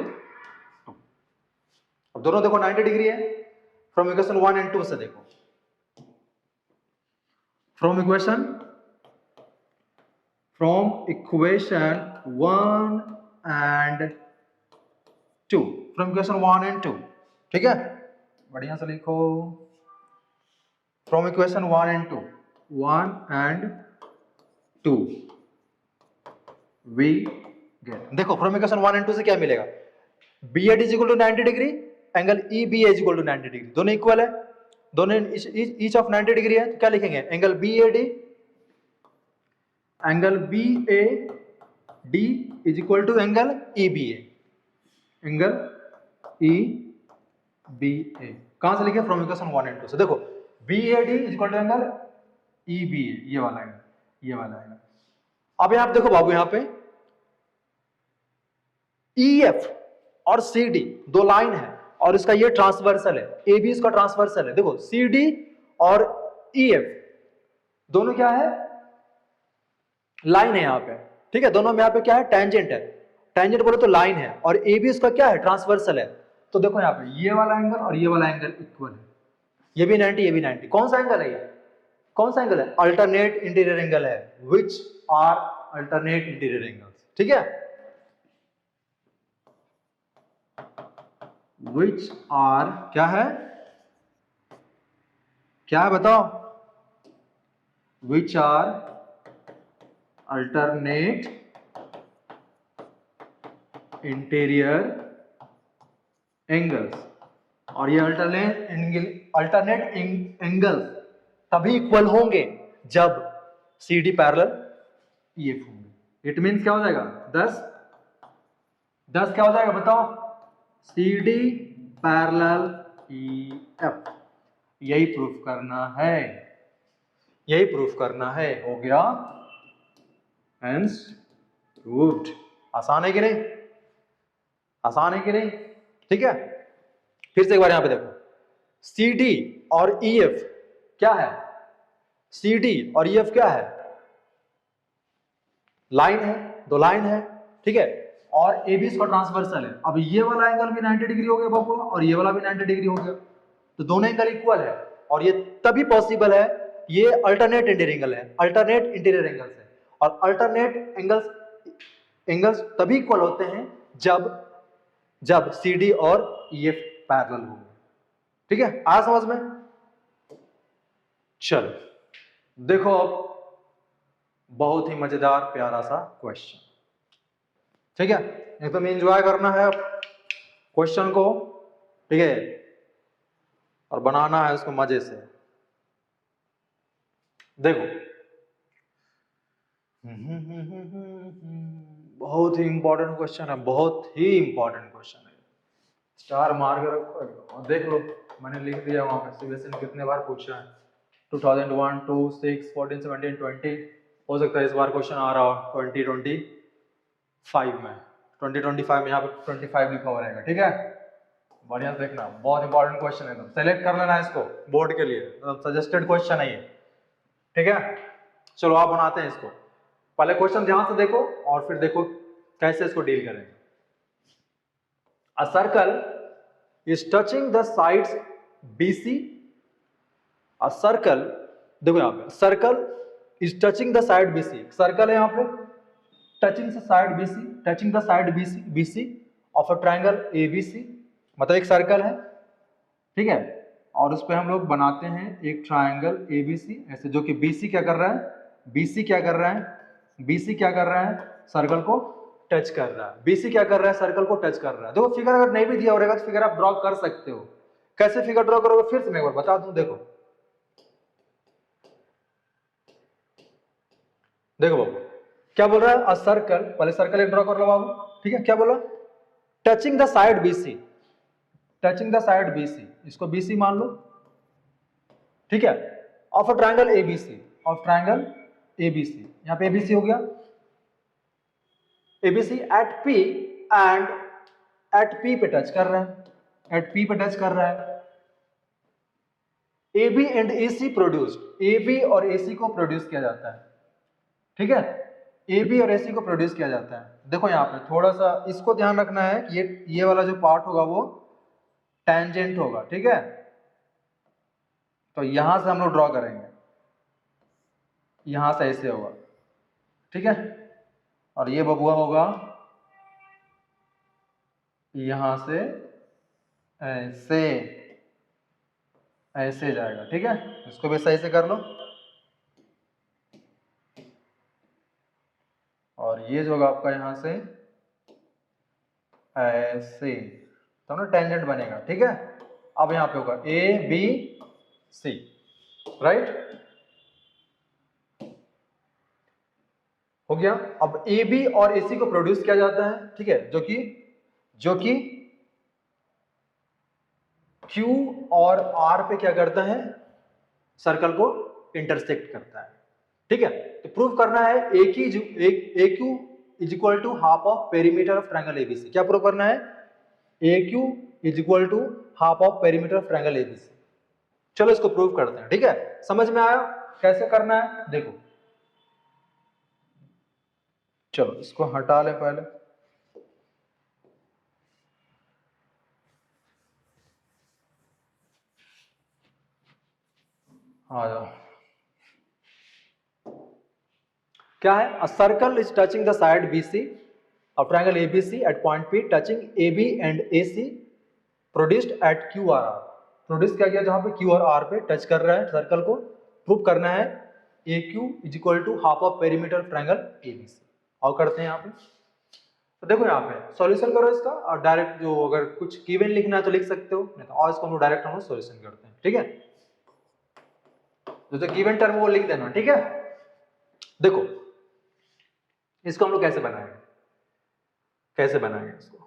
अब दोनों देखो 90 डिग्री है, फ्रॉम इक्वेशन 1 एंड 2 से देखो, from equation 1 and 2, from equation 1 and 2, ठीक है, बढ़िया से लिखो, from equation 1 and 2 we get, देखो फ्रॉम इक्वेशन 1 एंड 2 से क्या मिलेगा, BAD is equal to 90 degree, angle EBA is equal to 90 degree, दोनों इक्वल है, दोनों ईच ऑफ 90 डिग्री है, तो क्या लिखेंगे, angle BAD is equal to angle EBA, angle EBA कहां से लिखे, फ्रॉम इक्वेशन 1 एंड 2 से, देखो BAD is equal to angle EBA, ये वाला एंगल। अब यहाँ पे देखो बाबू, यहाँ पे EF और CD दो लाइन है, और इसका ये ट्रांसवर्सल है, AB इसका ट्रांसवर्सल है, देखो CD और EF दोनों क्या है, लाइन है यहाँ पे, ठीक है, दोनों में यहाँ पे क्या है, टेंजेंट है, टेंजेंट बोलो तो लाइन है, और AB इसका क्या है, ट्रांसवर्सल है, तो देखो यहाँ पे ये वाला एंगल और ये वाला एंगल इक्वल है, ये भी 90, ये भी 90, कौन सा एंगल है ये, कौन सा एंगल है, अल्टरनेट इंटीरियर एंगल है, which are alternate interior angles, ठीक है, विच आर क्या है बताओ, which are alternate interior angles, और ये अल्टरनेट एंगल्स तभी इक्वल होंगे जब CD पैरेलल EF होंगे। इट मींस क्या हो जाएगा, 10 क्या हो जाएगा बताओ, CD पैरेलल EF, यही प्रूफ करना है, हो गया, हेंस प्रूव्ड। आसान है कि नहीं, ठीक है। फिर से एक बार यहां पे देखो, CD और EF क्या है, CD और EF क्या है, लाइन है, दो लाइन है, ठीक है, और AB इसका ट्रांसवर्सल है। अब ये वाला एंगल भी 90 डिग्री हो गया बाबू, और ये वाला भी 90 डिग्री हो गया, तो दोनों एंगल इक्वल है, और ये तभी पॉसिबल है, ये अल्टरनेट इंटीरियर एंगल्स है, और अल्टरनेट एंगल्स तभी इक्वल होते हैं जब CD और EF पैरेलल हो, ठीक है, आया समझ में। चलो देखो, अब बहुत ही मजेदार प्यारा सा क्वेश्चन, ठीक है, एकदम एंजॉय करना है क्वेश्चन को, ठीक है, और बनाना है उसको मजे से। देखो बहुत ही इंपॉर्टेंट क्वेश्चन है, स्टार मार के रखो और देख लो, मैंने लिख दिया वहां पे, सीबीएसई ने कितने बार पूछा है, 2001, 2, 6, 14, 17, 20, हो सकता है इस बार क्वेश्चन आ रहा हो 2025 में, 2025 में यहाँ पे 25 लिखा हुआ रहेगा, ठीक है, बढ़िया से देखना, बहुत इंपॉर्टेंट क्वेश्चन है, तो सेलेक्ट कर लेना इसको बोर्ड के लिए, मतलब सजेस्टेड क्वेश्चन है ये, ठीक है। चलो आप बनाते हैं इसको, पहले क्वेश्चन ध्यान से देखो और फिर देखो कैसे इसको डील करेंगे। अ circle is touching the sides BC, a circle, देखो यहाँ पे circle is touching the side BC, circle है यहाँ पे, touching the side BC, of a triangle ABC, मतलब एक सर्कल है, ठीक है, और उस पे हम लोग बनाते हैं एक ट्रायंगल ABC ऐसे, जो कि BC क्या कर रहा है, BC क्या कर रहा है, BC क्या कर रहा है, सर्कल को टच कर रहा है, BC क्या कर रहा है, सर्कल को टच कर रहा है। देखो फिगर अगर नहीं भी दिया होगा तो फिगर आप ड्रॉ कर सकते हो। कैसे फिगर ड्रॉ करोगे फिर से मैं एक बार बता दूं, देखो देखो बाबू क्या बोल रहा है, अ सर्कल, पहले सर्कल एक ड्रॉ कर लो बाबू, ठीक है, क्या बोला, touching the side BC, touching the side BC, इसको BC मान लो, ठीक है, of a triangle ABC, of triangle ABC, यहां पे ABC हो गया, ABC at P and at P पे टच कर रहा है, एट P पे टच कर रहा है। AB and AC produced, AB और AC को प्रोड्यूस किया जाता है, ठीक है, AB और AC को प्रोड्यूस किया जाता है। देखो यहाँ पे थोड़ा सा इसको ध्यान रखना है कि ये वाला जो पार्ट होगा वो टेंजेंट होगा, ठीक है, तो यहां से हम लोग ड्रॉ करेंगे, यहां से ऐसे होगा, ठीक है, और ये बबुआ होगा यहां से ऐसे ऐसे जाएगा, ठीक है, इसको भी सही से कर लो, और ये जो होगा आपका यहां से ऐसे, तो ना टेंजेंट बनेगा, ठीक है। अब यहां पे होगा ABC, राइट, हो गया। अब AB और AC को प्रोड्यूस किया जाता है, ठीक है, जो कि Q और R पे क्या करता है, सर्कल को इंटरसेक्ट करता है, ठीक है। तो प्रूव करना है AQ is equal to half of perimeter of triangle ABC। क्या प्रूव करना है, AQ is equal to half of perimeter of triangle ABC। चलो इसको प्रूव करते हैं, ठीक है, समझ में आया कैसे करना है, देखो चलो इसको हटा लें पहले, आ जाओ, क्या है, a circle is touching the side BC of triangle ABC at point P touching AB and AC produced at Q और R। प्रोड्यूस किया गया जहां पे Q और R पे टच कर रहा है सर्कल को, प्रूव करना है AQ is equal to half of perimeter of triangle ABC। और करते हैं यहाँ पे, तो देखो यहाँ पे सॉल्यूशन करो इसका, और डायरेक्ट जो अगर कुछ गिवन लिखना है तो लिख सकते हो, नहीं तो और इसको हम लोग डायरेक्ट हम लोग सॉल्यूशन करते हैं, ठीक है, जो गिवन टर्म वो लिख देना, ठीक है। देखो इसको हम लोग कैसे बनाएंगे, कैसे बनाएंगे इसको,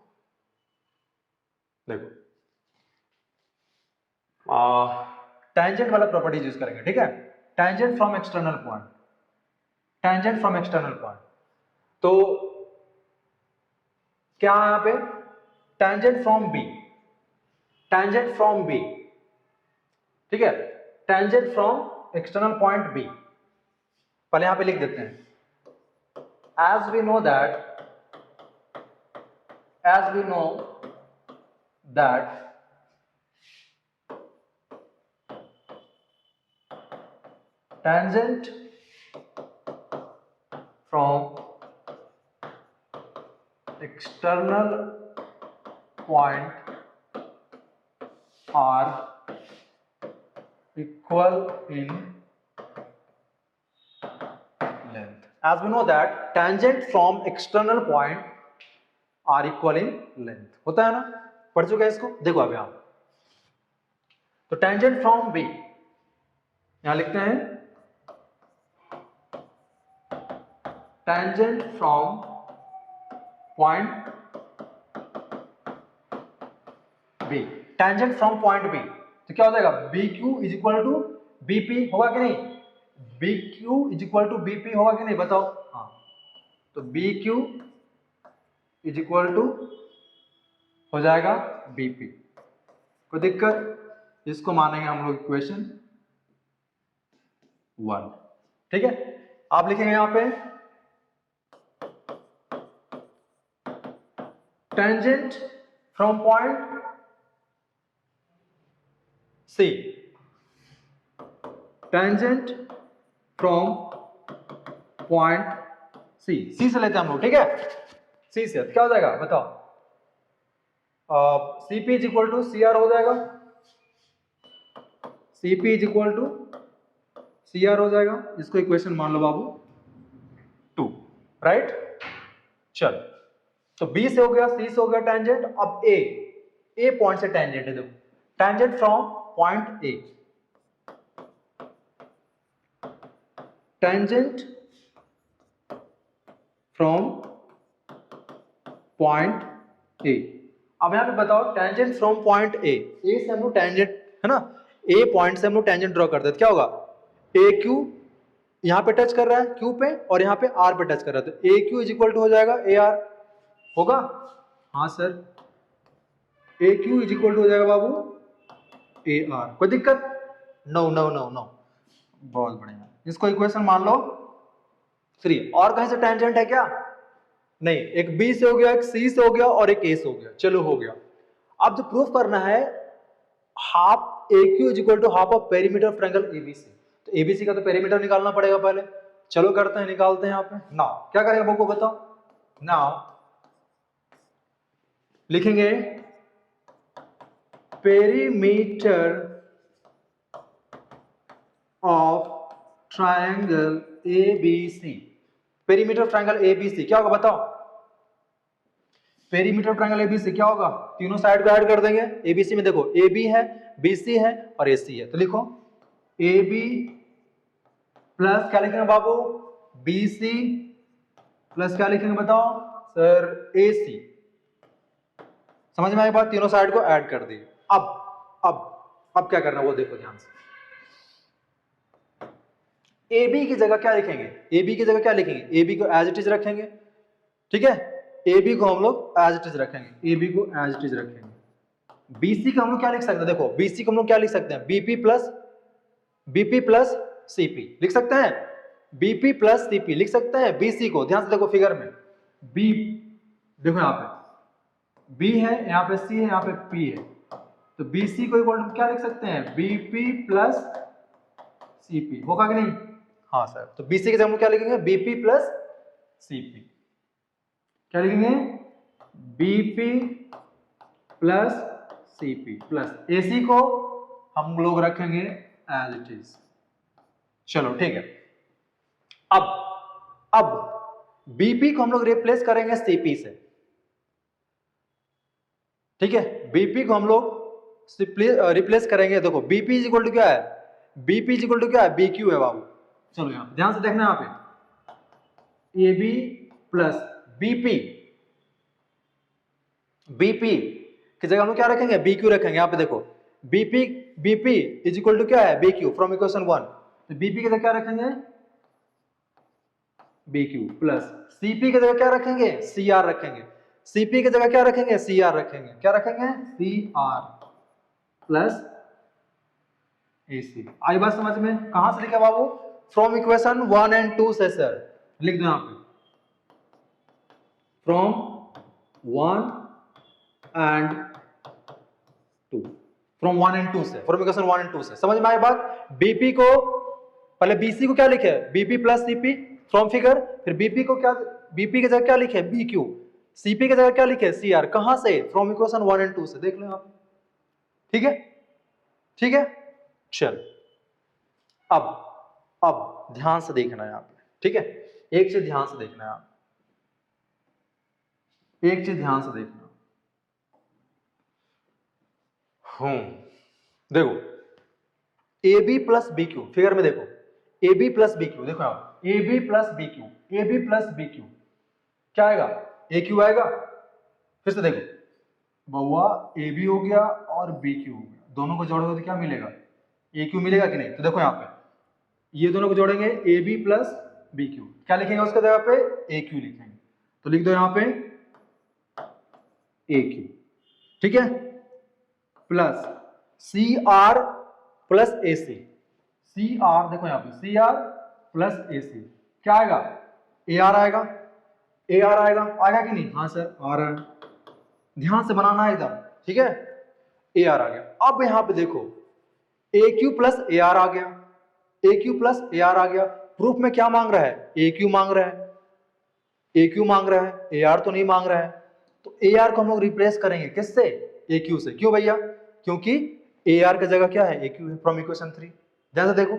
देखो टेंजेंट वाला प्रॉपर्टीज यूज करेंगे, ठीक है, tangent from external point, tangent from external point, तो क्या है यहां पे, tangent from B, tangent from B, ठीक है, tangent from external point B, पहले यहां पे लिख देते हैं, as we know that tangent from external point are equal in length। As we know that tangent from external point are equal in length, होता है ना, पढ़ चुके हैं इसको। देखो अब यहां तो टेंजेंट फ्रॉम B यहां लिखते हैं, tangent from point B, tangent from point B, तो क्या हो जाएगा, BQ is equal to BP होगा कि नहीं, BQ is equal to BP होगा कि नहीं बताओ, हाँ, तो BQ इज इक्वल टू हो जाएगा BP, कोई दिक्कत, इसको मानेंगे हम लोग इक्वेशन 1, ठीक है। आप लिखेंगे यहां पे tangent from point C, tangent from point C, C से लेते हैं हम लोग, ठीक है, C से क्या हो जाएगा बताओ, CP is equal to CR हो जाएगा, CP is equal to CR हो जाएगा। इसको इक्वेशन मान लो बाबू 2, राइट। चल, तो B से हो गया, C से हो गया टेंजेंट। अब A पॉइंट से टेंजेंट है, देखो tangent from point A, tangent from point A। अब यहां पे बताओ टेंजेंट फ्रॉम पॉइंट A से हम लोग टेंजेंट है ना, A पॉइंट से हम लोग टेंजेंट ड्रॉ करते हैं, क्या होगा, AQ यहां पे टच कर रहा है Q पे और यहां पे R पे टच कर रहा है, तो AQ इज इक्वल टू हो जाएगा AR, होगा? हाँ sir, AQ is equal to हो जाएगा बाबू AR। कोई दिक्कत? नो नो नो नो, बहुत बढ़िया। इसको इक्वेशन मान लो 3। और कहीं से टेंजेंट है क्या? नहीं, एक B से हो गया, एक C से हो गया और एक A से हो गया। चलो हो गया। अब जो प्रूफ करना है, half AQ is equal to half of perimeter triangle ABC। तो ABC का तो पेरीमीटर निकालना पड़ेगा पहले। चलो करते हैं, निकालते हैं। यहाँ पे नाउ क्या करेंगे आपको बताओ। नाउ लिखेंगे perimeter of triangle ABC। Perimeter of triangle ABC क्या होगा बताओ। पेरीमीटर ट्रायंगल ABC क्या होगा, तीनों साइड को ऐड कर देंगे। ABC में देखो AB है, BC है और AC है, तो लिखो AB प्लस क्या लिखेंगे बाबू, BC प्लस क्या लिखेंगे बताओ सर, AC। समझ में आई बात, तीनों साइड को ऐड कर दिए। अब क्या करना है वो देखो ध्यान से। AB की जगह क्या लिखेंगे, AB की जगह क्या लिखेंगे, AB को एज इट इज रखेंगे, ठीक है। AB को हम लोग एज इट इज रखेंगे, AB को एज इट इज रखेंगे। BC को हम लोग क्या लिख सकते हैं, देखो BC को हम लोग क्या लिख सकते हैं, BP प्लस CP लिख सकते हैं, BP प्लस CP लिख सकते हैं। BC को ध्यान से देखो फिगर में, B देखो यहाँ पे B है, यहाँ पे C है, यहाँ पे P है, तो BC को इक्वल टू क्या लिख सकते हैं, BP प्लस CP, होगा कि नहीं? हाँ सर, तो BC की जगह हम क्या लिखेंगे, BP प्लस CP। क्या लिखेंगे, BP plus CP plus AC को हम लोग रखेंगे एज इट इज। चलो ठीक है। अब BP को हम लोग रिप्लेस करेंगे CP से, ठीक है। BP को हम लोग रिप्लेस करेंगे, देखो BP इज इक्वल टू क्या है, BP इज इक्वल टू क्या है, BQ है बाबू। चलो यहाँ ध्यान से देखना, यहाँ पे AB प्लस BP की जगह हम लोग क्या रखेंगे, BQ रखेंगे। यहाँ पे देखो BP इज इक्वल टू क्या है, BQ फ्रॉम इक्वेशन 1, तो BP की जगह क्या रखेंगे, BQ प्लस CP की जगह क्या रखेंगे, CR रखेंगे। CP की जगह क्या रखेंगे, CR रखेंगे। क्या रखेंगे, CR प्लस AC। आई बात समझ में? कहां से लिखा बाबू, फ्रॉम इक्वेशन 1 एंड 2 से सर, लिख दो यहाँ पे फ्रॉम 1 एंड 2, फ्रॉम 1 एंड 2 से, फ्रॉम इक्वेशन 1 एंड 2 से। समझ में आई बात? BP को पहले BC को क्या लिखे, BP plus CP from figure, फिर BP को क्या, BP की जगह क्या लिखे, BQ, CP की जगह क्या लिखे, CR। कहां से, फ्रॉम इक्वेशन 1 एंड 2 से। देख लो आप, ठीक है, ठीक है। चल अब ध्यान से देखना है आप, ठीक है। एक चीज ध्यान से देखना है आप, एक चीज ध्यान से देखना। देखो AB प्लस BQ, फिगर में देखो AB प्लस BQ, देखो आप AB plus BQ, AB plus BQ क्या आएगा, AQ आएगा। फिर से देखो बउआ, AB हो गया और BQ हो गया, दोनों को जोड़ोगे तो क्या मिलेगा, AQ मिलेगा कि नहीं। तो देखो यहाँ पे ये दोनों को जोड़ेंगे, AB प्लस BQ, क्या लिखेंगे उसके जगह पे, AQ लिखेंगे। तो लिख दो यहाँ पे AQ, ठीक है, plus CR plus AC। CR देखो यहाँ पे CR प्लस AC क्या आएगा, AR आएगा, AR आएगा, आएगा कि नहीं? हाँ सर आ रहा है, ध्यान से बनाना है एकदम, ठीक है। AR आ गया। अब यहाँ पे देखो AQ प्लस AR आ गया, AQ प्लस AR आ गया। प्रूफ में क्या मांग रहा है, AQ मांग रहा है, AQ मांग रहा है, AR तो नहीं मांग रहा है। तो ए आर को हम लोग रिप्लेस करेंगे किससे, ए क्यू से। क्यों भैया, क्योंकि ए आर की जगह क्या है, ए क्यू है, फ्रॉम इक्वेशन 3। ध्यान से देखो,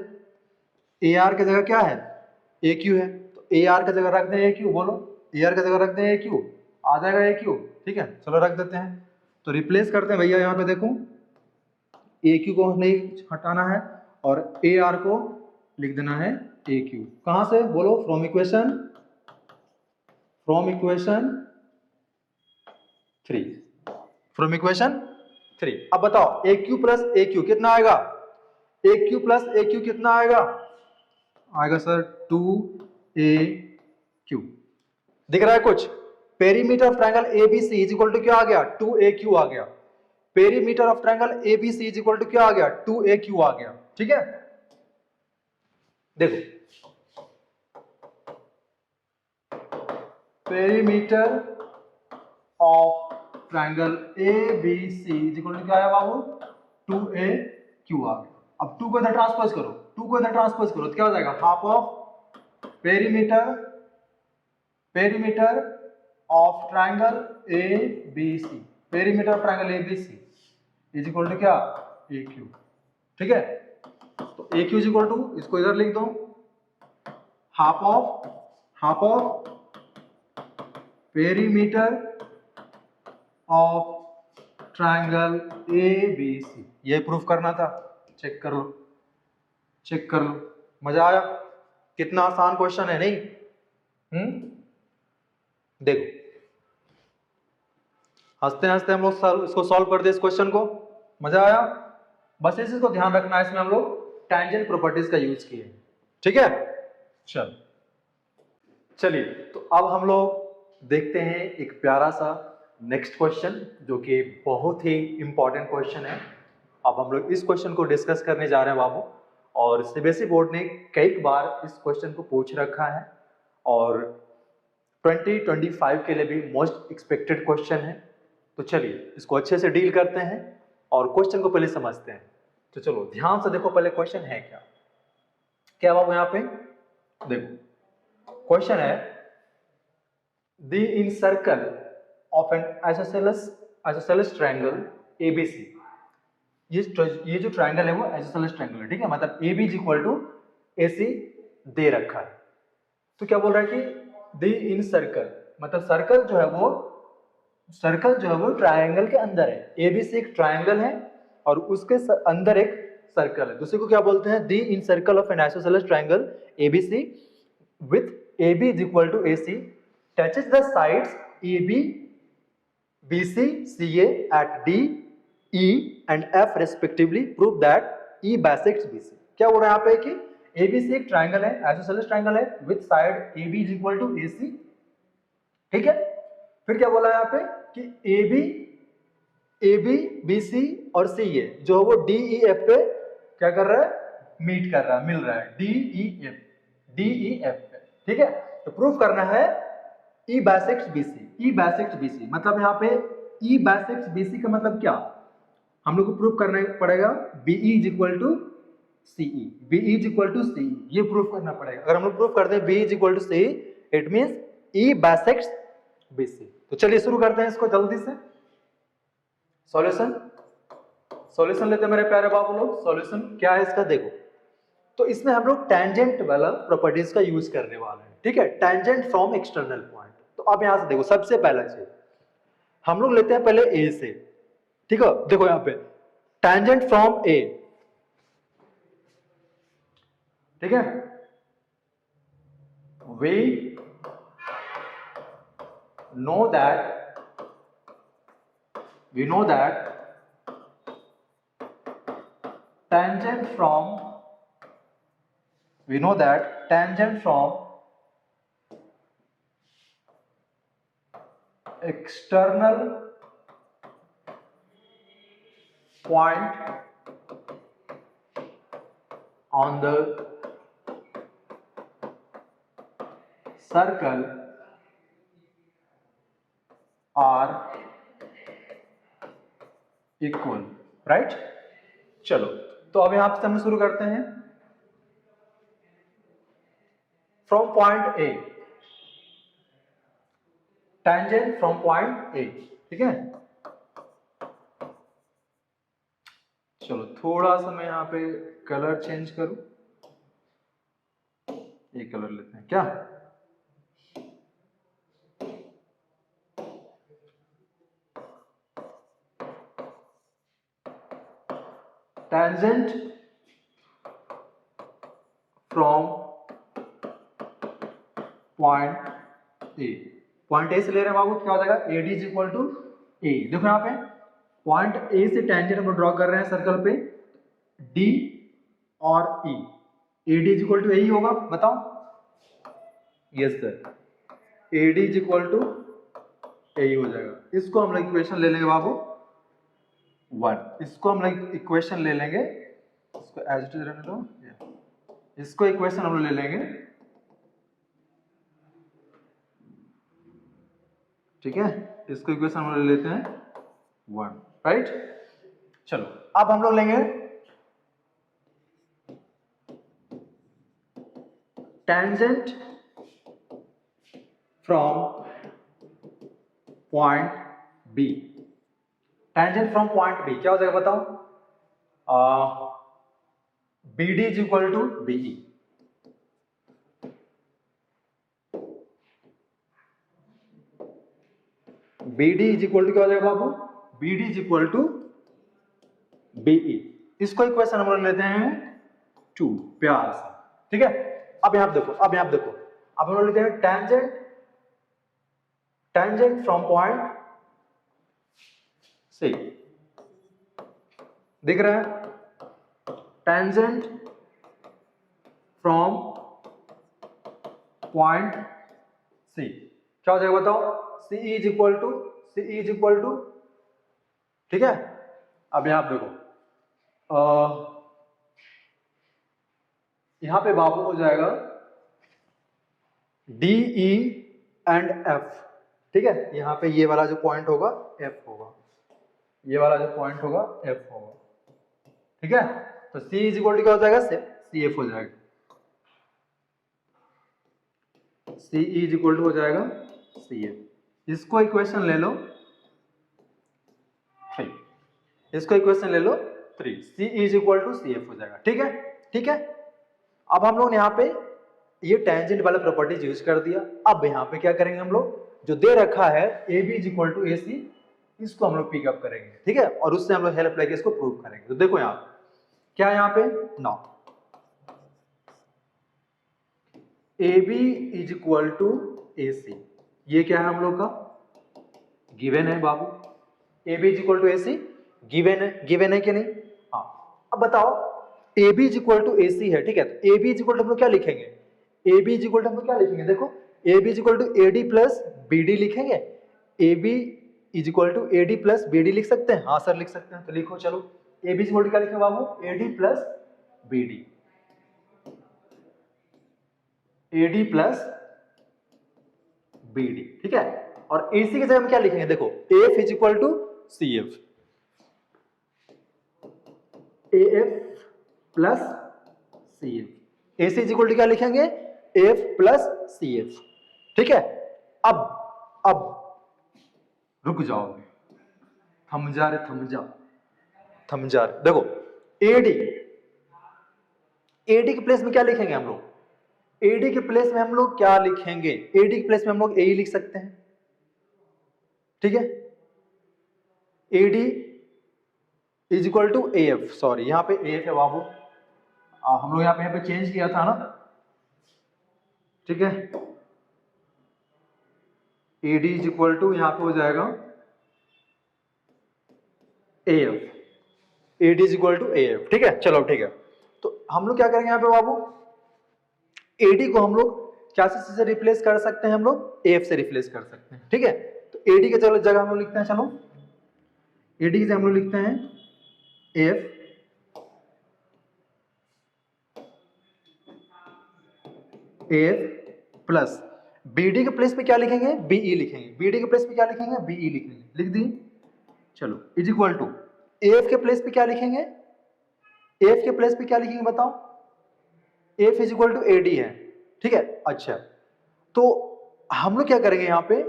ए आर की जगह क्या है, ए क्यू है, तो ए आर की जगह रख दें ए क्यू, बोलो ए आर की जगह रख दें ए क्यू, आ जाएगा ए क्यू। ठीक है, चलो रख देते हैं। तो रिप्लेस करते हैं भैया, यहाँ पे देखो ए क्यू को नहीं हटाना है और ए आर को लिख देना है ए क्यू। कहां से, बोलो फ्रॉम इक्वेशन 3, फ्रॉम इक्वेशन 3। अब बताओ A Q plus A Q कितना आएगा, A Q plus A Q कितना आएगा, आएगा सर 2AQ। दिख रहा है कुछ, perimeter of triangle ABC is equal to क्या आ गया, 2AQ आ गया। Perimeter of triangle ABC is equal to क्या आ गया, 2AQ आ गया। ठीक है, देखो perimeter of triangle ABC is equal to क्या आया बाबू, 2AQ आ गया। अब 2 को इधर ट्रांसपोज करो, 2 को इधर ट्रांसपोज करो तो क्या हो जाएगा, half of perimeter of triangle ABC, perimeter of triangle ABC is equal to क्या, AQ। ठीक है, तो AQ इज इक्वल टू, इसको इधर लिख दो, half of perimeter of triangle ABC. ये प्रूफ करना था, चेक कर लो, मजा आया, कितना आसान क्वेश्चन है नहीं। देखो हंसते हंसते हम लोग इसको सॉल्व कर दे, इस क्वेश्चन को, मजा आया। बस इस चीज को ध्यान रखना है, इसमें हम लोग टेंजेंट प्रॉपर्टीज का यूज किए। ठीक है, चलिए तो अब हम लोग देखते हैं एक प्यारा सा नेक्स्ट क्वेश्चन, जो कि बहुत ही इंपॉर्टेंट क्वेश्चन है। अब हम लोग इस क्वेश्चन को डिस्कस करने जा रहे हैं बाबू, और सीबीएसई बोर्ड ने कई बार इस क्वेश्चन को पूछ रखा है और 2025 के लिए भी मोस्ट एक्सपेक्टेड क्वेश्चन है। तो चलिए इसको अच्छे से डील करते हैं और क्वेश्चन को पहले समझते हैं। तो चलो ध्यान से देखो, पहले क्वेश्चन है क्या बाबू, यहाँ पे देखो क्वेश्चन है, the incircle of an isosceles triangle ABC. ये जो ट्रायंगल है वो आइसोसेलेस ट्रायंगल है। ठीक है, मतलब AB is equal to AC दे रखा है। तो क्या बोल रहा है कि द इन सर्कल, मतलब सर्कल जो है वो ट्रायंगल के अंदर है। ABC एक ट्रायंगल है और उसके अंदर एक सर्कल है। दूसरे को क्या बोलते हैं, the incircle of an isosceles triangle ABC with AB is equal to AC touches the sides AB BC CA at D E and F respectively, prove that E bisects BC। क्या बोल रहा है यहाँ पे कि ABC एक triangle है, isosceles triangle है with side AB is equal to AC। ठीक है, फिर क्या बोला है यहाँ पे कि AB BC और CA जो है वो DEF पे क्या कर रहा है, मिल रहा है DEF पे। ठीक है, तो प्रूफ करना है E bisects BC, मतलब यहाँ पे E bisects BC का मतलब क्या, हम लोग को प्रूफ करना पड़ेगा BE is equal to CE, ये प्रूफ करना पड़ेगा। अगर हम लोग प्रूफ करते हैं BE is equal to CE, it means E bisects BC। तो चलिए शुरू करते हैं इसको जल्दी से। सॉल्यूशन लेते हैं मेरे प्यारे बाबू लोग। सॉल्यूशन क्या है इसका, देखो तो इसमें हम लोग टेंजेंट वाला प्रॉपर्टीज का यूज करने वाले हैं। ठीक है, टेंजेंट फ्रॉम एक्सटर्नल पॉइंट। तो अब यहां से देखो, सबसे पहला चीज हम लोग लेते हैं पहले ए से। ठीक है, देखो यहां पे टेंजेंट फ्रॉम ए। ठीक है, we know that tangent from external point on the circle are equal, right? चलो तो अब यहां से हम शुरू करते हैं। From point A, tangent from point ए, ठीक है। चलो थोड़ा सा मैं यहाँ पे कलर चेंज करूं, ये कलर लेते हैं क्या। Tangent from point A, point A से ले रहे हैं बाबू, क्या हो जाएगा AD इज इक्वल टू ए। देखो यहाँ पे पॉइंट ए से टेंजेंट हम लोग ड्रॉ कर रहे हैं सर्कल पे D और E, AD is equal to A ही होगा, बताओ। Yes sir, AD is equal to A ही हो जाएगा। इसको हम लोग इक्वेशन ले लेंगे बाबू 1, इसको हम लोग इक्वेशन ले लेंगे, इसको एज इट इज रहने दो, इसको इक्वेशन हम लोग ले लेंगे, ठीक है। इसको इक्वेशन हम लोग ले लेते हैं 1, राइट। चलो अब हम लोग लेंगे tangent from point B, tangent from point B क्या हो जाएगा बताओ। BD is equal to BE, BD is equal to क्या हो जाएगा बाबू, BD is equal to BE। इसको इक्वेशन हम लोग लेते हैं 2, प्यार से, ठीक है। अब यहां देखो, अब हम लोग लेते हैं टेंजेंट फ्रॉम पॉइंट सी, दिख रहा है, टेंजेंट फ्रॉम पॉइंट सी क्या हो जाएगा बताओ, CE इज इक्वल टू, ठीक है। अब यहां देखो यहां पे बाबू हो जाएगा DE एंड F, ठीक है। यहां पे ये वाला जो पॉइंट होगा F होगा, ये वाला जो पॉइंट होगा F होगा, ठीक है। तो C इज इक्वल टू क्या हो जाएगा, CF हो जाएगा, CE इज इक्वल टू हो जाएगा CF। इसको इक्वेशन ले लो 3, इसको इक्वेशन ले लो 3, CE is equal to CF हो जाएगा, ठीक है, ठीक है। अब हम लोग यहाँ पे ये टेंजेंट वाला प्रॉपर्टीज यूज कर दिया। अब यहाँ पे क्या करेंगे हम लोग, जो दे रखा है AB is equal to AC, इसको हम लोग पिकअप करेंगे, ठीक है, और उससे हम लोग हेल्प लेके इसको प्रूव करेंगे। तो देखो यहाँ क्या है, यहाँ पे now AB is equal to AC, ये क्या है हम लोग का गिवन है बाबू, AB is equal to AC given है कि नहीं। हाँ, अब बताओ AB is equal to AC है, ठीक है। तो AB इज इक्वल टू हम लोग क्या लिखेंगे, AB इज इक्वल टू हम लोग क्या लिखेंगे, देखो AB is equal to AD plus BD लिखेंगे। AB is equal to AD plus BD लिख सकते हैं, हाँ सर लिख सकते हैं, तो लिखो चलो। AB इज इक्वल टू क्या लिखेंगे बाबू, AD plus BD, AD plus BD, ठीक है। और AC की जगह हम क्या लिखेंगे, देखो AF is equal to CF, AF plus CF, AC is equal to क्या लिखेंगे, AF प्लस CF, ठीक है। अब रुक जाओगे, थम जा रहे, देखो AD के प्लेस में क्या लिखेंगे हम लोग, AD के प्लेस में हम लोग क्या लिखेंगे, AD के प्लेस में हम लोग AE लिख सकते हैं, ठीक है। AD is equal to AF, sorry यहाँ पे AF है बाबू, हम लोग यहाँ पे चेंज किया था ना, ठीक है। AD इज इक्वल टू यहाँ पे हो जाएगा AF, AD is equal to AF, ठीक है। चलो ठीक है, तो हम लोग क्या करेंगे यहाँ पे बाबू, AD को हम लोग क्या से रिप्लेस कर सकते हैं, हम लोग AF से रिप्लेस कर सकते हैं, ठीक है। तो AD के जगह हम लोग लिखते हैं, चलो AD की जगह हम लोग लिखते हैं AF प्लस BD के प्लेस पे क्या लिखेंगे, BE लिखेंगे, BD के प्लेस पे क्या लिखेंगे, BE लिखेंगे, लिख दी। चलो इज इक्वल टू AF के प्लेस पे क्या लिखेंगे, AF के प्लेस पे क्या लिखेंगे बताओ, AF is equal to AD है, ठीक है। अच्छा, तो हम लोग क्या करेंगे यहाँ पे,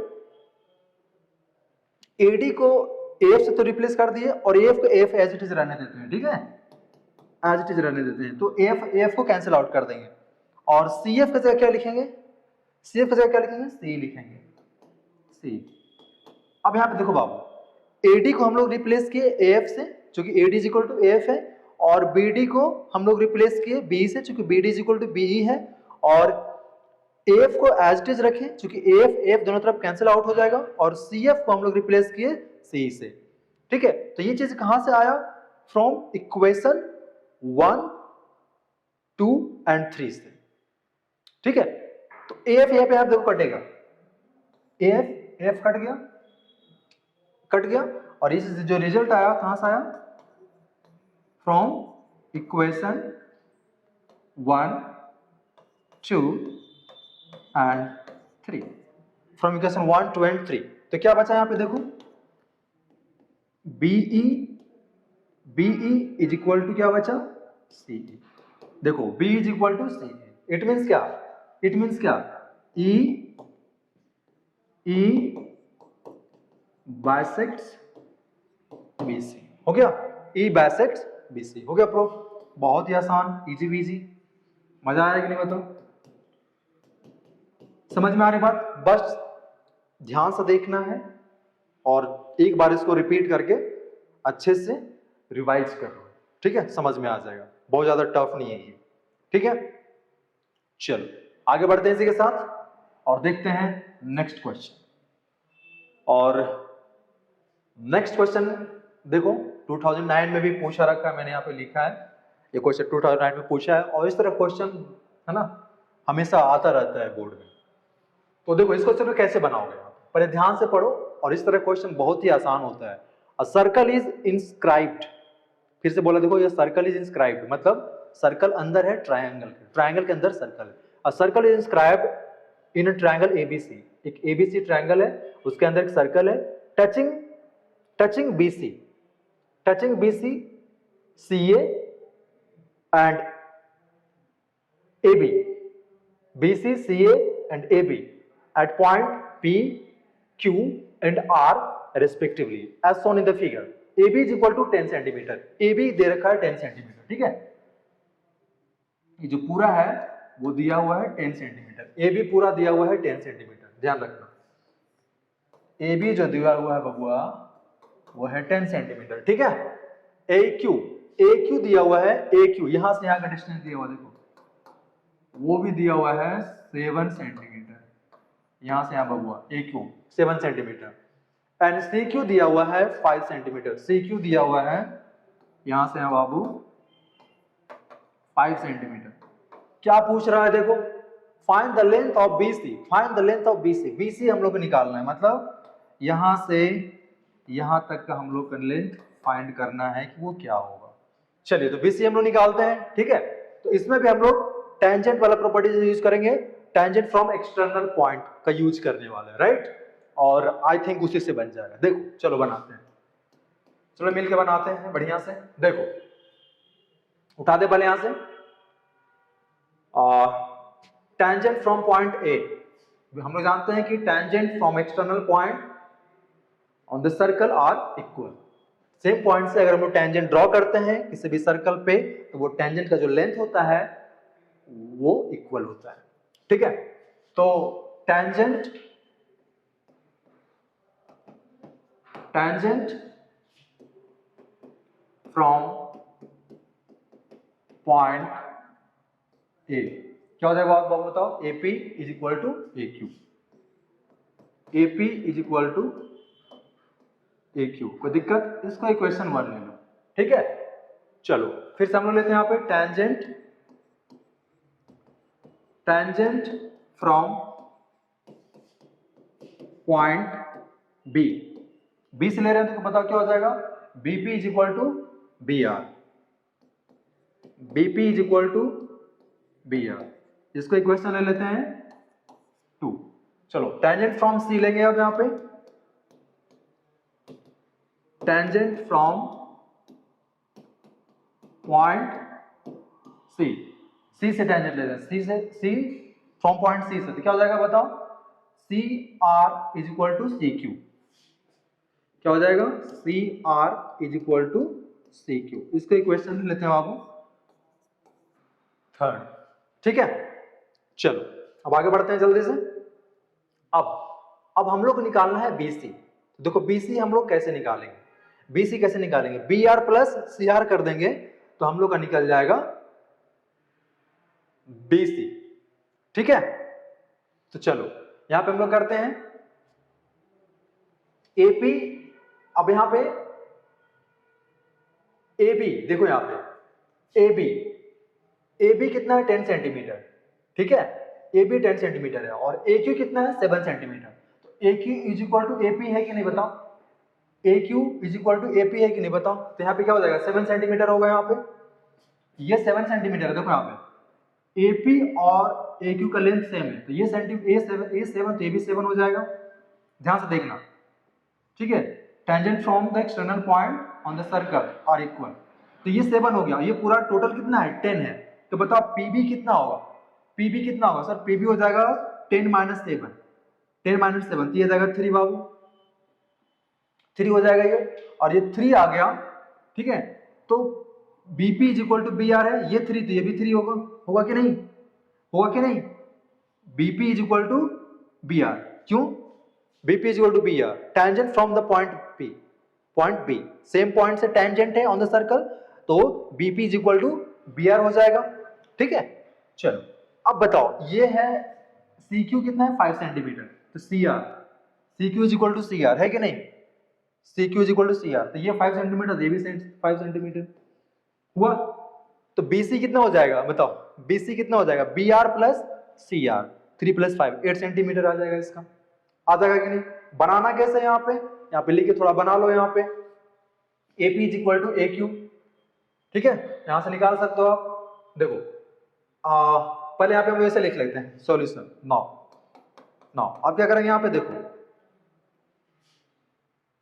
AD को AF से तो रिप्लेस कर दिए और AF को AF एज इट इज रहने देते हैं, ठीक है, एज इट इज रहने देते हैं। तो AF को कैंसिल आउट कर देंगे और CF की जगह क्या लिखेंगे, CF की जगह क्या लिखेंगे, C लिखेंगे, C। अब यहाँ पे देखो बाबू, AD को हम लोग रिप्लेस किए AF से, चूंकि AD is equal to AF है, और BD को हम लोग रिप्लेस किए BE से, चूंकि BD is equal to BE है, और AF को एज इट इज रखें, चूंकि AF दोनों तरफ कैंसिल आउट हो जाएगा, और CF को हम लोग रिप्लेस किए C से, ठीक है। तो ये चीज कहां से आया, फ्रॉम इक्वेशन 1, 2 एंड 3 से, ठीक है। तो AF यहाँ पे आप देखो कटेगा, AF कट गया, और इस जो रिजल्ट आया कहां से आया, from equation 1, 2 and 3, from equation 1, 2 and 3। तो क्या बचा यहाँ पे देखो, BE इज इक्वल टू क्या बचा, CE। देखो B is equal to CE, it means क्या, E बाइसेक्ट्स BC, हो गया, E बाइसेक्ट्स BC, हो गया प्रूफ। बहुत ही आसान, इजी बीजी, मजा आया कि नहीं बताओ, समझ में आ रही बात, बस ध्यान से देखना है और एक बार इसको रिपीट करके अच्छे से रिवाइज कर लो, ठीक है, समझ में आ जाएगा, बहुत ज्यादा टफ नहीं है ये, ठीक है। चलो आगे बढ़ते हैं इसी के साथ और देखते हैं नेक्स्ट क्वेश्चन। और नेक्स्ट क्वेश्चन देखो 2009 में भी पूछा रखा है, मैंने यहाँ पे लिखा है, ये क्वेश्चन 2009 में पूछा है, और इस तरह क्वेश्चन है ना हमेशा आता रहता है बोर्ड में। तो देखो इस क्वेश्चन को कैसे बनाओगे आप, पहले ध्यान से पढ़ो, और इस तरह क्वेश्चन बहुत ही आसान होता है। अ सर्कल इज इंस्क्राइब्ड, फिर से बोला देखो, ये सर्कल इज इंस्क्राइब्ड मतलब सर्कल अंदर है ट्रायंगल के अंदर सर्कल है। A circle is inscribed in a triangle ABC, एक ABC ट्रायंगल है, उसके अंदर एक सर्कल है, touching BC CA and AB, BC CA and AB at point P, Q and R respectively as shown in the figure. AB is equal to 10 centimetre, AB दे रखा है 10 centimetre, ठीक है, ये जो पूरा है वो दिया हुआ है 10 सेंटीमीटर, AB पूरा दिया हुआ है 10 सेंटीमीटर, ध्यान रखना, AB जो दिया हुआ है बबुआ वो है 10 सेंटीमीटर, ठीक है। AQ दिया हुआ है, AQ यहां से यहां का डिस्टेंस दिया हुआ देखो, वो भी दिया हुआ है 7 सेंटीमीटर, यहां से यहां बबुआ AQ 7 सेंटीमीटर, एंड CQ दिया हुआ है 5 सेंटीमीटर, CQ दिया हुआ है यहां से यहां बाबू 5 सेंटीमीटर। क्या पूछ रहा है देखो, find the length of BC, BC हम लोग को निकालना है, मतलब यहां से यहां तक का हम लोग का लेंथ फाइंड करना है कि वो क्या होगा। चलिए तो BC हम लोग निकालते हैं, ठीक है। तो इसमें भी हम लोग टेंजेंट वाला प्रॉपर्टीज यूज करेंगे, टेंजेंट फ्रॉम एक्सटर्नल पॉइंट का यूज करने वाले, राइट, और आई थिंक उसी से बन जाएगा। देखो चलो बनाते हैं, चलो मिलके बनाते हैं बढ़िया से। देखो उठा दे पहले यहां से, टेंजेंट फ्रॉम पॉइंट A, हम लोग जानते हैं कि tangent from external point on the circle are equal. Same point से अगर हम लोग टेंजेंट ड्रॉ करते हैं किसी भी सर्कल पे, तो वो टेंजेंट का जो लेंथ होता है वो इक्वल होता है, ठीक है। तो टेंजेंट फ्रॉम पॉइंट A क्या हो जाएगा, आप बताओ, AP is equal to AQ, AP is equal to AQ, कोई दिक्कत, इसको इक्वेशन 1 ले लो, ठीक है। चलो फिर से हम लोग लेते हैं यहाँ पे टेंजेंट फ्रॉम पॉइंट B से ले रहे हैं तो बताओ क्या हो जाएगा, BP is equal to BR, BP is equal to BR, इसको इक्वेशन ले लेते हैं 2। चलो टेंजेंट फ्रॉम C लेंगे अब यहाँ पे, टेंजेंट फ्रॉम पॉइंट C से टेंजेंट ले लेते हैं, C फ्रॉम पॉइंट C से, तो क्या हो जाएगा बताओ, CR is equal to CQ, क्या हो जाएगा, C R is equal to C Q. इसको इक्वेशन लेते हैं बाबू थर्ड, ठीक है। चलो अब आगे बढ़ते हैं जल्दी से। अब हम लोग को निकालना है बीसी। देखो बीसी हम लोग कैसे निकालेंगे, बीसी कैसे निकालेंगे, B R plus C R कर देंगे तो हम लोग का निकल जाएगा बीसी, ठीक है। तो चलो यहां पे हम लोग करते हैं एपी। अब यहां पे एबी, देखो यहां पे एबी, एबी कितना है 10 सेंटीमीटर, ठीक है, एबी 10 सेंटीमीटर है और ए क्यू कितना है 7 सेंटीमीटर। तो A Q is equal to A P कि नहीं बताओ, A Q is equal to A P कि नहीं बताओ। तो यहाँ पे क्या हो जाएगा 7 सेंटीमीटर होगा, यहाँ पे ये 7 सेंटीमीटर है, देखो यहाँ पे एपी और ए क्यू का लेंथ सेम है तो ये ए7 तो ए भी 7 हो जाएगा। ध्यान से देखना, ठीक है। Tangent from the external point on the circle are equal, तो ये 7 हो गया, ये पूरा टोटल कितना है 10 है। तो बताओ पीबी कितना होगा, पीबी कितना होगा सर, पीबी हो जाएगा 10 माइनस 7, 10 माइनस 7 तो ये जाएगा 3 बाबू, 3 हो जाएगा ये, और ये 3 आ गया, ठीक है। तो BP is equal to B R है, ये 3 तो ये भी 3 होगा, होगा कि नहीं, होगा कि नहीं। BP is equal to B R, क्यों, BP is equal to B R, tangent from the point P, point B, same point से टेंजेंट है ऑन द सर्कल, तो BP is equal to B R हो जाएगा, ठीक है। चलो अब बताओ ये है सी क्यू कितना है 5 सेंटीमीटर, तो C R, C Q is equal to C R है कि नहीं, C Q is equal to C R, तो ये 5 सेंटीमीटर, ये भी 5 सेंटीमीटर हुआ। तो बीसी कितना हो जाएगा बताओ, बीसी कितना हो जाएगा, B R plus C R, 3 plus 5 8 centimetre आ जाएगा, इसका आ जाएगा कि नहीं। बनाना कैसे है, यहाँ पे लिख के थोड़ा बना लो, यहाँ पे AP is equal to A Q, ठीक है, यहां से निकाल सकते हो आप। देखो पहले यहाँ पे हम ऐसे लिख लेते हैं सॉल्यूशन, नाउ आप क्या करेंगे, यहाँ पे देखो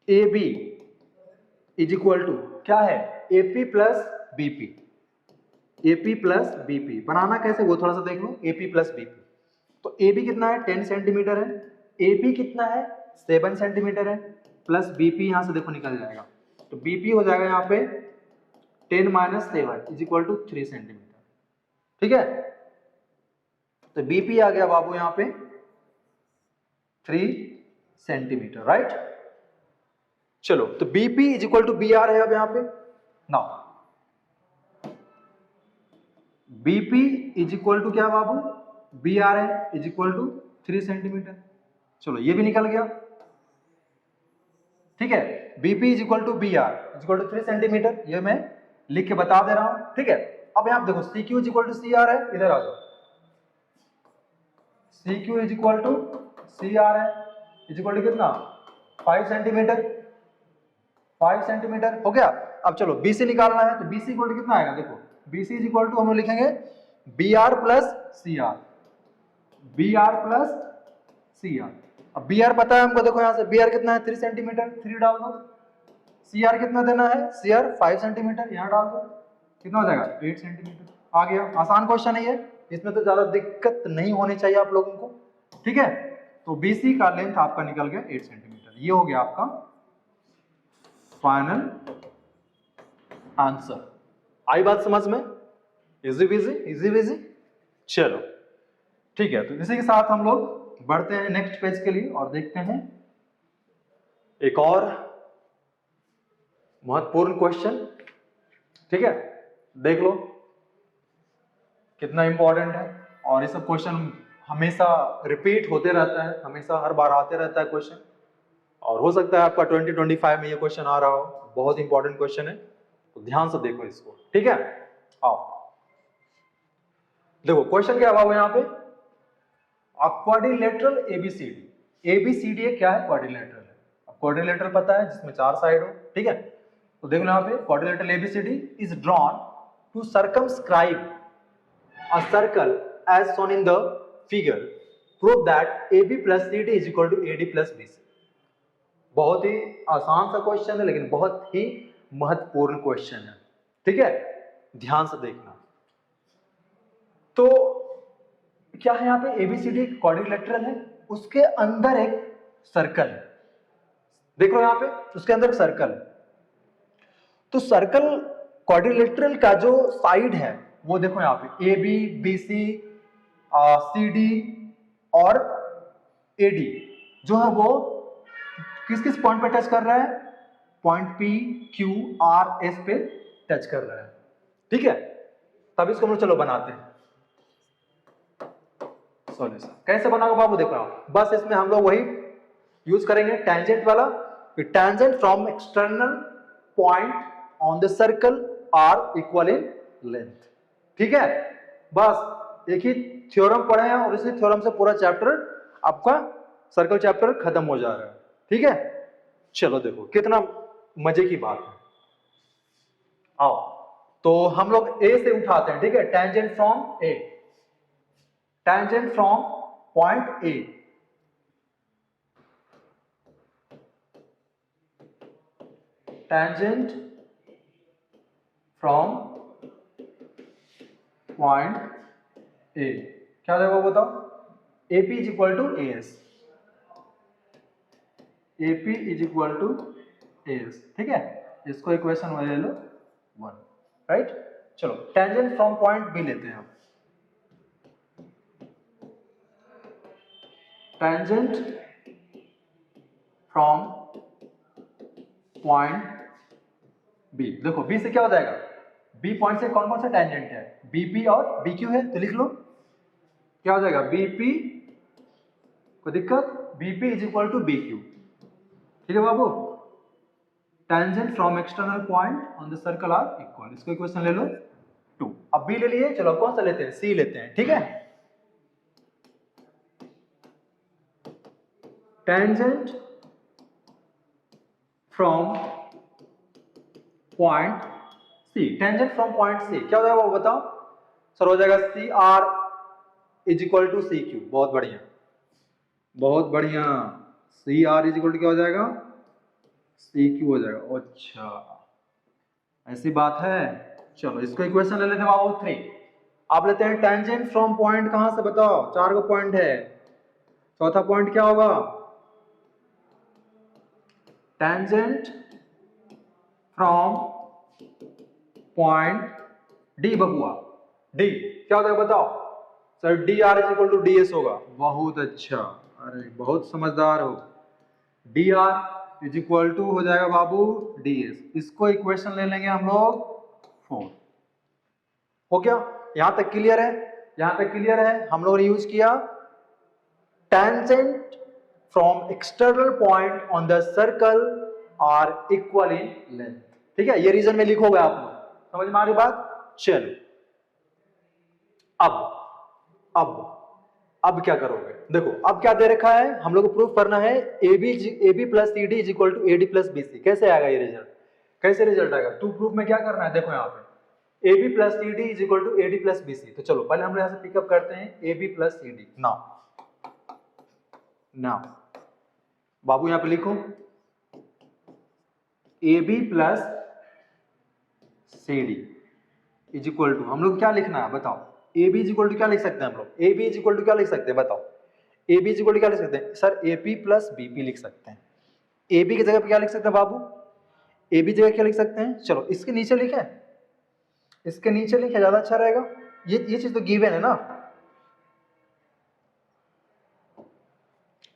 A B is equal to क्या है, AP plus BP, AP plus BP. बनाना कैसे वो थोड़ा सा देख लो, एपी प्लस बीपी। तो एबी कितना है 10 सेंटीमीटर है, एपी कितना है 7 सेंटीमीटर है, प्लस बीपी यहां से देखो निकल जाएगा, तो बीपी हो जाएगा यहाँ पे 10 minus 7 is equal to 3 centimeter, ठीक है। तो बीपी आ गया बाबू यहाँ पे 3 सेंटीमीटर, राइट। चलो तो BP is equal to B R है अब यहाँ पे, now BP is equal to क्या बाबू, बी आर है इज इक्वल टू 3 सेंटीमीटर। चलो ये भी निकल गया, ठीक है। BP is equal to B R is equal to 3 centimeter, ये मैं लिख के बता दे रहा हूं, ठीक है। अब यहां देखो C Q is equal to C R है, इधर आ जाओ, C Q is equal to C R है इज इक्वल टू कितना 5 सेंटीमीटर, 5 सेंटीमीटर हो गया। अब चलो बीसी निकालना है, तो बीसी इक्वल टू कितना आएगा, देखो बीसी इज इक्वल टू हम लोग लिखेंगे B R plus C R, B R plus C R. अब बी आर पता है हमको, देखो यहां से बी आर कितना है 3 सेंटीमीटर, 3 डाल दो, सी आर कितना देना है, सी आर 5 सेंटीमीटर, यहां डाल दो, कितना हो जाएगा 8 सेंटीमीटर। आ गया, आसान क्वेश्चन है ये, इसमें तो ज्यादा दिक्कत नहीं होनी चाहिए आप लोगों को, ठीक है। तो बीसी का लेंथ आपका निकल गया 8 सेंटीमीटर, ये हो गया आपका फाइनल आंसर। आई बात समझ में, इजी बिजी, इजी बिजी। चलो ठीक है, तो इसी के साथ हम लोग बढ़ते हैं नेक्स्ट पेज के लिए और देखते हैं एक और महत्वपूर्ण क्वेश्चन, ठीक है। देख लो कितना इंपॉर्टेंट है, और ये सब क्वेश्चन हमेशा रिपीट होते रहता है, हमेशा हर बार आते रहता है क्वेश्चन, और हो सकता है आपका 2025 में ये क्वेश्चन आ रहा हो, बहुत इंपॉर्टेंट क्वेश्चन है, तो ध्यान से देखो इसको, ठीक है। आओ देखो क्वेश्चन क्या हुआ यहाँ पे, क्वाड्रिलेटरल एबीसीडी, एबीसीडी क्या है, क्वाड्रिलेटरल है। अब क्वाड्रिलेटरल पता है जिसमें 4 साइड हो, ठीक है। तो देखो यहाँ पे quadrilateral ABCD is drawn to circumscribe a circle as shown in the figure, prove that AB plus CD is equal to AD plus BC। बहुत ही आसान सा क्वेश्चन है लेकिन बहुत ही महत्वपूर्ण क्वेश्चन है, ठीक है, ध्यान से देखना। तो क्या है यहाँ पे ABCD क्वाड्रिलेटरल है, उसके अंदर एक सर्कल है, देख लो यहाँ पे, उसके अंदर सर्कल है, तो सर्कल क्वाड्रिलेटरल का जो साइड है वो देखो यहाँ पे A B B C C D और ए डी जो है वो किस किस पॉइंट पे टच कर रहा है, point P Q R S पे टच कर रहा है, ठीक है। तब इसको हम लोग चलो बनाते हैं सॉल्यूशन। कैसे बनाओगे बाबू, देखो आप बस इसमें हम लोग वही यूज करेंगे टेंजेंट वाला, tangent from external point on the circle are equal in length, ठीक है। बस एक ही थ्योरम पढ़े हैं और इसी थ्योरम से पूरा चैप्टर आपका सर्कल चैप्टर खत्म हो जा रहा है, ठीक है। चलो देखो कितना मजे की बात है। आओ तो हम लोग ए से उठाते हैं, ठीक है। Tangent from A, tangent from point A, tangent from point A क्या देगा बताओ, AP is equal to AS, AP is equal to AS, ठीक है। इसको इक्वेशन में ले लो 1, राइट। चलो टेंजेंट फ्रॉम पॉइंट बी लेते हैं हम, टेंजेंट फ्रॉम पॉइंट बी, देखो बी से क्या हो जाएगा, बी पॉइंट से कौन कौन सा टेंजेंट है, बीपी और बीक्यू है, तो लिख लो क्या हो जाएगा, बीपी, कोई दिक्कत, BP is equal to BQ, ठीक है बाबू। Tangent from external point on the circle are equal, इसको इक्वेशन ले लो 2। अब बी ले लिए, चलो कौन सा लेते हैं, सी लेते हैं, ठीक है। Tangent from point C, tangent from point C क्या हो जाएगा वो बताओ सर, हो जाएगा C R is equal to C Q, बहुत बढ़िया बहुत बढ़िया, C R is equal to क्या हो जाएगा, सी क्यू हो जाएगा। अच्छा ऐसी बात है, चलो इसको इक्वेशन ले लेते हैं बाबू 3। आप लेते हैं टेंजेंट फ्रॉम पॉइंट, कहां से बताओ, 4 को पॉइंट है, चौथा पॉइंट क्या होगा, टेंजेंट फ्रॉम पॉइंट डी बबुआ, डी क्या होता है बताओ sir, D R is equal to D S होगा, बहुत अच्छा, अरे बहुत समझदार हो। D R is equal to हो जाएगा बाबू डी एस, इसको इक्वेशन ले लेंगे हम लोग 4, हो गया। यहां तक क्लियर है, यहां तक क्लियर है। हम लोगों ने यूज किया tangent from external point on the circle are equal in length, ठीक है। ये रीजन में लिखोगे आप लोग, समझ में आ रही बात। चलो अब क्या करोगे, देखो अब क्या दे रखा है, हम लोग को प्रूफ करना है AB plus CD is equal to AD plus BC। कैसे आएगा ये रिजल्ट, कैसे रिजल्ट आएगा, टू प्रूफ में क्या करना है, देखो यहाँ पे AB plus CD is equal to AD plus BC। तो चलो पहले हम लोग यहाँ से पिकअप करते हैं AB प्लस CD। नाउ बाबू यहाँ पे लिखो AB plus CD is equal to, हम लोग क्या लिखना है बताओ, AB इज इक्वल टू क्या लिख सकते हैं हम लोग, AB इज इक्वल टू क्या लिख सकते हैं बताओ, AB इज इक्वल टू क्या लिख सकते हैं सर, AP प्लस BP लिख सकते हैं। AB की जगह पे क्या लिख सकते हैं बाबू, AB जगह क्या लिख सकते हैं, चलो इसके नीचे लिखें, इसके नीचे लिखे ज्यादा अच्छा रहेगा, ये चीज तो गिवन है ना।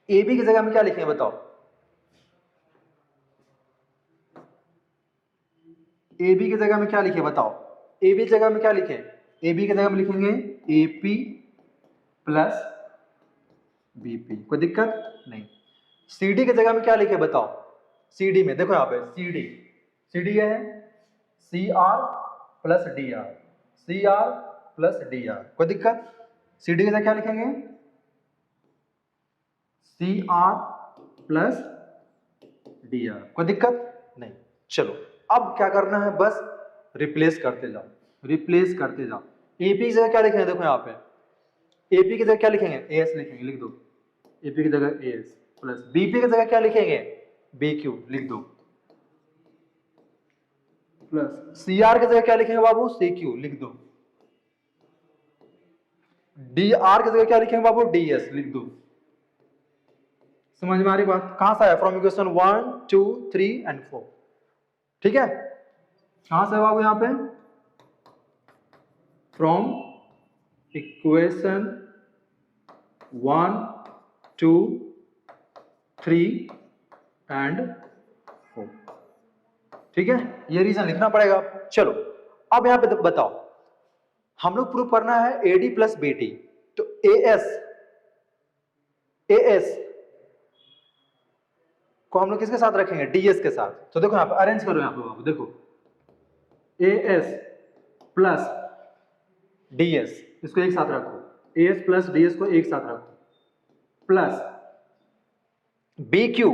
AB की जगह में क्या लिखें बताओ, AB की जगह में क्या लिखे बताओ, AB की जगह में क्या लिखे, AB की जगह में लिखेंगे AP प्लस BP, कोई दिक्कत नहीं। CD की जगह में क्या लिखे बताओ, CD में देखो यहाँ पे CD है CR plus DR, CR plus DR, कोई दिक्कत। CD की जगह क्या लिखेंगे CR प्लस DR, कोई दिक्कत नहीं। चलो अब क्या करना है, बस रिप्लेस करते जाओ, रिप्लेस करते जाओ। AP की जगह क्या लिखेंगे, देखो यहाँ पे AP की जगह क्या लिखेंगे, AS लिखेंगे, लिख दो AP की जगह AS प्लस BP की जगह क्या लिखेंगे BQ, लिख दो प्लस CR की जगह क्या लिखेंगे बाबू CQ, लिख दो। DR की जगह क्या लिखेंगे बाबू DS, लिख दो। समझ में आ रही बात? कहां से आया? From equation 1 2 3 and 4। ठीक है, कहां से बाबू? यहां पे फ्रॉम इक्वेशन 1 2 3 एंड 4। ठीक है, ये रीजन लिखना पड़ेगा। चलो अब यहां पे बताओ, हम लोग प्रूव करना है AD प्लस BT, तो AS को हम लोग किसके साथ रखेंगे? DS के साथ। तो देखो यहां पे अरेंज करो, यहां पे बाबू देखो, AS प्लस DS इसको एक साथ रखो, AS प्लस DS को एक साथ रखो, plus BQ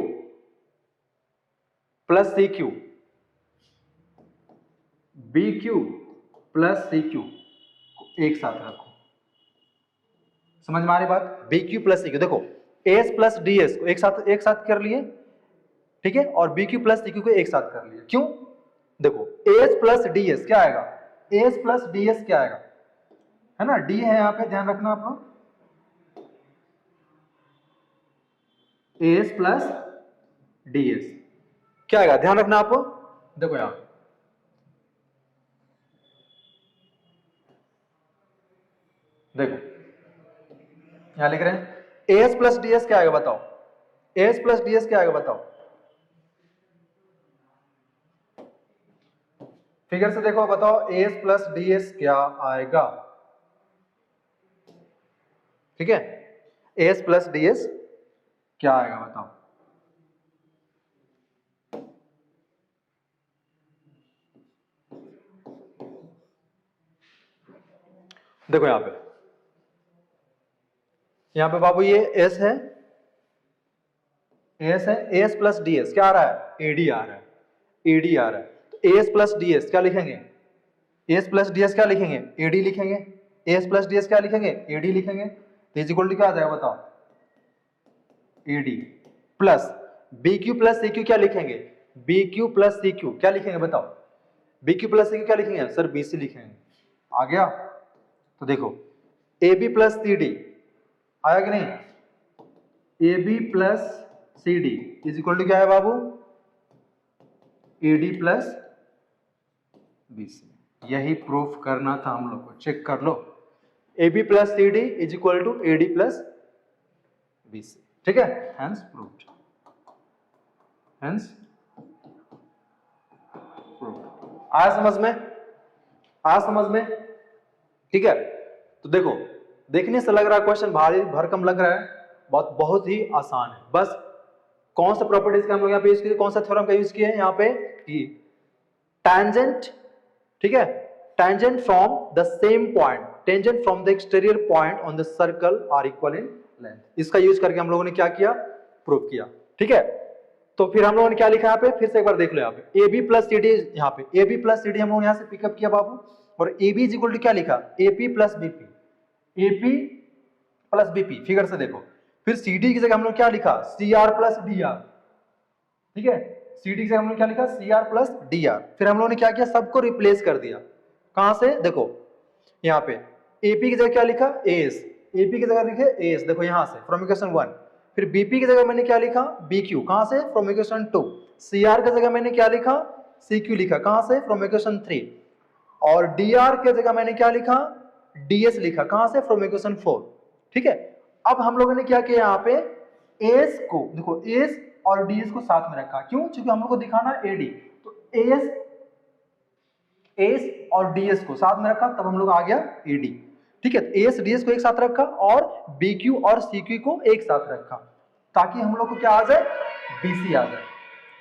plus CQ, BQ plus CQ को एक साथ रखो। समझ में आ रही बात? BQ प्लस CQ, देखो AS प्लस DS को एक साथ कर लिए, ठीक है, और BQ प्लस CQ को एक साथ कर लिए। क्यों? देखो AS प्लस DS क्या आएगा? AS प्लस DS क्या आएगा? है ना, D है यहाँ पे, ध्यान रखना आप लोग। AS प्लस DS क्या आएगा? ध्यान रखना आप लोग। देखो यहां देखो, यहां लिख रहे हैं AS प्लस DS क्या आएगा बताओ? AS प्लस DS क्या आएगा बताओ? फिगर से देखो, बताओ AS प्लस DS क्या आएगा? ठीक है, AS प्लस DS क्या आएगा बताओ? देखो यहां पे बाबू ये S है, AS है, AS प्लस DS क्या आ रहा है? AD आ रहा है, AD आ रहा है। तो AS प्लस DS क्या लिखेंगे? AS प्लस DS क्या लिखेंगे? AD लिखेंगे। AS प्लस DS क्या लिखेंगे? AD लिखेंगे। तो इज इक्वल टू क्या आ जाएगा बताओ? AD plus BQ plus CQ क्या लिखेंगे? BQ प्लस CQ क्या लिखेंगे बताओ? BQ प्लस CQ क्या लिखेंगे सर? BC लिखेंगे। आ गया? तो देखो AB प्लस CD आया कि नहीं? AB plus CD is equal to क्या है बाबू? AD plus BC। यही प्रूफ करना था हम लोग को, चेक कर लो। AB plus CD is equal to AD plus BC। ठीक है, हेंस प्रूव्ड, हेंस प्रूव्ड। आया समझ में? आया समझ में? ठीक है, तो देखो देखने से लग रहा है क्वेश्चन भारी भरकम लग रहा है, बहुत ही आसान है। बस कौन सा प्रॉपर्टीज का हम लोग यहाँ पे यूज किए, कौन सा थ्योरम का यूज किए हैं यहाँ पे? tangent, ठीक है, tangent from the same point, tangent from the exterior point on the circle are equal in length, इसका यूज करके हम लोगों ने क्या किया? प्रूव किया। ठीक है, तो फिर हम लोगों ने क्या लिखा यहाँ पे? फिर से एक बार देख लो यहाँ पे AB प्लस CD, यहाँ पे AB प्लस CD हम लोग यहाँ से पिकअप किया बाबू, और AB इज इक्वल टू क्या लिखा? AP plus BP, AP plus BP, figure से देखो। फिर CD की जगह हम लोग क्या लिखा? CR plus DR। ठीक है, CD की जगह हम लोग क्या लिखा? CR plus DR। फिर हम लोगों ने क्या किया? सबको रिप्लेस कर दिया। कहां से? देखो यहाँ पे AP की जगह क्या लिखा? AS, AP की जगह लिखे AS, देखो यहां से फ्रॉम इक्वेशन 1। फिर BP की जगह मैंने क्या लिखा? BQ, कहां से? From equation 2। CR की जगह मैंने क्या लिखा? CQ लिखा, कहां से? From equation 3। और DR की जगह मैंने क्या लिखा? DS लिखा, कहां से? From equation 4। ठीक है, अब हम लोगों ने क्या किया यहाँ पे? AS को देखो, AS और DS को साथ में रखा, क्यों? क्योंकि हम लोग को दिखाना AD, तो AS और DS को साथ में रखा, तब हम लोग आ गया AD। ठीक है, तो AS DS को एक साथ रखा और BQ और CQ को एक साथ रखा, ताकि हम लोग को क्या आ जाए? BC आ जाए।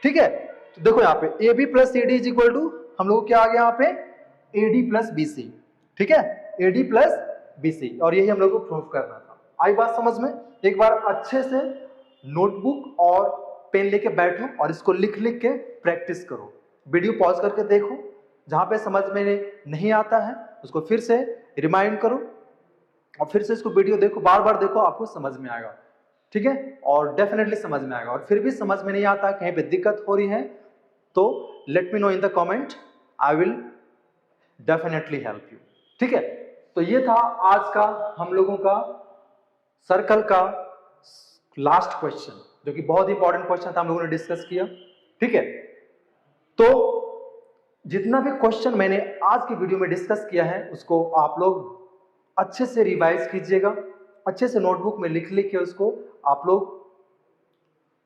ठीक है, तो देखो यहाँ पे AB plus CD is equal to हम लोग क्या आ गया यहाँ पे? AD plus BC। ठीक है, AD प्लस BC, और यही हम लोग को प्रूव करना था। आई बात समझ में? एक बार अच्छे से नोटबुक और पेन लेके बैठो और इसको लिख लिख के प्रैक्टिस करो। वीडियो पॉज करके देखो, जहां पे समझ में नहीं आता है उसको फिर से रिमाइंड करो, और फिर से इसको वीडियो देखो, बार बार देखो, आपको समझ में आएगा। ठीक है, और डेफिनेटली समझ में आएगा। और फिर भी समझ में नहीं आता, कहीं पे दिक्कत हो रही है, तो let me know in the comment, I will definitely help you. ठीक है, तो ये था आज का हम लोगों का सर्कल का लास्ट क्वेश्चन। जो कि बहुत इंपॉर्टेंट क्वेश्चन था, हम लोगों ने डिस्कस किया। ठीक है, तो जितना भी क्वेश्चन मैंने आज की वीडियो में डिस्कस किया है उसको आप लोग अच्छे से रिवाइज कीजिएगा, अच्छे से नोटबुक में लिख लिख के उसको आप लोग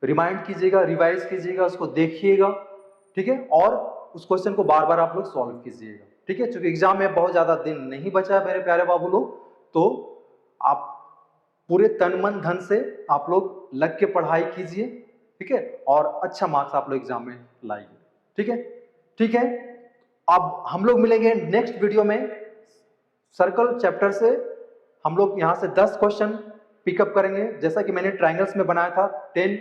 रिमाइंड कीजिएगा, रिवाइज कीजिएगा, उसको देखिएगा। ठीक है, और उस क्वेश्चन को बार बार आप लोग सॉल्व कीजिएगा। ठीक है, क्योंकि एग्जाम में बहुत ज्यादा दिन नहीं बचा है मेरे प्यारे बाबू लोग, तो आप पूरे तन मन धन से आप लोग लग के पढ़ाई कीजिए। ठीक है, और अच्छा मार्क्स आप लोग एग्जाम में लाइए। ठीक है, ठीक है, अब हम लोग मिलेंगे नेक्स्ट वीडियो में। सर्कल चैप्टर से हम लोग यहां से 10 क्वेश्चन पिकअप करेंगे, जैसा कि मैंने ट्रायंगल्स में बनाया था 10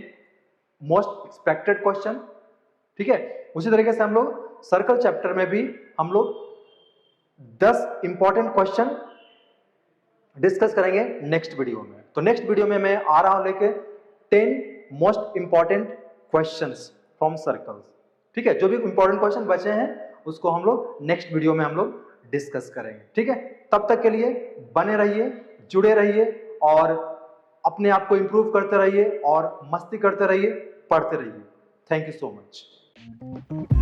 मोस्ट एक्सपेक्टेड क्वेश्चन। ठीक है, उसी तरीके से हम लोग सर्कल चैप्टर में भी हम लोग 10 इंपॉर्टेंट क्वेश्चन डिस्कस करेंगे नेक्स्ट वीडियो में। तो नेक्स्ट वीडियो में मैं आ रहा हूं लेके 10 most important questions from circles. ठीक है, जो भी इंपॉर्टेंट क्वेश्चन बचे हैं उसको हम लोग नेक्स्ट वीडियो में हम लोग डिस्कस करेंगे। ठीक है, तब तक के लिए बने रहिए, जुड़े रहिए और अपने आप को इंप्रूव करते रहिए और मस्ती करते रहिए, पढ़ते रहिए। Thank you so much.